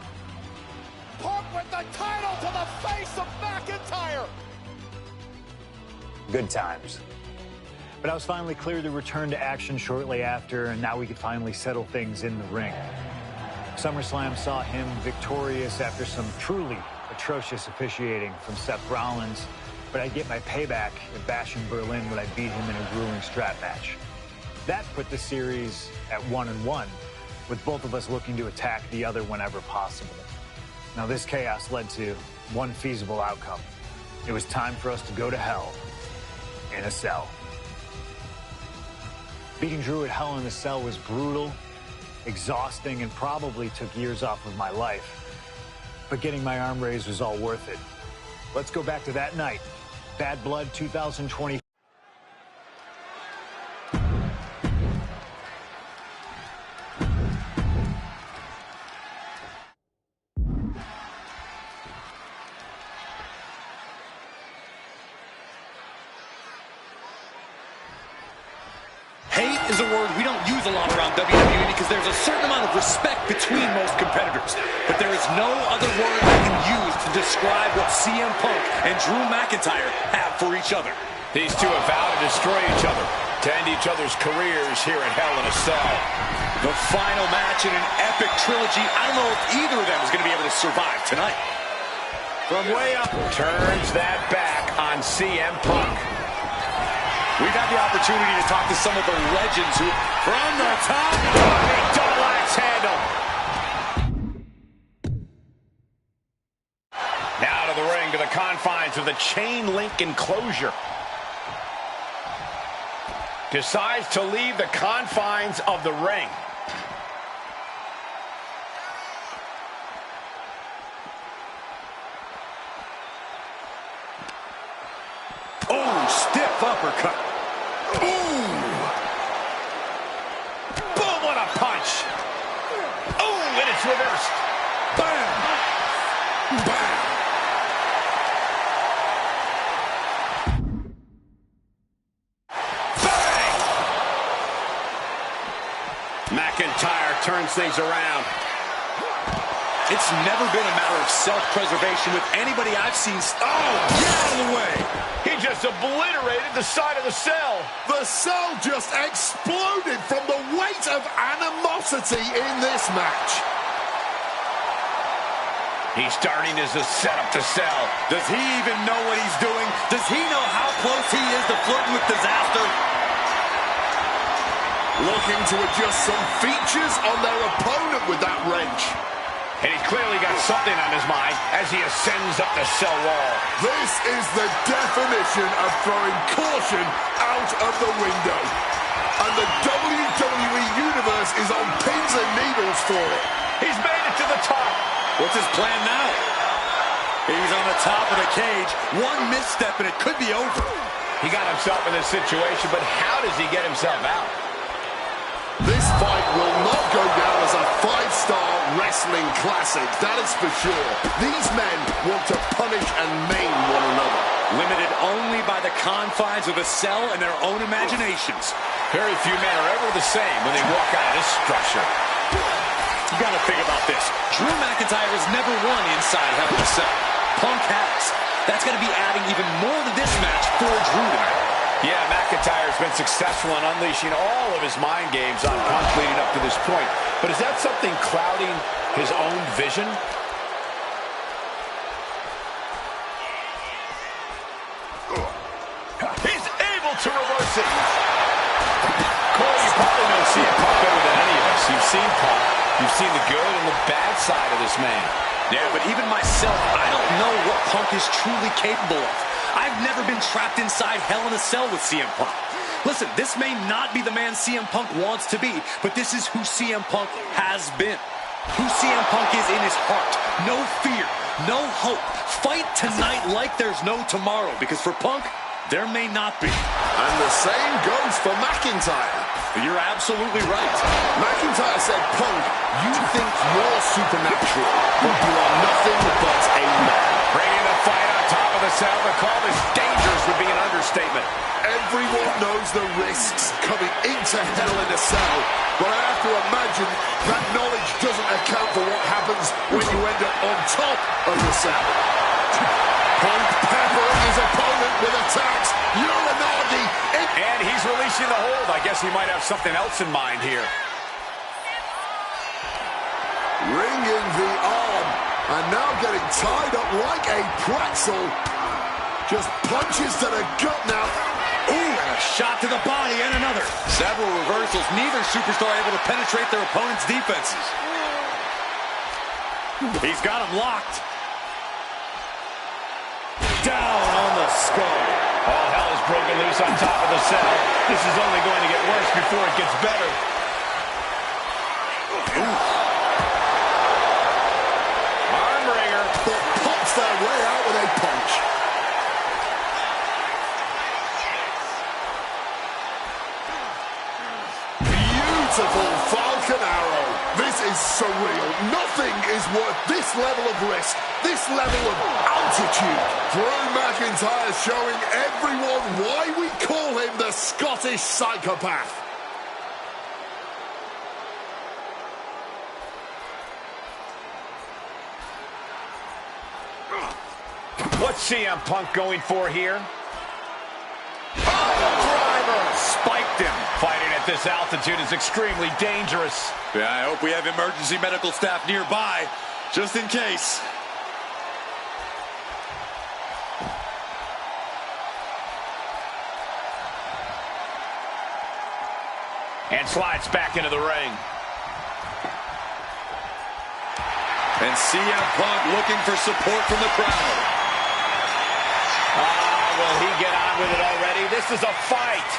Punk with the title to the face of McIntyre! Good times. But I was finally cleared to return to action shortly after, and now we could finally settle things in the ring. SummerSlam saw him victorious after some truly atrocious officiating from Seth Rollins, but I'd get my payback at Bash in Berlin when I beat him in a grueling strap match. That put the series at 1-1, with both of us looking to attack the other whenever possible. Now this chaos led to one feasible outcome. It was time for us to go to hell in a cell. Beating Drew at Hell in a Cell was brutal, exhausting, and probably took years off of my life. But getting my arm raised was all worth it. Let's go back to that night. Bad Blood 2020. Hate is a word we don't use a lot around WWE because there's a certain amount of respect between most competitors. But there is no other word I can use to describe what CM Punk and Drew McIntyre have for each other. These two have vowed to destroy each other, to end each other's careers here at Hell in a Cell. The final match in an epic trilogy. I don't know if either of them is going to be able to survive tonight. From way up, turns that back on CM Punk. We've had the opportunity to talk to some of the legends who, from the top, Big double axe handle. Now to the ring, to the confines of the chain link enclosure. Decides to leave the confines of the ring. oh, stiff uppercut. Ooh! Boom, what a punch! Oh, and it's reversed. Bam! Bam! Bang! McIntyre turns things around. It's never been a matter of self-preservation with anybody I've seen. Oh, get out of the way! He just obliterated the side of the cell. The cell just exploded from the weight of animosity in this match. He's starting as a setup to sell. Does he even know what he's doing? Does he know how close he is to flirting with disaster? Looking to adjust some features on their opponent with that wrench. And he's clearly got something on his mind as he ascends up the cell wall. This is the definition of throwing caution out of the window. And the WWE Universe is on pins and needles for it. He's made it to the top. What's his plan now? He's on the top of the cage. One misstep and it could be over. He got himself in this situation, but how does he get himself out? This fight will not go down as a 5-star wrestling classic, that is for sure. These men want to punish and maim one another. Limited only by the confines of a cell and their own imaginations. Very few men are ever the same when they walk out of this structure. You gotta think about this. Drew McIntyre has never won inside Hell in a Cell. Punk has. That's gonna be adding even more to this match for Drew tonight. Yeah, McIntyre's been successful in unleashing all of his mind games on Punk leading up to this point. But is that something clouding his own vision? He's able to reverse it. Cole, you probably know CM Punk better than any of us. You've seen Punk. You've seen the good and the bad side of this man. Yeah, but even myself, I don't know what Punk is truly capable of. I've never been trapped inside Hell in a Cell with CM Punk. Listen, this may not be the man CM Punk wants to be, but this is who CM Punk has been. Who CM Punk is in his heart. No fear, no hope. Fight tonight like there's no tomorrow, because for Punk, there may not be. And the same goes for McIntyre. You're absolutely right. McIntyre said, Punk, you think you're supernatural, but you are nothing but a man. Bringing the fight on top of the cell, to call this dangerous would be an understatement. Everyone knows the risks coming into Hell in a Cell, but I have to imagine that knowledge doesn't account for what happens when you end up on top of the cell. Punk peppering his opponent with attacks. Uranagi. And he's releasing the hold. I guess he might have something else in mind here. Ringing the arm. And now getting tied up like a pretzel. Just punches to the gut now. Ooh, and a shot to the body and another. Several reversals. Neither superstar able to penetrate their opponent's defenses. He's got him locked. Down on the skull. All hell is broken loose on top of the cell. This is only going to get worse before it gets better. Armbringer. But pops their way out with a punch. Beautiful Falcon Arrow. This is surreal. Nothing is worth this level of risk, this level of altitude. Drew McIntyre showing everyone why we call him the Scottish Psychopath. What's CM Punk going for here? Driver spiked him. Fighting at this altitude is extremely dangerous. Yeah, I hope we have emergency medical staff nearby, just in case. And slides back into the ring. And CM Punk looking for support from the crowd. Will he get on with it already? This is a fight.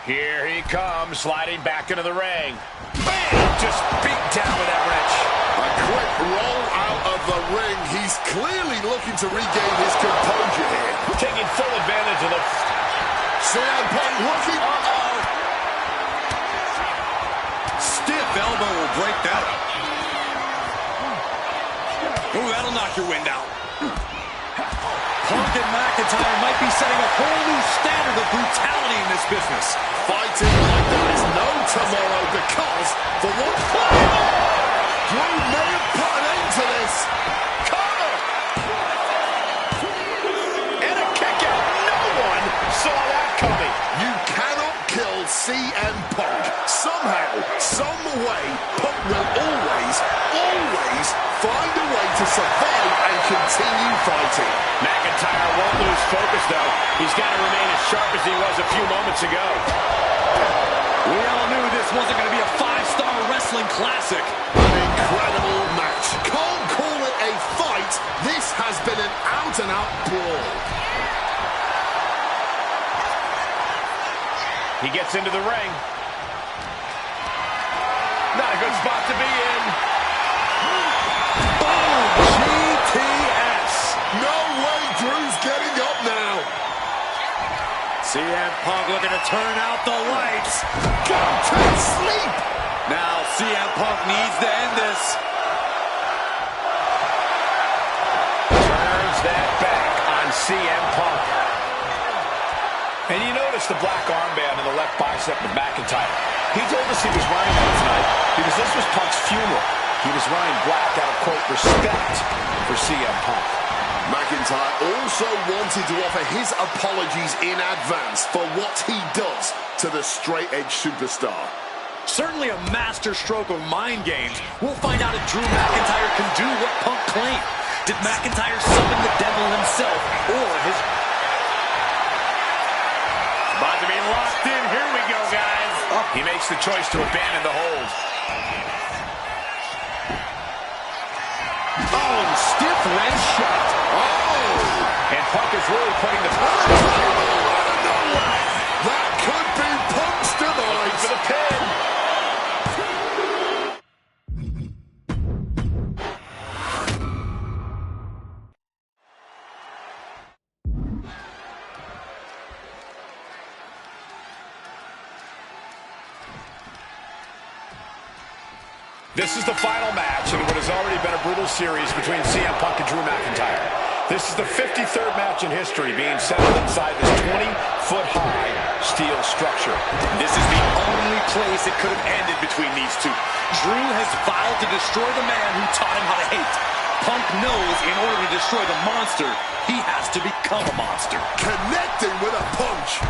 Here he comes, sliding back into the ring. Bam! Just beat down with that wrench. A quick roll out of the ring. He's clearly looking to regain his composure here. Taking full advantage of the... CM Punk looking... Stiff elbow will break that up. Ooh, that'll knock your wind out. Punk and McIntyre might be setting a whole new standard of brutality in this business. Fighting like there is no tomorrow because, for one Drew may have put an end to this. Cover! And a kick out. No one saw that coming. You cannot kill CM Punk. Somehow, some way, Punk will always find a way to survive and continue fighting. McIntyre won't lose focus, though. He's got to remain as sharp as he was a few moments ago. We all knew this wasn't going to be a five-star wrestling classic. An incredible match. Can't call it a fight. This has been an out-and-out brawl. He gets into the ring. Not a good spot to be in. Boom! GTS. No way Drew's getting up now. CM Punk looking to turn out the lights. Go to sleep. Now CM Punk needs to end this. Turns that back on CM Punk. And you notice the black armband in the left bicep of McIntyre. He told us he was wearing that tonight because this was Punk's funeral. He was wearing black out of, quote, respect for CM Punk. McIntyre also wanted to offer his apologies in advance for what he does to the straight-edge superstar. Certainly a master stroke of mind games. We'll find out if Drew McIntyre can do what Punk claimed. Did McIntyre summon the devil himself or his... About to be locked in. Here we go, guys. He makes the choice to abandon the hold. Oh, stiff leg shot. Oh! And Punk is really putting the... That could be Punk's demise. For the pin. This is the final match in what has already been a brutal series between CM Punk and Drew McIntyre. This is the 53rd match in history being settled inside this 20-foot-high steel structure. This is the only place it could have ended between these two. Drew has vowed to destroy the man who taught him how to hate. Punk knows in order to destroy the monster, he has to become a monster. Connecting with a punch.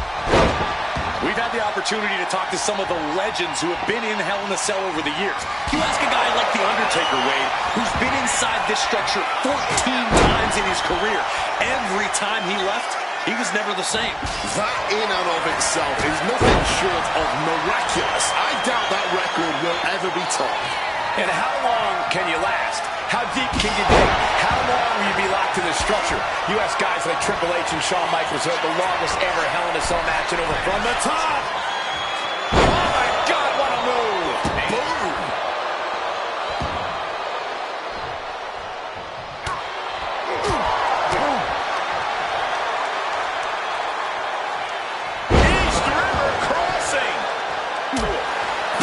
We've had the opportunity to talk to some of the legends who have been in Hell in a Cell over the years. You ask a guy like The Undertaker, Wade, who's been inside this structure 14 times in his career. Every time he left, he was never the same. That in and of itself is nothing short of miraculous. I doubt that record will ever be topped. And how long can you last? How deep can you dig? How long will you be locked in this structure? You ask guys like Triple H and Shawn Michaels who had the longest ever Hell in a Cell match and over from the top. Oh my God, what a move! Boom! East River crossing!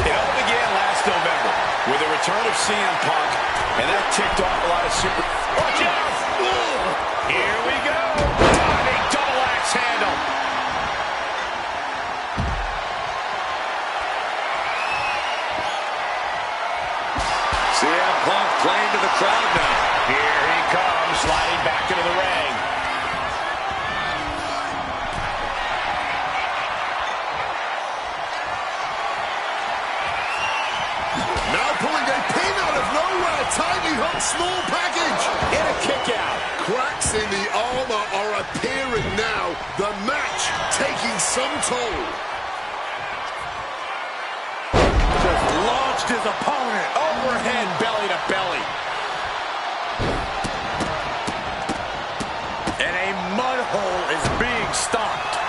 It all began last November with the return of CM Punk, and that ticked off a lot of super... Watch out! Here we go! Big double axe handle. CM Punk playing to the crowd now. Here he comes, sliding back into the ring. Now pulling a pin out of nowhere. Tiny hook, small package. And a kick out. Cracks in the armor are appearing now. The match taking some toll. Just launched his opponent. Overhead, belly to belly. And a mud hole is being stopped.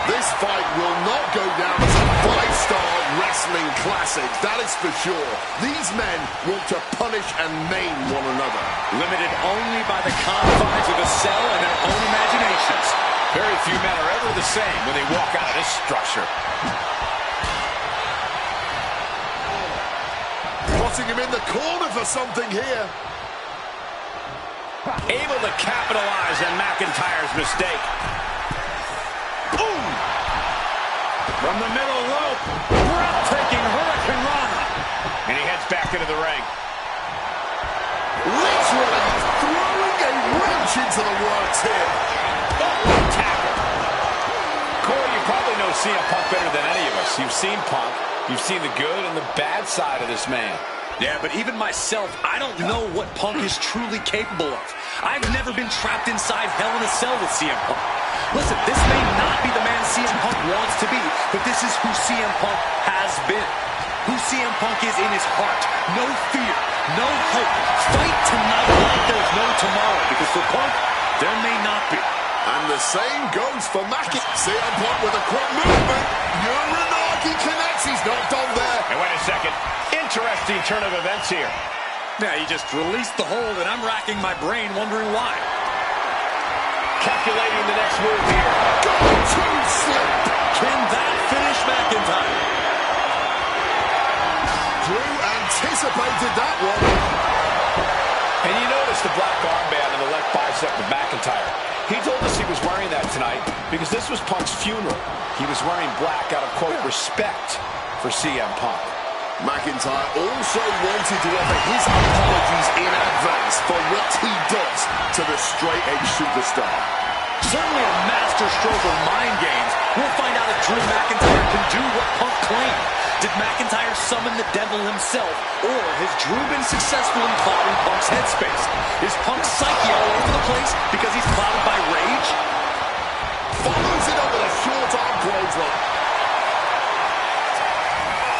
This fight will not go down as a five-star wrestling classic, that is for sure. These men want to punish and maim one another. Limited only by the confines of the cell and their own imaginations. Very few men are ever the same when they walk out of this structure. Putting him in the corner for something here. Able to capitalize on McIntyre's mistake. Boom! From the middle rope, breathtaking Hurricane Rana. And he heads back into the ring. Literally throwing a wrench into the works here. Oh, tackle. Corey, you probably know CM Punk better than any of us. You've seen Punk. You've seen the good and the bad side of this man. Yeah, but even myself, I don't know what Punk is truly capable of. I've never been trapped inside Hell in a Cell with CM Punk. Listen, this may not be the man CM Punk wants to be, but this is who CM Punk has been. Who CM Punk is in his heart. No fear, no hope. Fight tonight like there's no tomorrow, because for Punk, there may not be. And the same goes for Mackie. CM Punk with a quick movement. Wwe2k connects. He's not done there. And wait a second. Interesting turn of events here. Yeah, he just released the hold, and I'm racking my brain wondering why. Calculating the next move here. Go-to slip. Can that finish McIntyre? Drew anticipated that one. And you notice the black armband on the left bicep of McIntyre. He told us he was wearing that tonight because this was Punk's funeral. He was wearing black out of, quote, respect for CM Punk. McIntyre also wanted to offer his apologies in advance for what he does to the straight-edge superstar. Certainly a master stroke of mind games. We'll find out if Drew McIntyre can do what Punk claimed. Did McIntyre summon the devil himself, or has Drew been successful in clouding Punk's headspace? Is Punk's psyche all over the place because he's clouded by rage? Follows it up with a short-arm clothesline.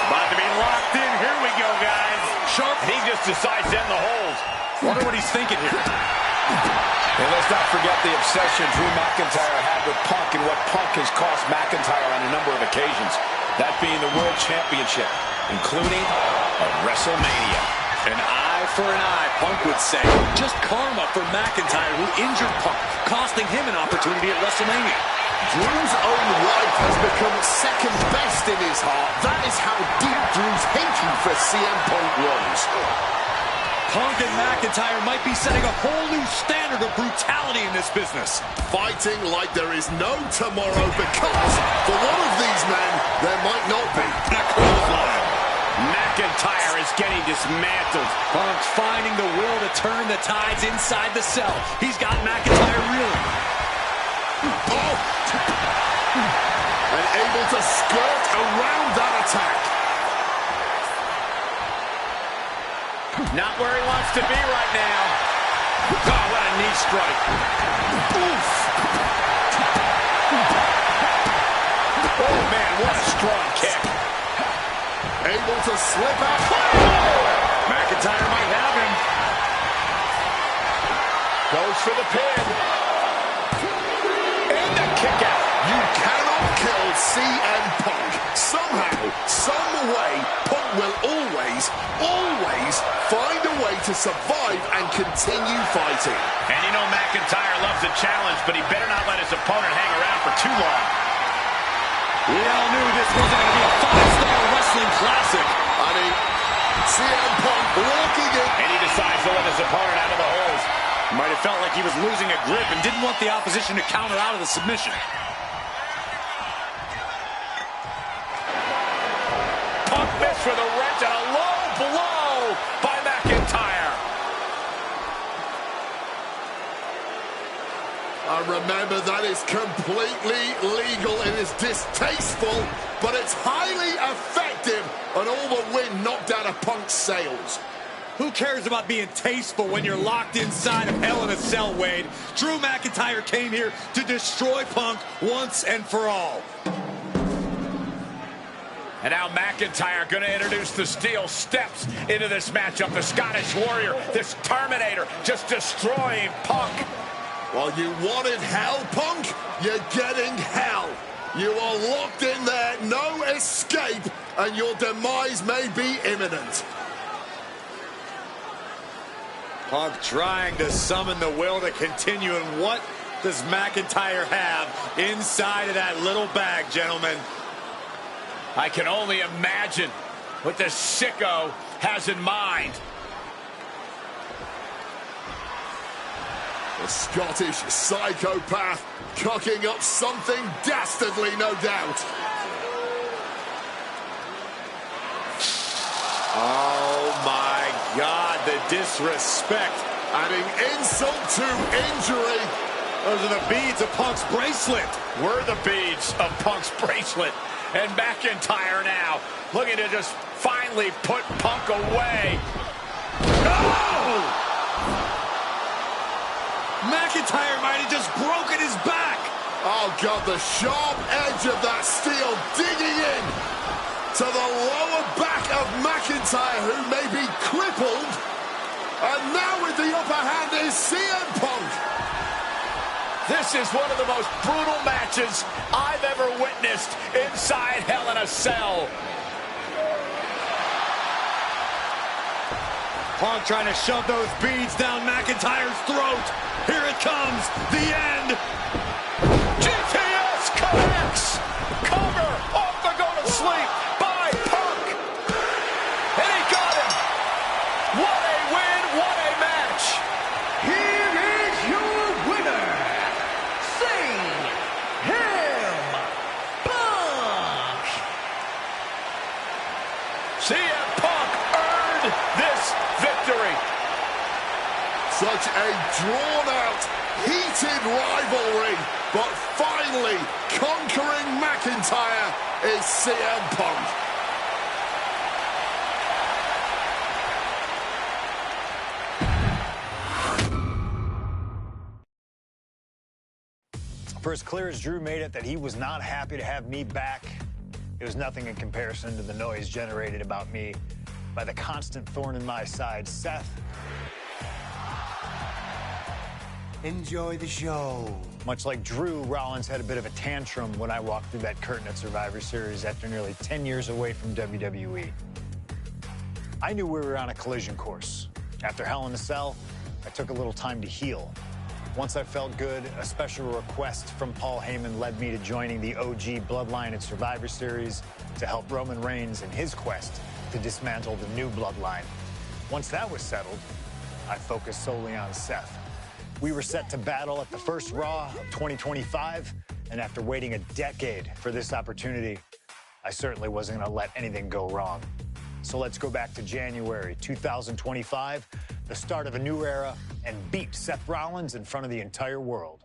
About to be locked in. Here we go, guys. Sharp. He just decides to end the hold. Wonder what he's thinking here. And let's not forget the obsession Drew McIntyre had with Punk and what Punk has cost McIntyre on a number of occasions. That being the World Championship, including at WrestleMania. An eye for an eye, Punk would say. Just karma for McIntyre, who injured Punk, costing him an opportunity at WrestleMania. Drew's own wife has become second best in his heart. That is how deep Drew's hatred for CM Punk runs. Punk and McIntyre might be setting a whole new standard of brutality in this business. Fighting like there is no tomorrow because for one of these men, there might not be. McIntyre is getting dismantled. Punk's finding the will to turn the tides inside the cell. He's got McIntyre reeling. Oh! And able to skirt around that attack. Not where he wants to be right now. Oh, what a knee strike. Oof! Oh, man, what a strong kick. Able to slip out. McIntyre might have him. Goes for the pin. And the kick out. You cannot kill CM Punk. Somehow, some way, Punk will always find a way to survive and continue fighting. And you know McIntyre loves a challenge, but he better not let his opponent hang around for too long. We all knew this wasn't going to be a five-star wrestling classic. I mean, CM Punk walking in. And he decides to let his opponent out of the holes. Might have felt like he was losing a grip and didn't want the opposition to counter out of the submission. Punk missed with a wrench and a low blow by McIntyre. Remember, that is completely legal. It is distasteful, but it's highly effective. And all the wind knocked out of Punk's sails. Who cares about being tasteful when you're locked inside of Hell in a Cell, Wade? Drew McIntyre came here to destroy Punk once and for all. And now McIntyre going to introduce the steel steps into this matchup. The Scottish Warrior, this Terminator, just destroying Punk. Well, you wanted hell, Punk? You're getting hell. You are locked in there, no escape, and your demise may be imminent. Punk trying to summon the will to continue, and what does McIntyre have inside of that little bag, gentlemen? I can only imagine what this sicko has in mind. The Scottish psychopath cooking up something dastardly, no doubt. Oh my God, the disrespect. Adding insult to injury. Those are the beads of Punk's bracelet. We're the beads of Punk's bracelet. And McIntyre now looking to just finally gently put Punk away. No! McIntyre might have just broken his back. Oh, God, the sharp edge of that steel digging in to the lower back of McIntyre, who may be crippled. And now with the upper hand is CM Punk. This is one of the most brutal matches I've ever witnessed inside Hell in a Cell. Punk trying to shove those beads down McIntyre's throat. Here it comes, the end. GTS connects. Cover off the go to sleep by Punk. And he got him. What a win, what a match. Here is your winner, CM Punk. CM Punk earned this victory. Such a drawn-out, heated rivalry, but finally conquering McIntyre is CM Punk. For as clear as Drew made it that he was not happy to have me back, it was nothing in comparison to the noise generated about me by the constant thorn in my side, Seth. Enjoy the show. Much like Drew, Rollins had a bit of a tantrum when I walked through that curtain at Survivor Series after nearly 10 years away from WWE. I knew we were on a collision course. After Hell in a Cell, I took a little time to heal. Once I felt good, a special request from Paul Heyman led me to joining the OG Bloodline at Survivor Series to help Roman Reigns in his quest to dismantle the new Bloodline. Once that was settled, I focused solely on Seth. We were set to battle at the first Raw of 2025, and after waiting a decade for this opportunity, I certainly wasn't going to let anything go wrong. So let's go back to January 2025, the start of a new era, and beat Seth Rollins in front of the entire world.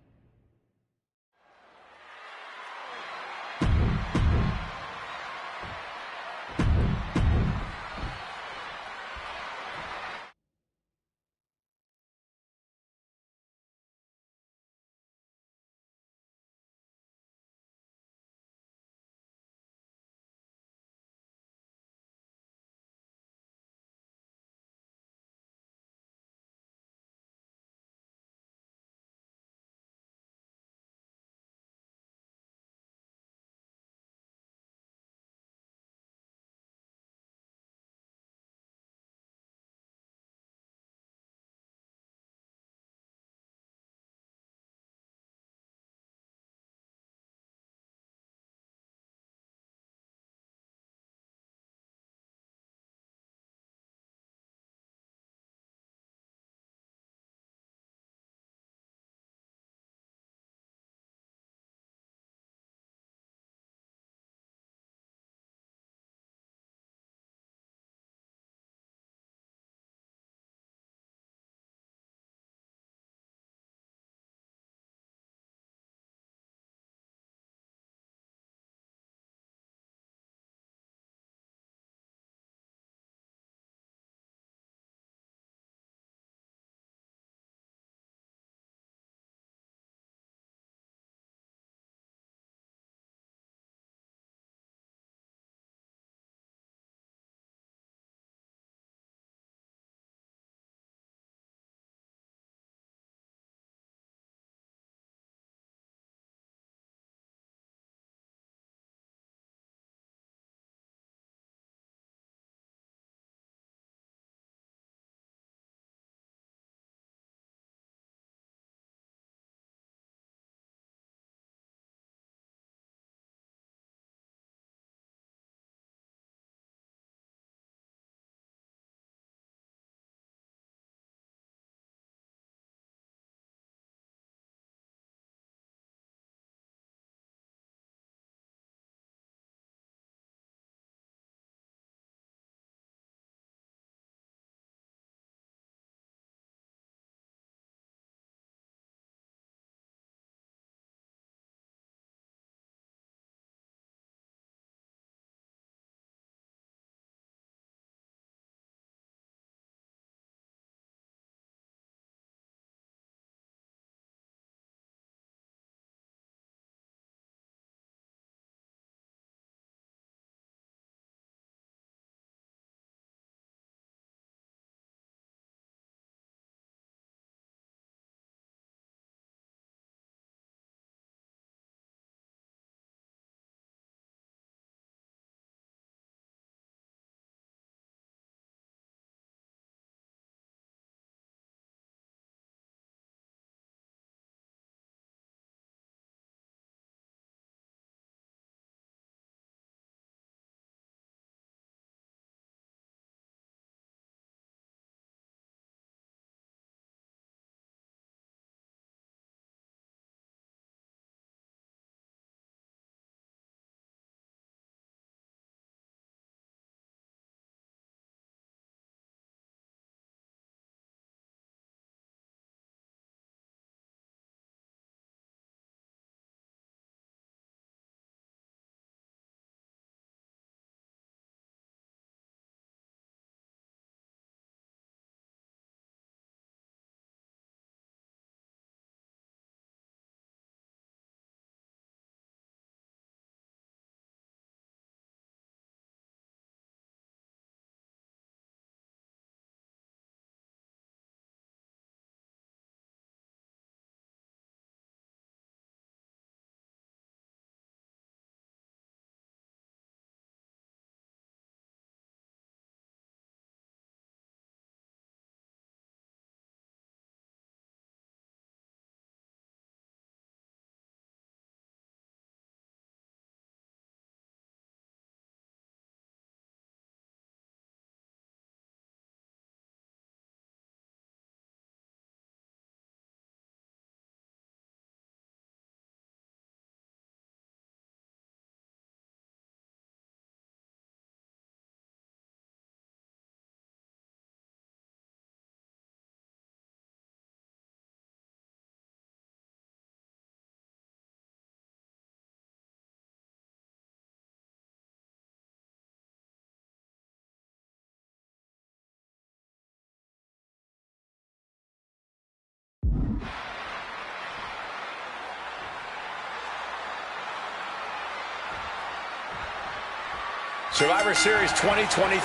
Survivor Series 2023.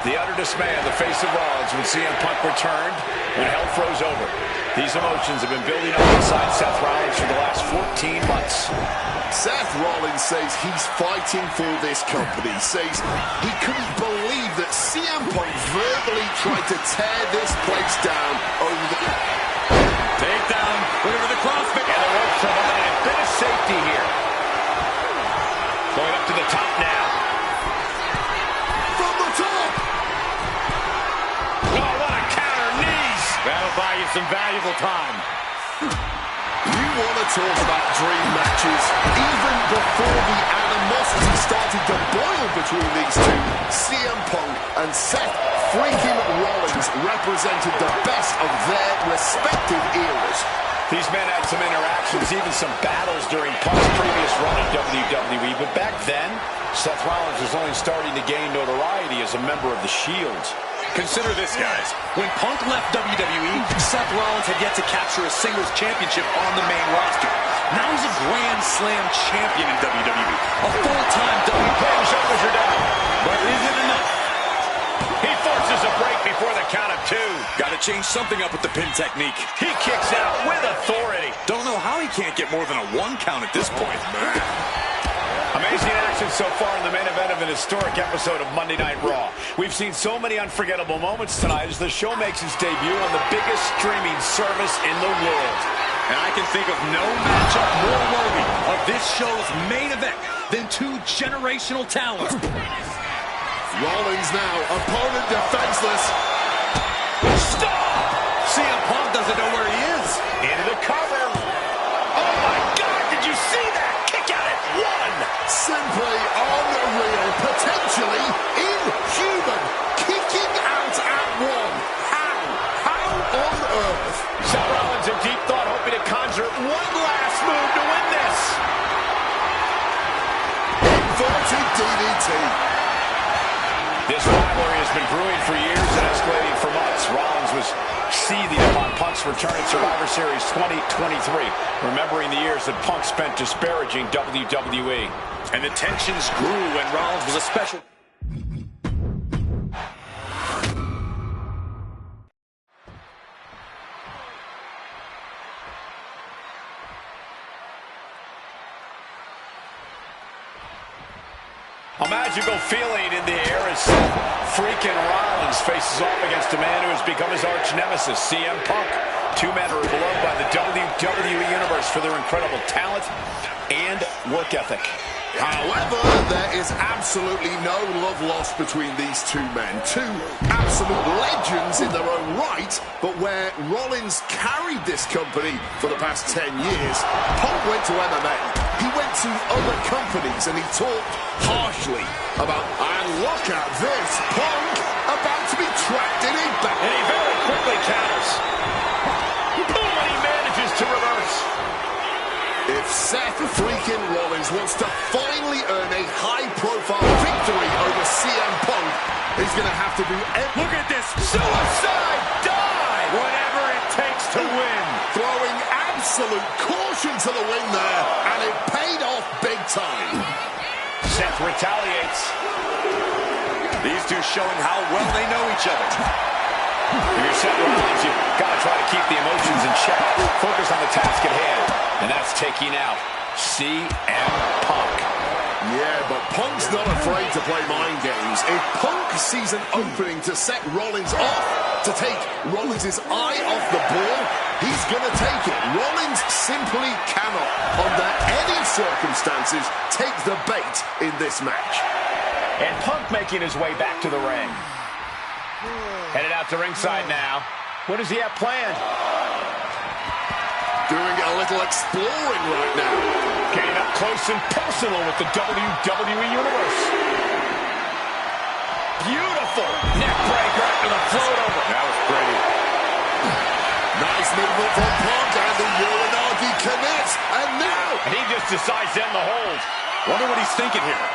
The utter dismay on the face of Rollins when CM Punk returned, when hell froze over. These emotions have been building up inside Seth Rollins for the last 14 months. Seth Rollins says he's fighting for this company, says he couldn't believe that CM Punk verbally tried to tear this place down over the... Takedown, looking for the crossface. And the ropes providing a bit of safety here. Going up to the top now. From the top! Oh, what a counter, knees! That'll buy you some valuable time. You want to talk about dream matches? Even before the animosity started to boil between these two, CM Punk and Seth freaking Rollins represented the best of their respective eras. These men had some interactions, even some battles during Punk's previous run in WWE, but back then, Seth Rollins was only starting to gain notoriety as a member of the Shield. Consider this, guys. When Punk left WWE, Seth Rollins had yet to capture a singles championship on the main roster. Now he's a Grand Slam champion in WWE, a full-time WWE. Shoulders are down. But is it enough? He forces a break before the count of two. Got to change something up with the pin technique. He kicks out with authority. Don't know how he can't get more than a 1 count at this point. Amazing action so far in the main event of an historic episode of Monday Night Raw. We've seen so many unforgettable moments tonight as the show makes its debut on the biggest streaming service in the world. And I can think of no matchup more worthy of this show's main event than two generational talents. Rollins now, opponent defenseless. Stop! CM Punk doesn't know where he is. Into the cover. Oh my God, did you see that? Kick out at one. Simply unreal, potentially inhuman. Kicking out at one. How on earth? Seth Rollins in deep thought, hoping to conjure one last move to win this. Inverted DDT. This rivalry has been brewing for years and escalating for months. Rollins was seething upon Punk's return at Survivor Series 2023, remembering the years that Punk spent disparaging WWE. And the tensions grew when Rollins was a special... A magical feeling in the air as freaking Rollins faces off against a man who has become his arch nemesis, CM Punk. Two men are beloved by the WWE Universe for their incredible talent and work ethic. However, there is absolutely no love lost between these two men. Two absolute legends in their own right, but where Rollins carried this company for the past 10 years, Punk went to MMA. He went to other companies and he talked harshly about, and look at this, Punk about to be trapped in a back. And he very quickly counters. Boom, and he manages to reverse. If Seth freaking Rollins wants to finally earn a high-profile victory over CM Punk, he's going to have to do everything. Look at this suicide dive! Whatever it takes to win. Throwing absolute caution to the wind there, and it paid off big time. Seth retaliates. These two showing how well they know each other. If you're Seth Rollins, you've got to try to keep the emotions in check. Focus on the task at hand, and that's taking out CM Punk. Yeah, but Punk's not afraid to play mind games. If Punk sees an opening to set Rollins off, to take Rollins' eye off the ball, he's going to take it. Rollins simply cannot, under any circumstances, take the bait in this match. And Punk making his way back to the ring. Headed out to ringside now. What does he have planned? Doing a little exploring right now. Getting up close and personal with the WWE Universe. Beautiful neck breaker after the float over. That was pretty. Nice movement from Punk, and the Uranagi connects, and now... And he just decides to end the hold. Wonder what he's thinking here.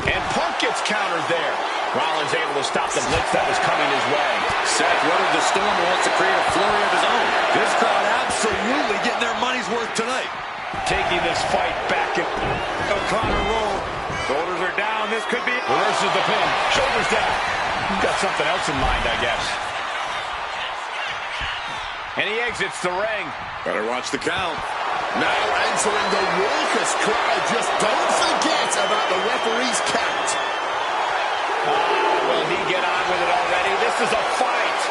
And Punk gets countered there. Rollins able to stop the blitz that was coming his way. Seth weathered the storm and wants to create a flurry of his own. This crowd absolutely getting their money's worth tonight. Taking this fight back in O'Connor roll. Shoulders are down. This could be... Reverses the pin. Shoulders down. You've got something else in mind, I guess. And he exits the ring. Better watch the count. Now entering the raucous crowd. Just don't forget about the referee's count. Will he get on with it already? This is a fight.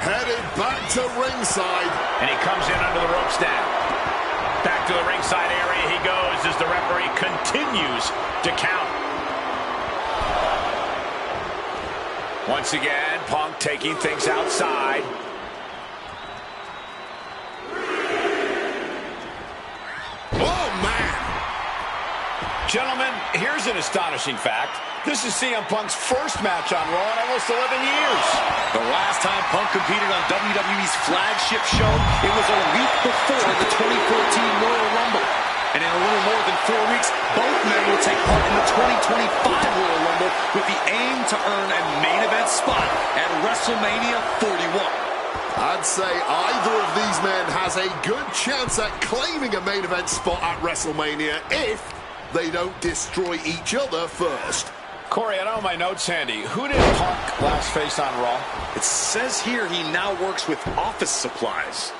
Headed back to ringside. And he comes in under the ropes now. Back to the ringside area he goes as the referee continues to count. Once again, Punk taking things outside. Oh, man. Gentlemen, here's an astonishing fact. This is CM Punk's first match on Raw in almost 11 years. The last time Punk competed on WWE's flagship show, it was a week before the 2014 Royal Rumble. And in a little more than 4 weeks, both men will take part in the 2025 Royal Rumble with the aim to earn a main event spot at WrestleMania 41. I'd say either of these men has a good chance at claiming a main event spot at WrestleMania if they don't destroy each other first. Corey, I don't have my notes handy. Who did Punk last face on Raw? It says here he now works with office supplies.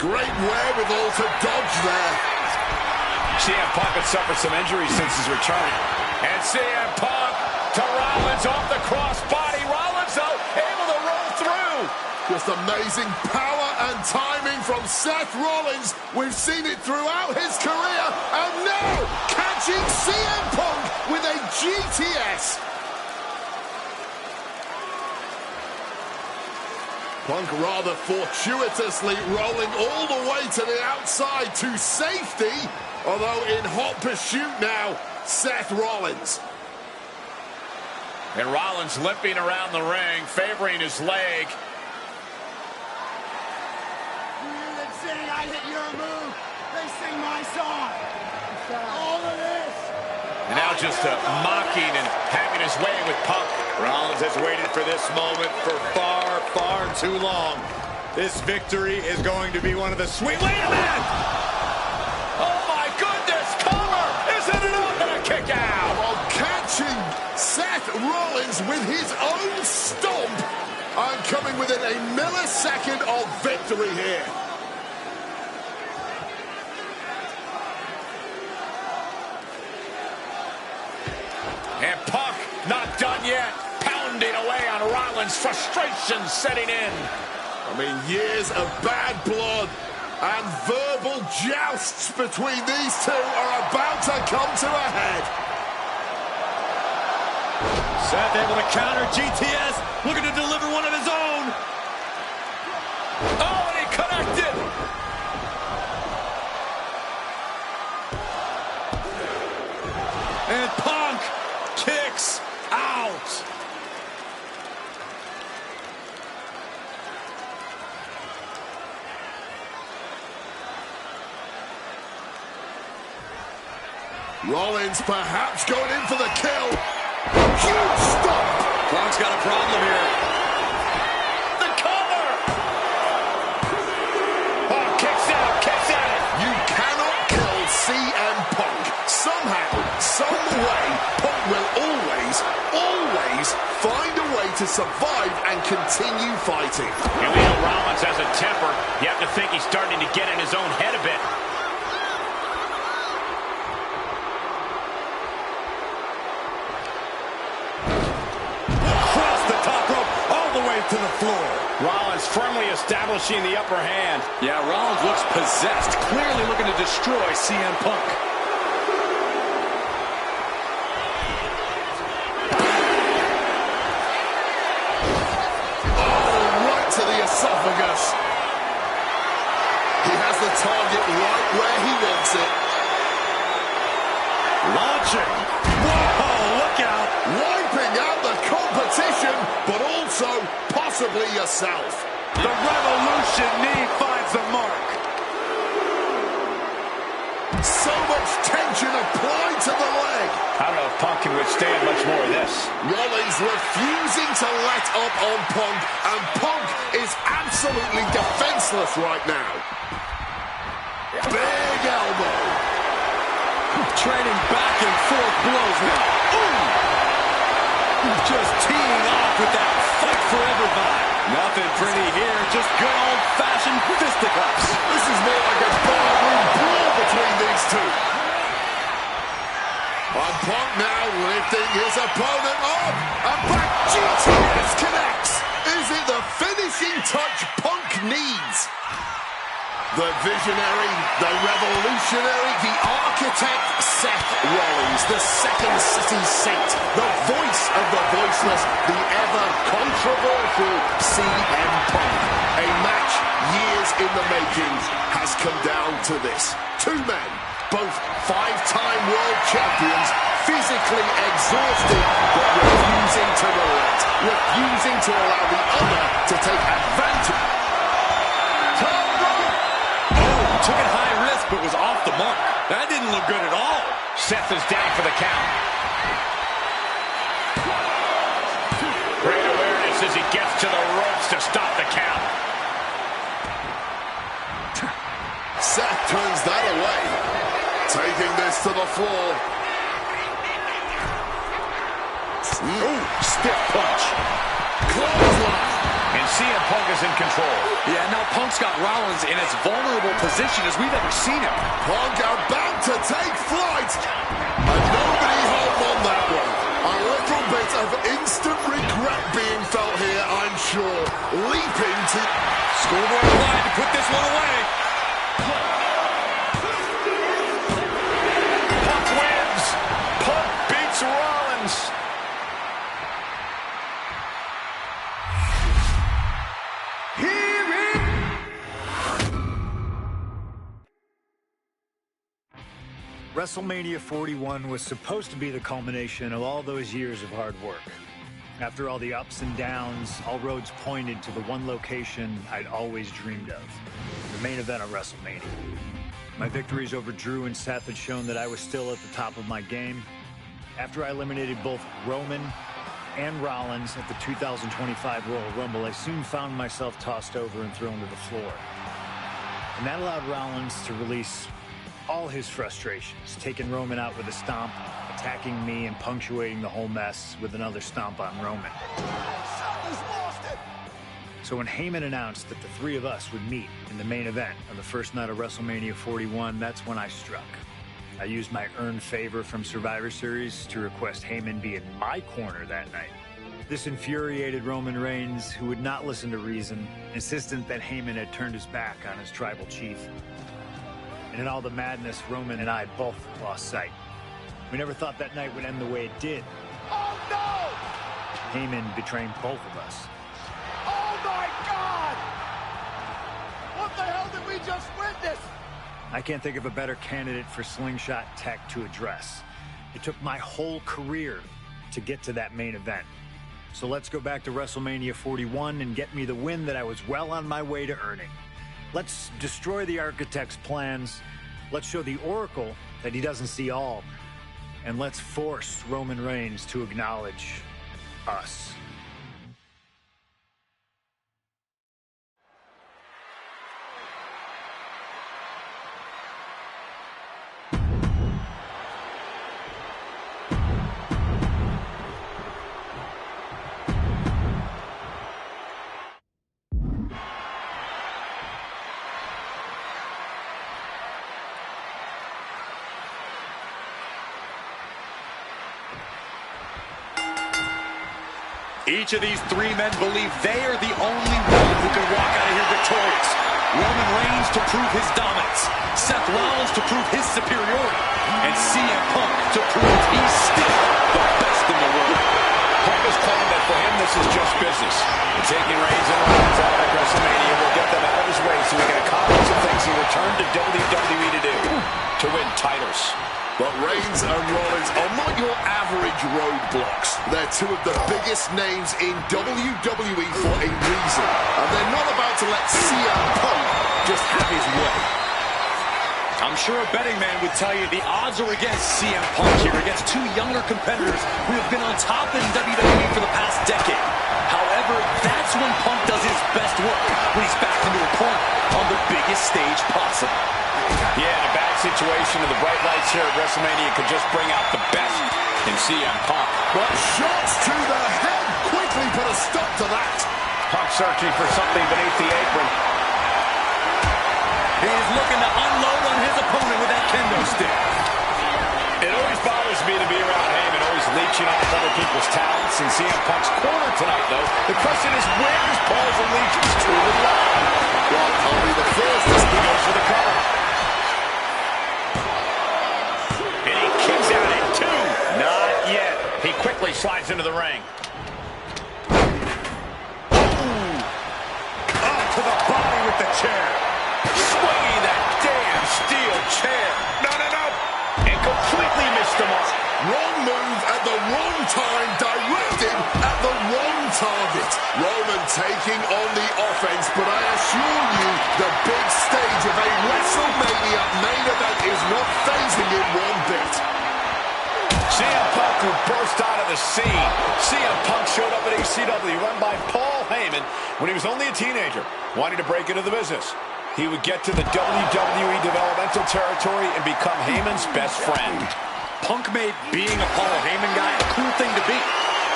Great wherewithal to dodge there. CM Punk had suffered some injuries since his return. And CM Punk to Rollins off the crossbody. Rollins, though, able to roll through. Just amazing power and timing from Seth Rollins. We've seen it throughout his career. And now, catching CM Punk with a GTS. Punk rather fortuitously rolling all the way to the outside to safety. Although in hot pursuit now, Seth Rollins. And Rollins limping around the ring, favoring his leg. I hit your move. They sing my song. All of this. And now just mocking and having his way with Punk. Rollins has waited for this moment for far, far too long. This victory is going to be one of the sweet... Wait a minute! Oh my goodness! Cover! Isn't it up? And a kick out! While catching Seth Rollins with his own stomp. I'm coming within a millisecond of victory here. And Punk not done yet. Pounding away on Rollins. Frustration setting in. I mean, years of bad blood and verbal jousts between these two are about to come to a head. Seth able to counter GTS, looking to deliver one of his own. Oh, and he connected. And Punk kicks out. Rollins perhaps going in for the kill. Huge stop. Punk's got a problem here. The cover. Oh, kicks out, kicks out. You cannot kill CM Punk. Somehow, some way, Punk will always find a way to survive and continue fighting. And we know Rollins has a temper. You have to think he's starting to get in his own head a bit. To the floor. Rollins firmly establishing the upper hand. Yeah, Rollins looks possessed, clearly looking to destroy CM Punk. Oh, right to the esophagus. He has the target right where he wants it. Launching. Whoa, look out. Wiping out the competition, but also possibly yourself. The Revolution knee finds the mark. So much tension applied to the leg. I don't know if Punk can withstand much more of this. Rollins refusing to let up on Punk, and Punk is absolutely defenseless right now. Big elbow. Trading back and forth blows now. Ooh! Just teeing off with that fight forever vibe. Nothing pretty here, just good old-fashioned fisticuffs. This is more like a barroom brawl between these two. And Punk now lifting his opponent up. And back GTS connects. Is it the finishing touch Punk needs? The visionary, the revolutionary, the architect, Seth Rollins, the second city saint, the voice of the voiceless, the ever-controversial CM Punk. A match years in the making has come down to this. Two men, both five-time world champions, physically exhausted, but refusing to relent, refusing to allow the other to take advantage. Took it high risk, but was off the mark. That didn't look good at all. Seth is down for the count. Great awareness as he gets to the ropes to stop the count. Seth turns that away, taking this to the floor. Ooh, stiff punch. Clothesline. And CM Punk is in control. Yeah, now Punk's got Rollins in as vulnerable position as we've ever seen him. Punk about to take flight. And nobody home on that one. A little bit of instant regret being felt here, I'm sure. Leaping to... Schoolboy line to put this one away. Punk wins. Punk beats Rollins. WrestleMania 41 was supposed to be the culmination of all those years of hard work. After all the ups and downs, all roads pointed to the one location I'd always dreamed of, the main event of WrestleMania. My victories over Drew and Seth had shown that I was still at the top of my game. After I eliminated both Roman and Rollins at the 2025 Royal Rumble, I soon found myself tossed over and thrown to the floor. And that allowed Rollins to release all his frustrations, taking Roman out with a stomp, attacking me, and punctuating the whole mess with another stomp on Roman. So when Heyman announced that the three of us would meet in the main event on the first night of WrestleMania 41, that's when I struck. I used my earned favor from Survivor Series to request Heyman be in my corner that night. This infuriated Roman Reigns, who would not listen to reason, insistent that Heyman had turned his back on his tribal chief. And in all the madness, Roman and I both lost sight. We never thought that night would end the way it did. Oh, no! Heyman betraying both of us. Oh, my God! What the hell did we just witness? I can't think of a better candidate for slingshot tech to address. It took my whole career to get to that main event. So let's go back to WrestleMania 41 and get me the win that I was well on my way to earning. Let's destroy the architect's plans. Let's show the Oracle that he doesn't see all. And let's force Roman Reigns to acknowledge us. Each of these three men believe they are the only one who can walk out of here victorious. Roman Reigns to prove his dominance, Seth Rollins to prove his superiority, and CM Punk to prove he's still the best in the world. Punk has claimed that for him this is just business. And taking Reigns and Rollins out at WrestleMania will get them out of his way so he can accomplish the things he returned to WWE to do, to win titles. But Reigns and Rollins are not your average roadblocks. They're two of the biggest names in WWE for a reason. And they're not about to let CM Punk just have his way. I'm sure a betting man would tell you the odds are against CM Punk here, against two younger competitors who have been on top in WWE for the past decade. However, that's when Punk does his best work, when he's backed into a corner on the biggest stage possible. Yeah, in a bad situation, and the bright lights here at WrestleMania could just bring out the best in CM Punk. But shots to the head quickly put a stop to that. Punk searching for something beneath the apron. He is looking to unload on his opponent with that kendo stick. It always bothers me to be around Heyman, always leeching off other people's talents. In CM Punk's corner tonight, though, the question is, where does Paul's allegiance truly lie? Well, only the first He goes for the cover. And he kicks out at 2. Not yet. He quickly slides into the ring. Up to the body with the chair. Swinging that damn steel chair. No. And completely missed the mark. wrong move at the wrong time, directed at the wrong target. Roman taking on the offense, but I assure you, the big stage of a WrestleMania main event is not phasing him one bit. CM Punk would burst out of the scene. CM Punk showed up at ECW, run by Paul Heyman, when he was only a teenager, wanting to break into the business. He would get to the WWE developmental territory and become Heyman's best friend. Punk made being a Paul Heyman guy a cool thing to be.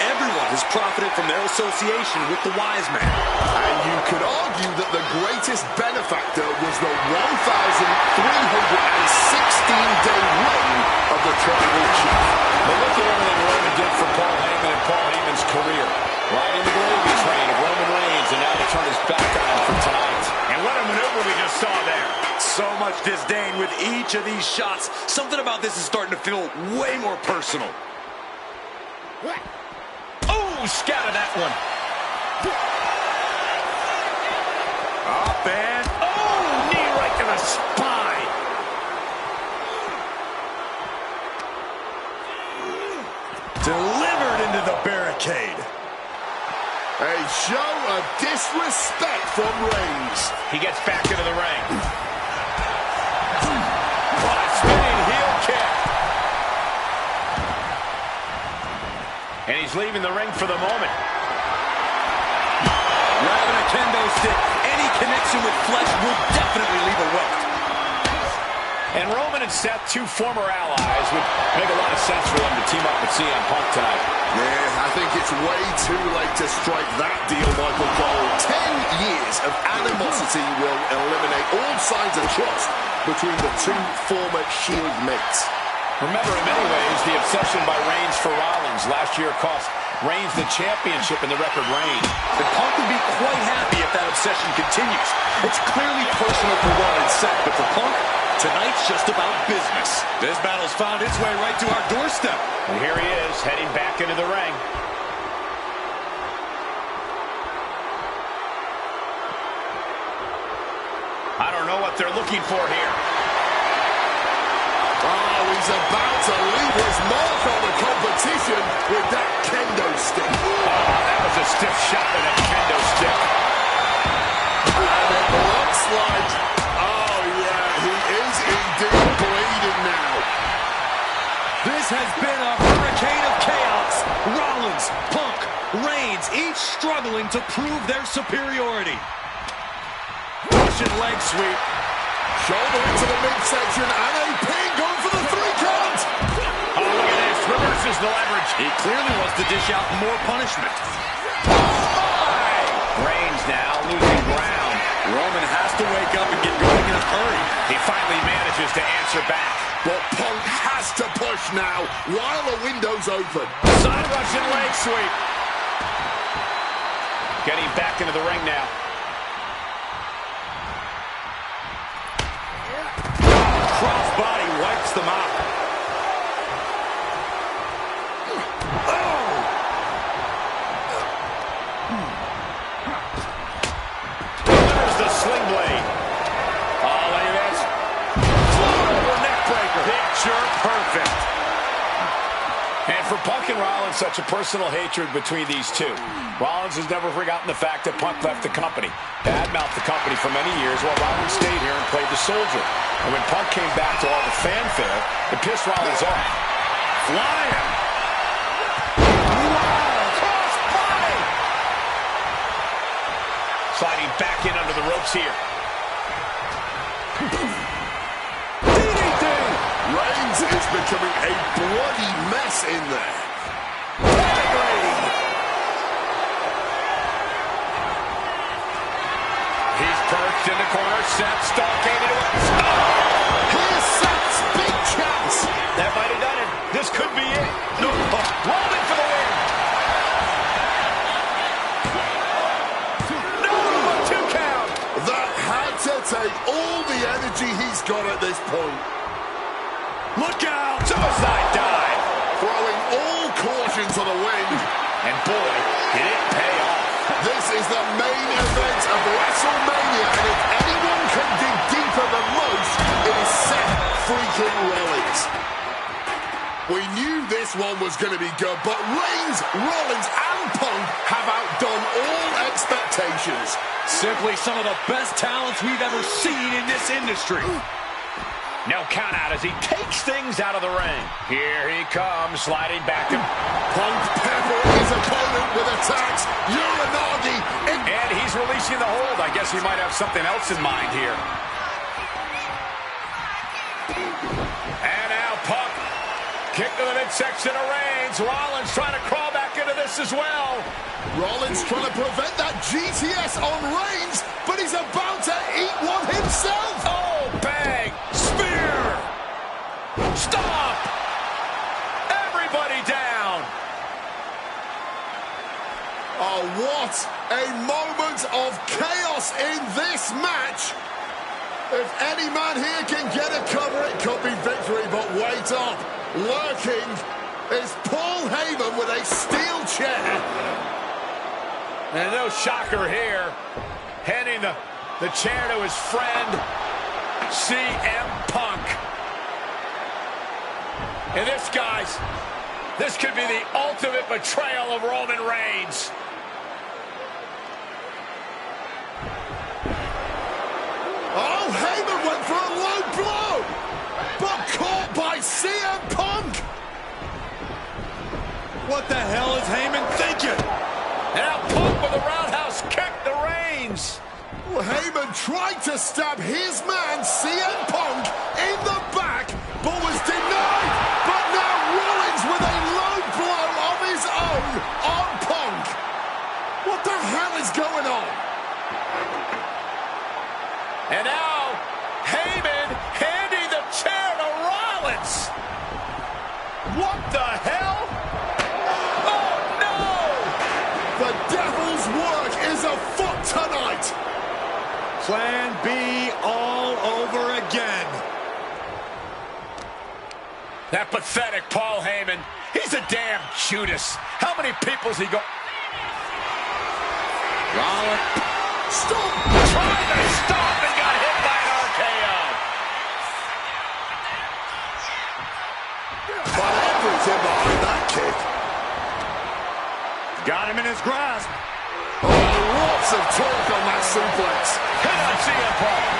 Everyone has profited from their association with the wise man. And you could argue that the greatest benefactor was the 1,316-day reign of the Tribal Chief. But look at everything Roman did for Paul Heyman and Paul Heyman's career. Riding the gravy train of Roman Reigns, and now to turn his back on him for tonight. And what a maneuver we just saw there. So much disdain with each of these shots. Something about this is starting to feel way more personal. Oh, scattered that one. Up and, oh, knee right to the spine. Delivered into the barricade. A show of disrespect from Reigns. He gets back into the ring. What a spinning heel kick. And he's leaving the ring for the moment. Grabbing a kendo stick, any connection with flesh will definitely leave a welt. And Roman and Seth, two former allies, would make a lot of sense for them to team up with CM Punk tonight. Yeah, I think it's way too late to strike that deal, Michael Cole. 10 years of animosity will eliminate all signs of trust between the two former Shield mates. Remember, in many ways, the obsession by Reigns for Rollins last year cost Reigns the championship in the record reign. The Punk would be quite happy if that obsession continues. It's clearly personal for Raw and Seth, but for Punk, tonight's just about business. This battle's found its way right to our doorstep. And here he is, heading back into the ring. I don't know what they're looking for here. Oh, he's about to leave his mark on the competition with that kendo stick. Oh, that was a stiff shot with that kendo stick. And it looks like, oh yeah, he is indeed bleeding now. This has been a hurricane of chaos. Rollins, Punk, Reigns, each struggling to prove their superiority. Russian leg sweep. Shoulder into the midsection and a pin going for the 3 count. Oh, look at this. Reverses the leverage. He clearly wants to dish out more punishment. Reigns now losing ground. Roman has to wake up and get going in a hurry. He finally manages to answer back. But Punk has to push now while the window's open. Side Russian leg sweep. Getting back into the ring now. Crossbody wipes them out. Delivers the sling blade. Oh, look at this. Float over neck breaker. Picture perfect. And for Punk and Rollins, such a personal hatred between these two. Rollins has never forgotten the fact that Punk left the company, badmouthed the company for many years, while Rollins stayed here and played the soldier. And when Punk came back to all the fanfare, it pissed Rollins off. Flying! Wow! Crossbody! Sliding back in under the ropes here. Reigns is becoming a bloody mess in there. He's perched in the corner. Seth stalking into it. Oh! Here's Seth's big chance. That might have done it. This could be it. No, Roman for the win. No, a 2 count. That had to take all the energy he's got at this point. Look out! Suicide dive! Throwing all caution to the wind. And boy, did it pay off. This is the main event of WrestleMania, and if anyone can dig deeper than most, it is Seth freaking Rollins. We knew this one was going to be good, but Reigns, Rollins, and Punk have outdone all expectations. Simply some of the best talents we've ever seen in this industry. No count out as he takes things out of the ring. Here he comes, sliding back to Punk peppering his opponent with attacks. Uranagi. And he's releasing the hold. I guess he might have something else in mind here. And now Punk. Kick to the midsection of Reigns. Rollins trying to crawl back into this as well. Rollins trying to prevent that GTS on Reigns, but he's about to eat one himself. Oh, bang. Spear. Stop. Everybody down. Oh, what a moment of chaos in this match. If any man here can get a cover, it could be victory, but wait up. Lurking is Paul Heyman with a steel chair. And no shocker here. Handing the chair to his friend, CM Punk. And this, guys, this could be the ultimate betrayal of Roman Reigns. Oh, Heyman went for a low blow, but caught by CM Punk. What the hell is Heyman thinking? Now Punk with a roundhouse kick to Reigns. Well, Heyman tried to stab his man, CM Punk, in the back, but was denied. But now Rollins with a low blow of his own on Punk. What the hell is going on? And now Heyman handing the chair to Rollins. What the hell? Oh, no! The devil's work is afoot tonight. Plan B all over again. That pathetic Paul Heyman. He's a damn Judas. How many people's he got? Rollins. Stop! Tried to stop and got hit by an RKO. But everything behind that kick. Got him in his grasp. Oh, lots of torque on that suplex. Hit on CM Punk.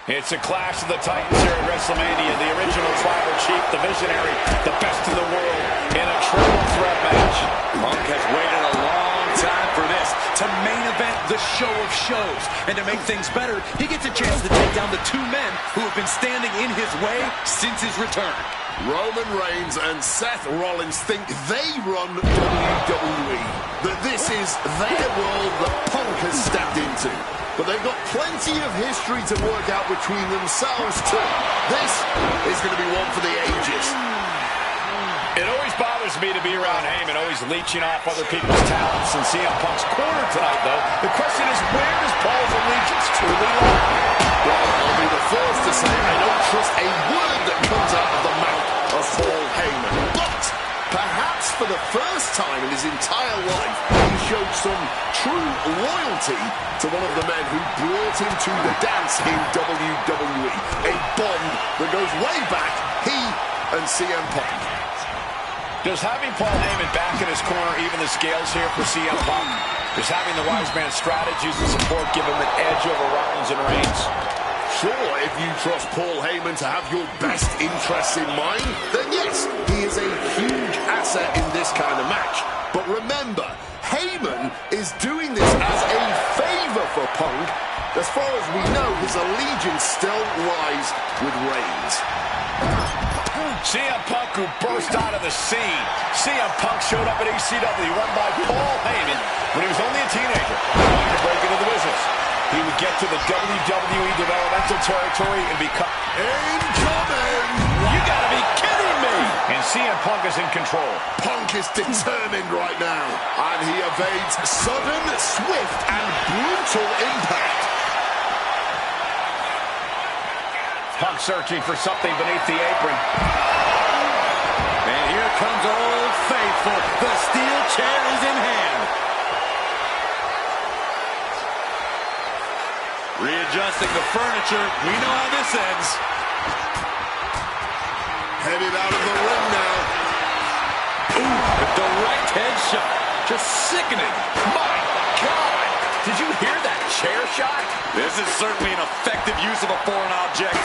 It's a clash of the Titans here at WrestleMania. The original tribal chief, the visionary, the best in the world in a triple threat match. Punk has waited a long time for this, to main event the show of shows. And to make things better, he gets a chance to take down the two men who have been standing in his way since his return. Roman Reigns and Seth Rollins think they run WWE, that this is their world that Punk has stepped into. But they've got plenty of history to work out between themselves too. This is going to be one for the ages. It always bothers me to be around Heyman, always leeching off other people's talents. And CM Punk's corner tonight, though, the question is, where does Paul's allegiance truly lie? Well, for the first time in his entire life, he showed some true loyalty to one of the men who brought him to the dance in WWE. A bond that goes way back, he and CM Punk. Does having Paul Heyman back in his corner even the scales here for CM Punk? Does having the wise man strategies and support give him an edge over Rollins and Reigns? Sure, if you trust Paul Heyman to have your best interests in mind, then yes, he is a huge asset in this kind of match. But remember, Heyman is doing this as a favor for Punk. As far as we know, his allegiance still lies with Reigns. CM Punk, who burst out of the scene. CM Punk showed up at ECW, run by Paul Heyman, when he was only a teenager, trying to break into the business. He would get to the WWE developmental territory and become... Incoming! You gotta be kidding me! And CM Punk is in control. Punk is determined right now, and he evades sudden, swift, and brutal impact. Punk searching for something beneath the apron. And here comes Old Faithful. The steel chair is in hand. Readjusting the furniture. We know how this ends. Headed out of the ring now. Ooh, a direct headshot. Just sickening. My God! Did you hear that chair shot? This is certainly an effective use of a foreign object.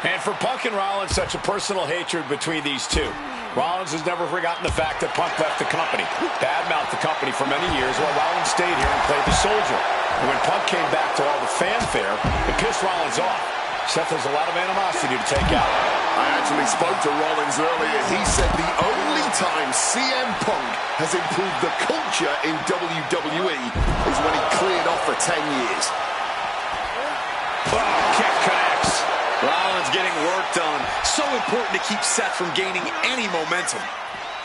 And for Punk and Rollins, such a personal hatred between these two. Rollins has never forgotten the fact that Punk left the company, badmouthed the company for many years, while Rollins stayed here and played the soldier. And when Punk came back to all the fanfare, it pissed Rollins off. Seth has a lot of animosity to take out. I actually spoke to Rollins earlier. He said the only time CM Punk has improved the culture in WWE is when he cleared off for 10 years. Oh, kick connects. Rollins getting work done. So important to keep Seth from gaining any momentum.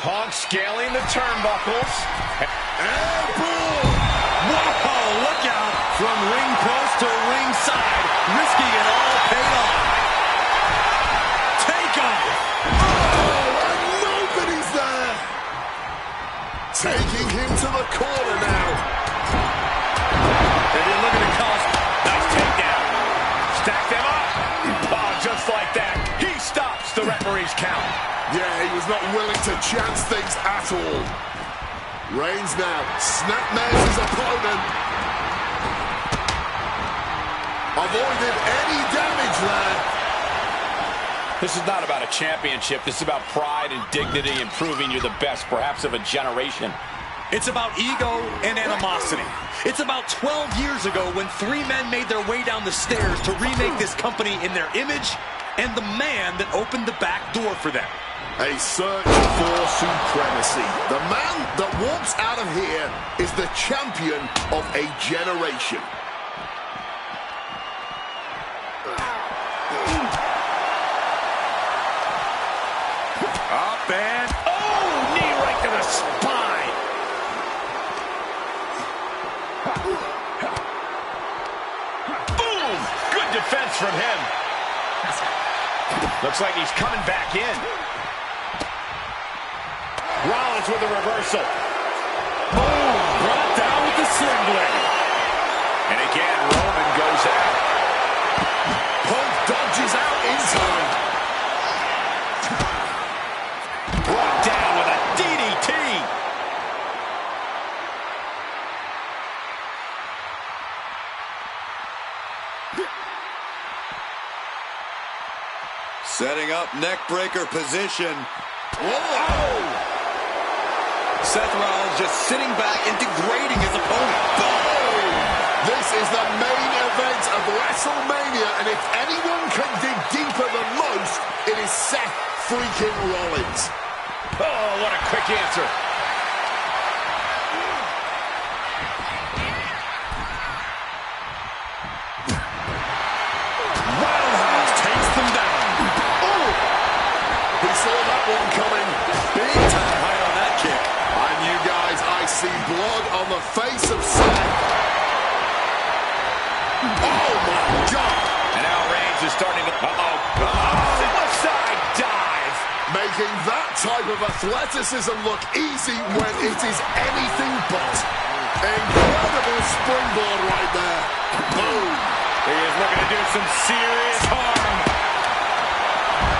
Punk scaling the turnbuckles. Whoa, look out. From ring post to ringside. Risking it all paid off. Take off. Oh, and nobody's there. Taking him to the corner now. And they're looking to cause. Nice takedown. Stack them up. Oh, just like that. He stops the referee's count. Yeah, he was not willing to chance things at all. Reigns now snapmares his opponent. Avoided any damage there. This is not about a championship. This is about pride and dignity and proving you're the best, perhaps of a generation. It's about ego and animosity. It's about 12 years ago when three men made their way down the stairs to remake this company in their image and the man that opened the back door for them. A search for supremacy. The man that walks out of here is the champion of a generation. Up and... oh, knee right to the spine. Boom! Good defense from him. Looks like he's coming back in. Rollins with a reversal. Boom! Brought down with the sling blade. And again, Roman goes out. Punk dodges out in time. Brought down with a DDT. Setting up neckbreaker position. Whoa! Seth Rollins just sitting back and degrading his opponent. Boom! This is the main event of WrestleMania, and if anyone can dig deeper than most, it is Seth freaking Rollins. Oh, what a quick answer. Roundhouse takes them down. Oh! He saw that one coming. Big time height on that kick. And you guys, I see blood on the face of Seth. Oh my God! And now Reigns is starting to... suicide dive! Making making that type of athleticism look easy when it is anything but. Incredible springboard right there. Boom. He is looking to do some serious harm.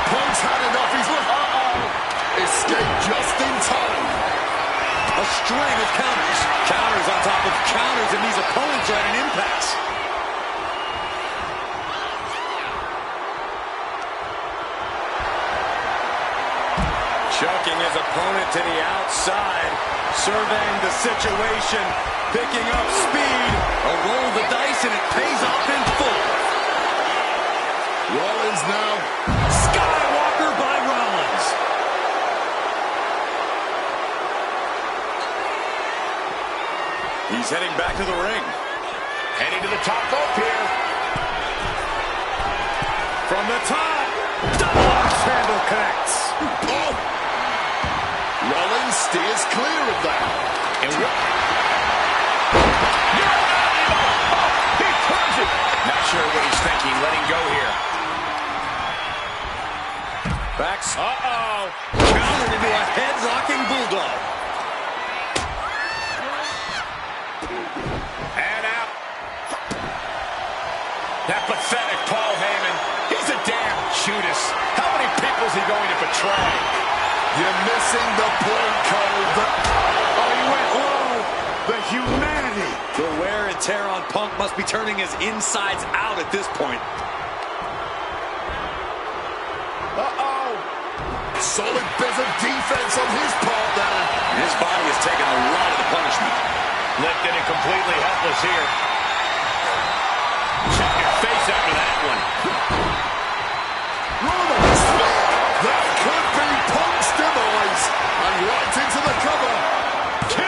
Punk's had enough. He's escaped just in time. A string of counters. Counters on top of counters, and these opponents are at an impasse. Choking his opponent to the outside. Surveying the situation. Picking up speed. A roll of the dice, and it pays off in full. Rollins now. Skywalker by Rollins. He's heading back to the ring. Heading to the top rope here. From the top. Double axe handle connects. Oh! Rollins steers clear of that. And he turns it. Not sure what he's thinking. Letting go here. Backs. Uh-oh. Countered into a head-rocking bulldog. And out. That pathetic Paul Heyman. He's a damn Judas. How many people is he going to betray? You're missing the point, Cole. Oh, he went low. The humanity. The wear and tear on Punk must be turning his insides out at this point. Uh-oh. Solid bit of defense on his part there. His body has taken a lot of the punishment. Lifted and completely helpless here. Check your face after that one. Rollins. That could be Punk's demise. And right into the cover. 2.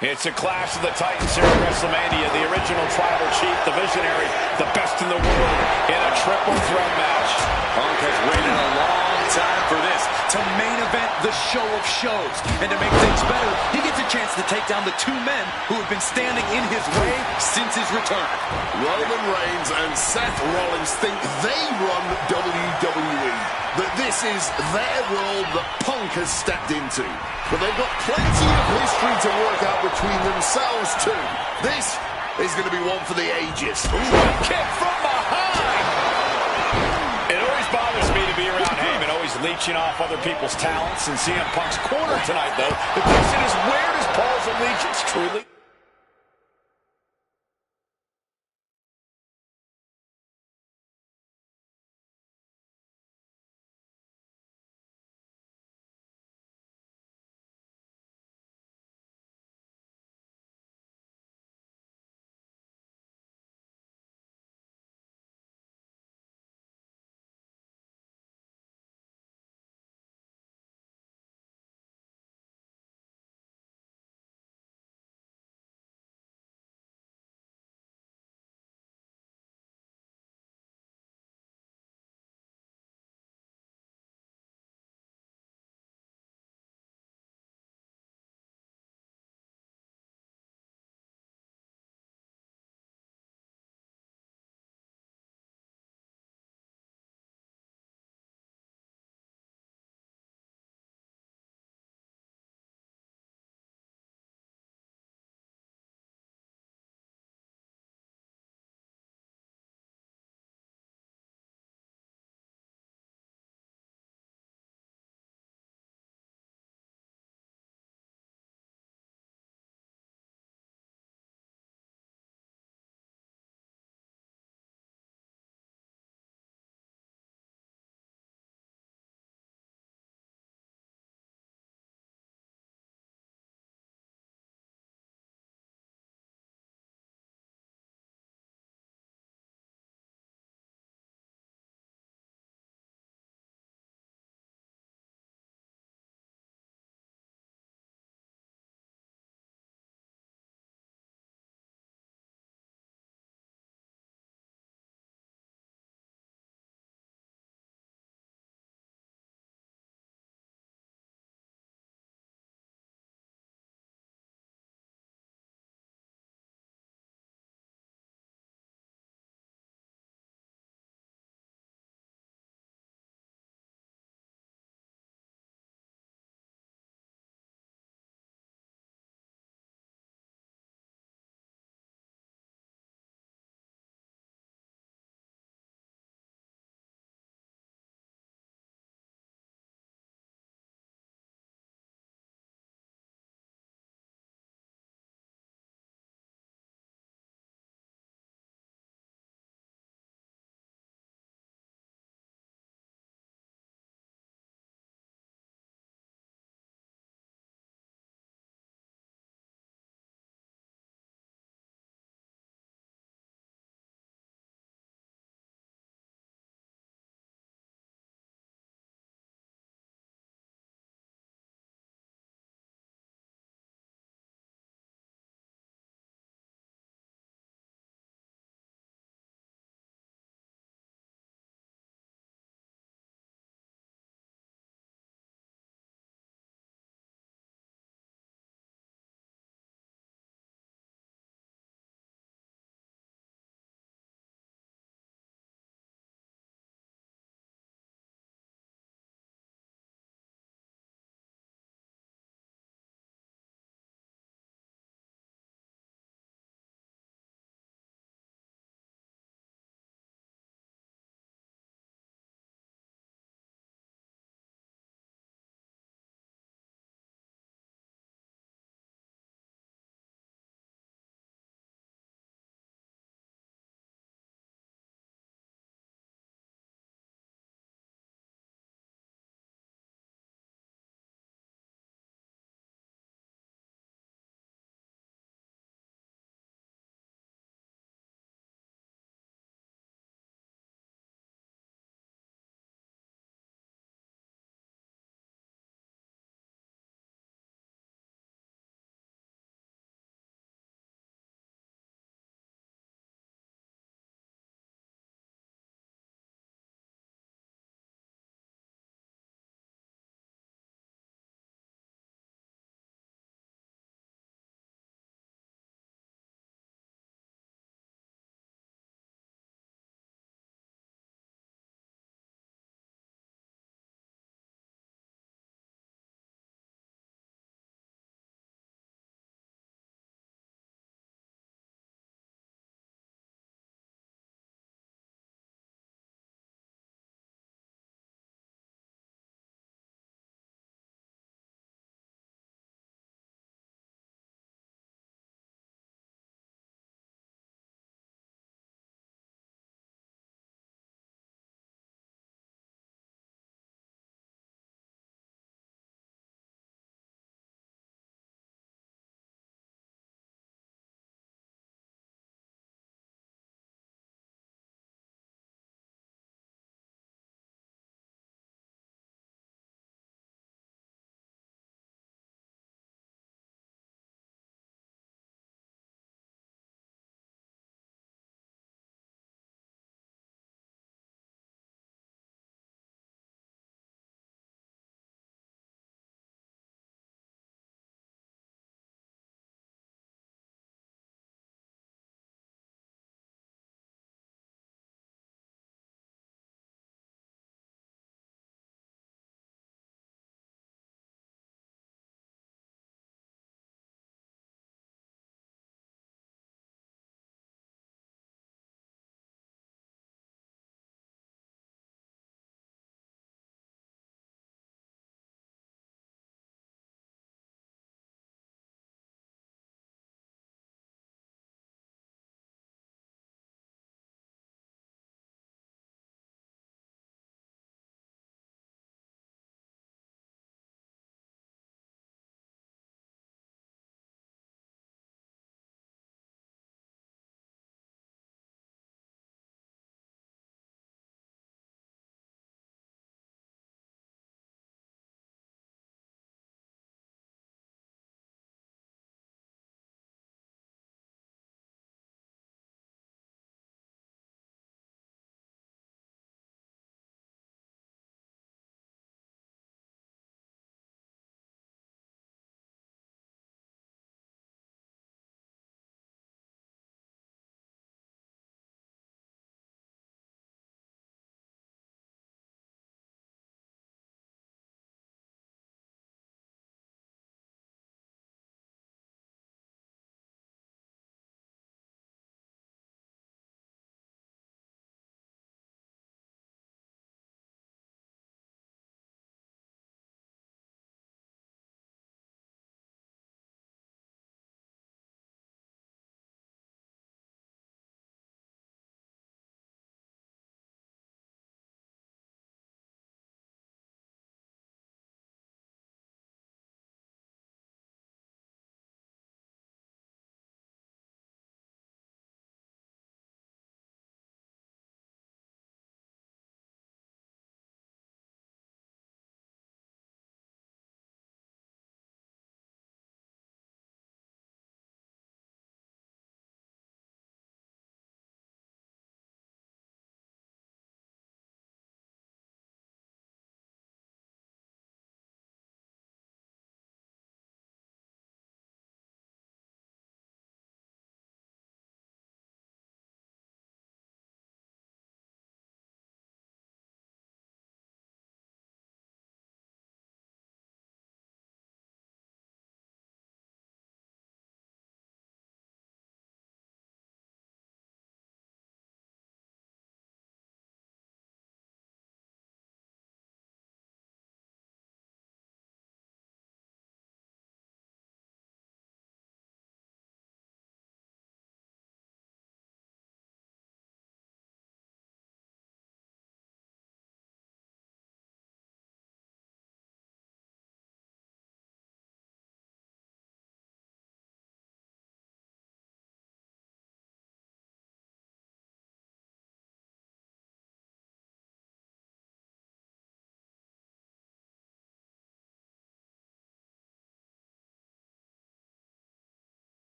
It's a clash of the Titans here at WrestleMania. The original tribal chief, the visionary, the best in the world in a triple threat match. Punk has waited a long time for this, to main event the show of shows. And to make things better, he gets a chance to take down the two men who have been standing in his way since his return. Roman Reigns and Seth Rollins think they run WWE. That this is their world that Punk has stepped into. But they've got plenty of history to work out between themselves too. This is going to be one for the ages. Ooh, kick from behind! It always bothers me to be around Heyman, always leeching off other people's talents. And CM Punk's corner tonight, though, the question is, where does Paul's allegiance truly...